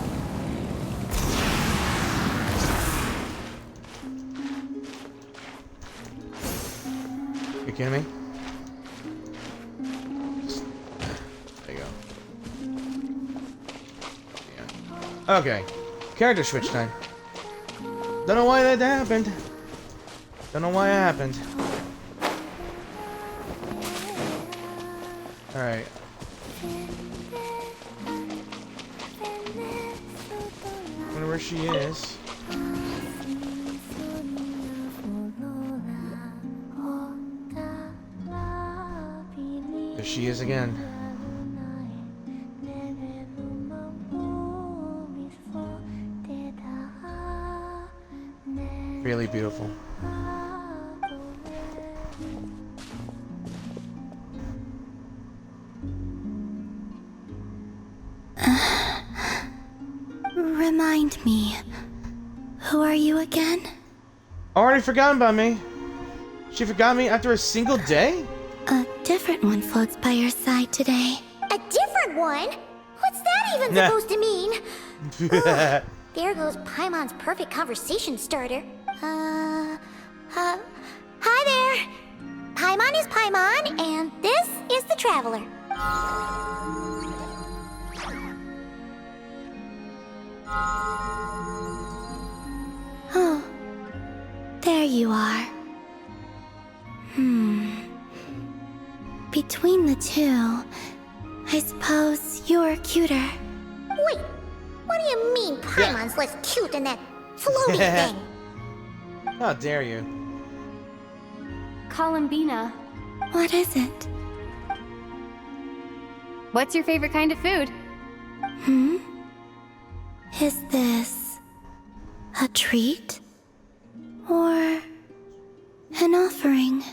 You kidding me? There you go. Yeah. Okay. Character switch time. Don't know why that happened. Don't know why it happened. Alright. Wonder where she is. There she is again. Really beautiful. Remind me, who are you again? Already forgotten about me. She forgot me after a single day? A different one floats by your side today. A different one? What's that even supposed to mean? Ugh, there goes Paimon's perfect conversation starter. Hi there. Paimon is Paimon, and this is the Traveler. Oh, there you are. Between the two, I suppose you're cuter. Wait, what do you mean Paimon's less cute than that floaty thing? How dare you? Columbina. What is it? What's your favorite kind of food? Is this a treat? Or an offering?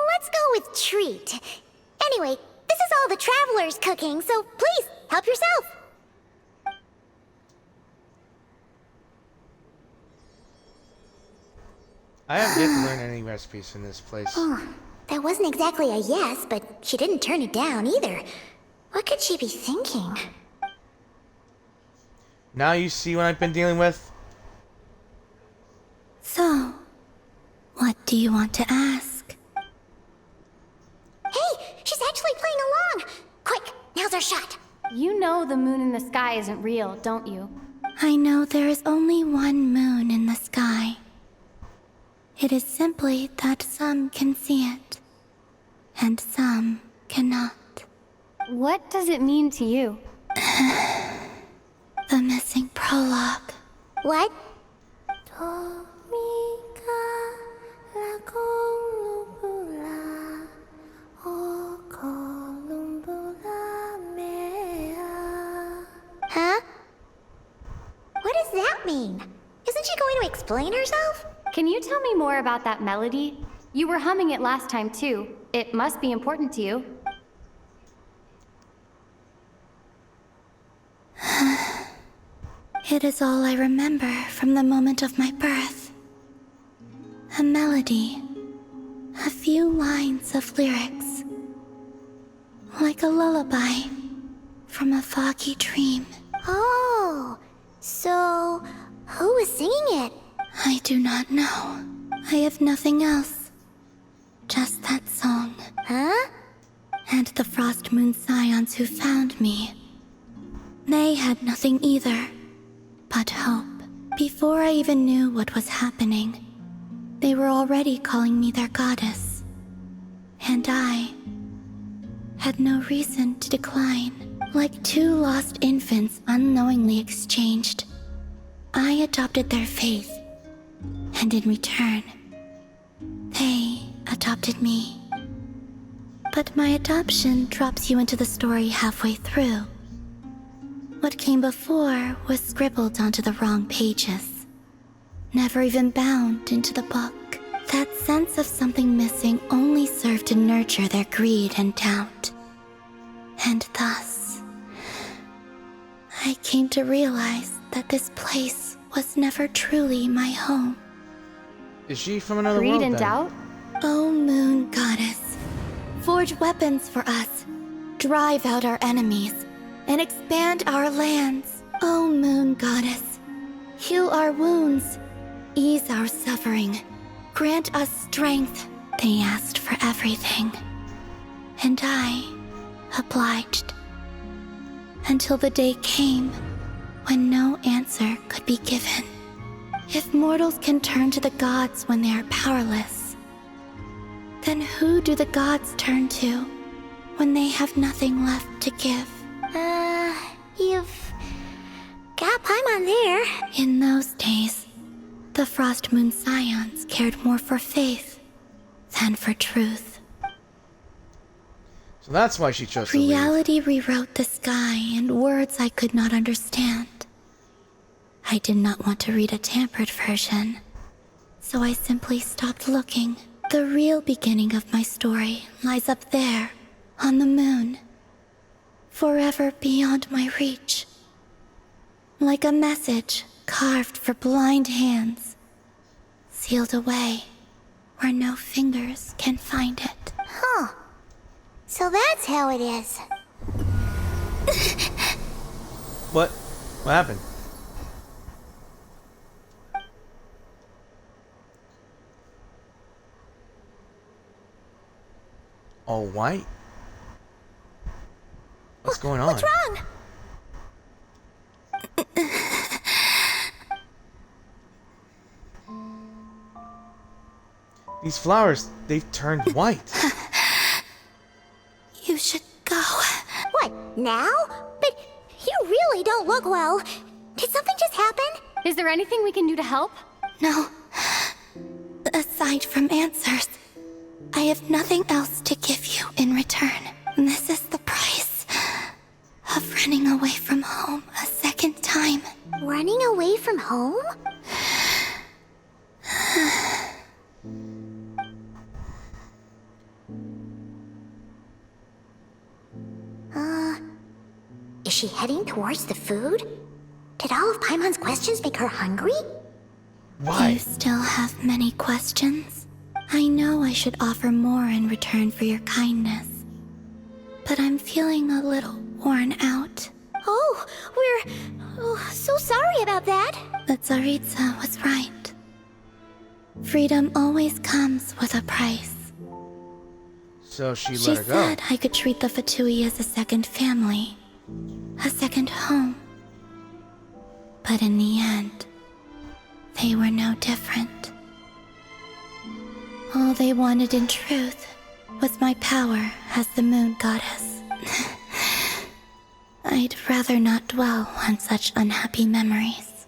Let's go with treat. Anyway, this is all the Traveler's cooking, so please, help yourself. I have yet to learn any recipes in this place. That wasn't exactly a yes, but she didn't turn it down either. What could she be thinking? Now you see what I've been dealing with? So, what do you want to ask? Hey, she's actually playing along! Quick, now's our shot. You know the moon in the sky isn't real, don't you? I know there is only one moon in the sky. It is simply that some can see it, and some cannot. What does it mean to you? The missing prologue. What? Huh? What does that mean? Isn't she going to explain herself? Can you tell me more about that melody? You were humming it last time too. It must be important to you. It is all I remember from the moment of my birth. A melody. A few lines of lyrics. Like a lullaby from a foggy dream. Oh, so who was singing it? I do not know. I have nothing else. Just that song. Huh? And the Frostmoon Scions who found me. They had nothing either, but hope. Before I even knew what was happening, they were already calling me their goddess. And I had no reason to decline. Like two lost infants unknowingly exchanged, I adopted their faith. And in return, they adopted me. But my adoption drops you into the story halfway through. What came before was scribbled onto the wrong pages, never even bound into the book. That sense of something missing only served to nurture their greed and doubt. And thus, I came to realize that this place was never truly my home. Is she from another Greed world and then? doubt? O moon goddess, forge weapons for us, drive out our enemies, and expand our lands. O moon goddess, heal our wounds, ease our suffering, grant us strength. They asked for everything, and I obliged. Until the day came when no answer could be given. If mortals can turn to the gods when they are powerless, then who do the gods turn to when they have nothing left to give? You've got Paimon there. In those days, the Frostmoon Scions cared more for faith than for truth. So that's why she chose to leave. Reality rewrote the sky in words I could not understand. I did not want to read a tampered version, so I simply stopped looking. The real beginning of my story lies up there, on the moon, forever beyond my reach. Like a message carved for blind hands, sealed away where no fingers can find it. Huh. So that's how it is. What? What happened? All white? What's going on? What's wrong? These flowers, they've turned white. You should go. What, now? But you really don't look well. Did something just happen? Is there anything we can do to help? No. Aside from answers, I have nothing else to give you in return. This is the price of running away from home a second time. Running away from home? Is she heading towards the food? Did all of Paimon's questions make her hungry? Why? You still have many questions? I know I should offer more in return for your kindness, but I'm feeling a little worn out. Oh, we're so sorry about that. But Tsaritsa was right. Freedom always comes with a price. So she let She her go. said I could treat the Fatui as a second family, a second home. But in the end, they were no different. All they wanted in truth was my power as the moon goddess. I'd rather not dwell on such unhappy memories.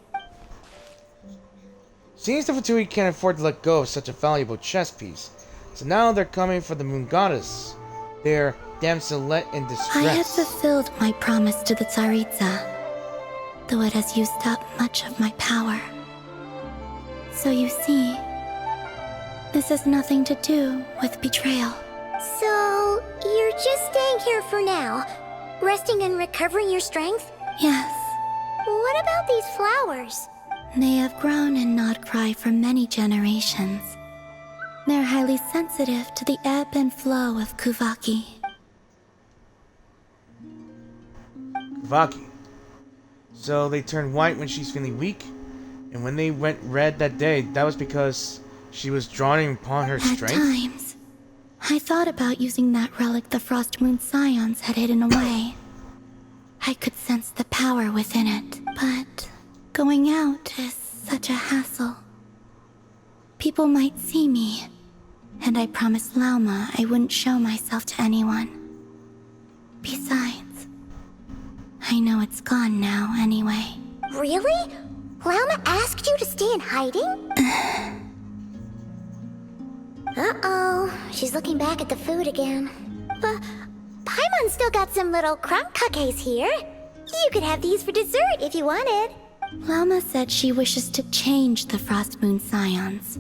Seems the Fatui can't afford to let go of such a valuable chess piece. So now they're coming for the moon goddess. They're damselette in distress. I had fulfilled my promise to the Tsaritsa, though it has used up much of my power. So you see, this has nothing to do with betrayal. So, you're just staying here for now, resting and recovering your strength? Yes. What about these flowers? They have grown in Nod Krai for many generations. They're highly sensitive to the ebb and flow of Kuvaki. Kuvaki. So they turn white when she's feeling weak, and when they went red that day, that was because she was drawing upon her strength? At times, I thought about using that relic the Frostmoon Scions had hidden away. I could sense the power within it, but going out is such a hassle. People might see me, and I promised Lauma I wouldn't show myself to anyone. Besides, I know it's gone now anyway. Really? Lauma asked you to stay in hiding? Uh-oh, she's looking back at the food again. But Paimon's still got some little crumb cupcakes here. You could have these for dessert if you wanted. Lauma said she wishes to change the Frostmoon Scions,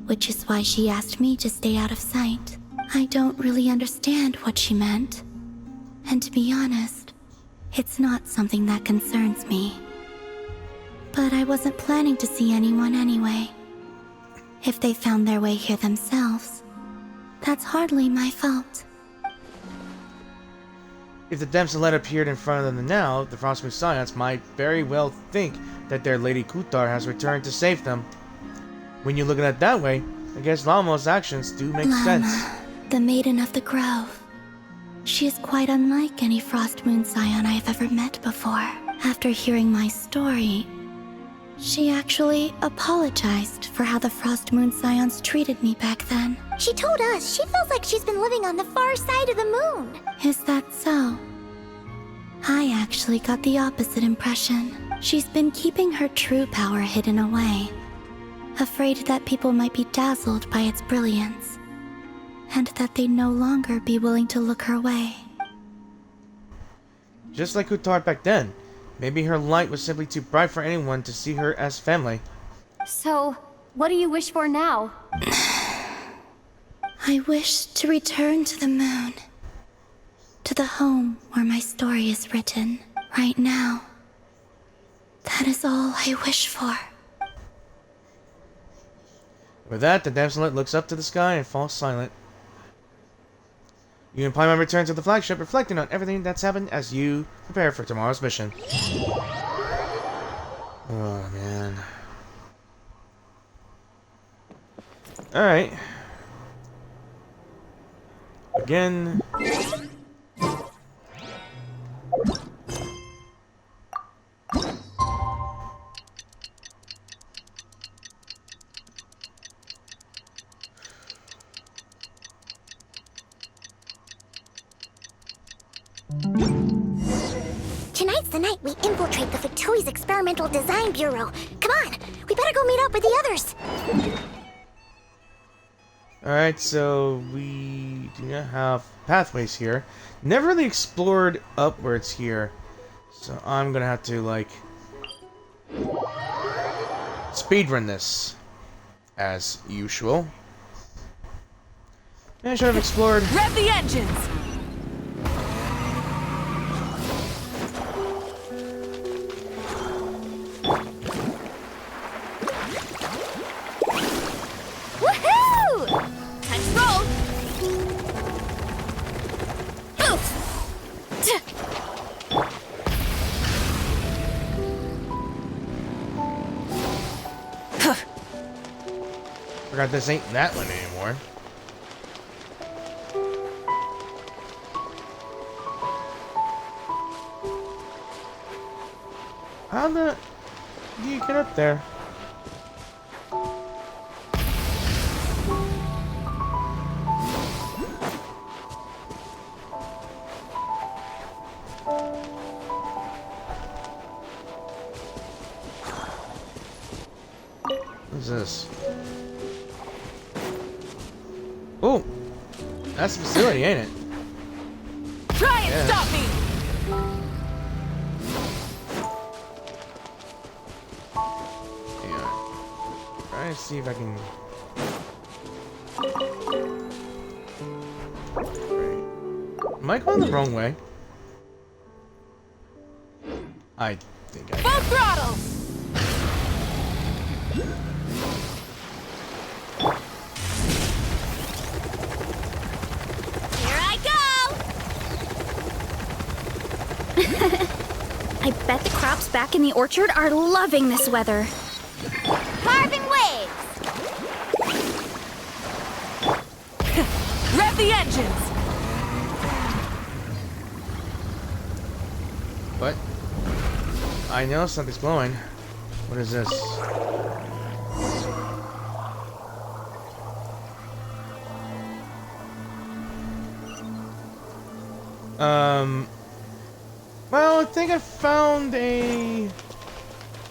which is why she asked me to stay out of sight. I don't really understand what she meant, and to be honest, it's not something that concerns me. But I wasn't planning to see anyone anyway. If they found their way here themselves, that's hardly my fault. If the damselette appeared in front of them now, the Frostmoon Scions might very well think that their Lady Kutar has returned to save them. When you look at it that way, I guess Lauma's actions do make sense. The Maiden of the Grove. She is quite unlike any Frostmoon Scion I have ever met before. After hearing my story, she actually apologized for how the Frostmoon Scions treated me back then. She told us she feels like she's been living on the far side of the moon. Is that so? I actually got the opposite impression. She's been keeping her true power hidden away, afraid that people might be dazzled by its brilliance, and that they'd no longer be willing to look her way. Just like Kutar back then. Maybe her light was simply too bright for anyone to see her as family. So, what do you wish for now? I wish to return to the moon. To the home where my story is written. Right now. That is all I wish for. With that, the damselette looks up to the sky and falls silent. You and Paimon return to the flagship, reflecting on everything that's happened as you prepare for tomorrow's mission. Oh, man. Alright. Again. Tonight's the night we infiltrate the Fatui's Experimental Design Bureau. Come on, we better go meet up with the others. Alright, so we do not have pathways here. Never really explored upwards here. So I'm gonna have to, like, speedrun this. As usual. And I should have explored. Rev the engines! Woohoo! Forgot this ain't that one anymore. How the... do you get up there? What's this? Oh! That's the facility, ain't it? Try and stop me! Try to see if I can... Am I going the wrong way? I think I... Full throttle! Here I go! I bet the crops back in the orchard are loving this weather. Carving waves! Rev the engines! What? I know something's glowing. What is this? Well, I think I found a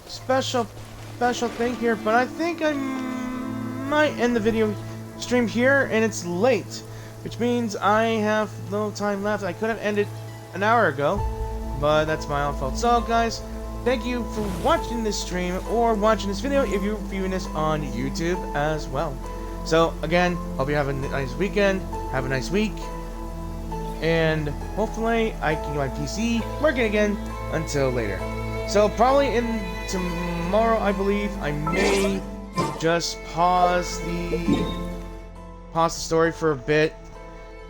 special thing here, but I think I might end the video stream here, and it's late, which means I have no time left. I could have ended an hour ago, but that's my own fault. So, guys, thank you for watching this stream or watching this video if you're viewing this on YouTube as well. So, again, hope you have a nice weekend, have a nice week, and hopefully I can get my PC working again until later. So, probably in tomorrow, I believe, I may just pause the story for a bit,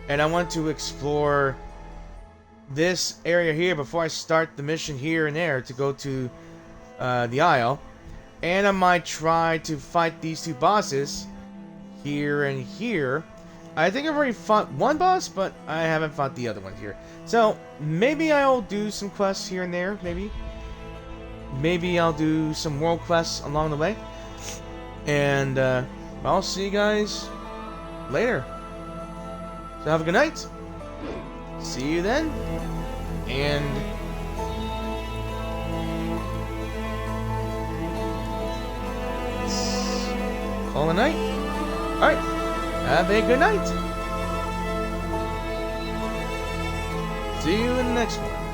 and I want to explore this area here before I start the mission here and there to go to the Isle. And I might try to fight these two bosses here and here. I think I've already fought one boss, but I haven't fought the other one here. So maybe I'll do some quests here and there, maybe I'll do some world quests along the way. And I'll see you guys later. So have a good night. See you then. And let's call it a night. Alright. Have a good night. See you in the next one.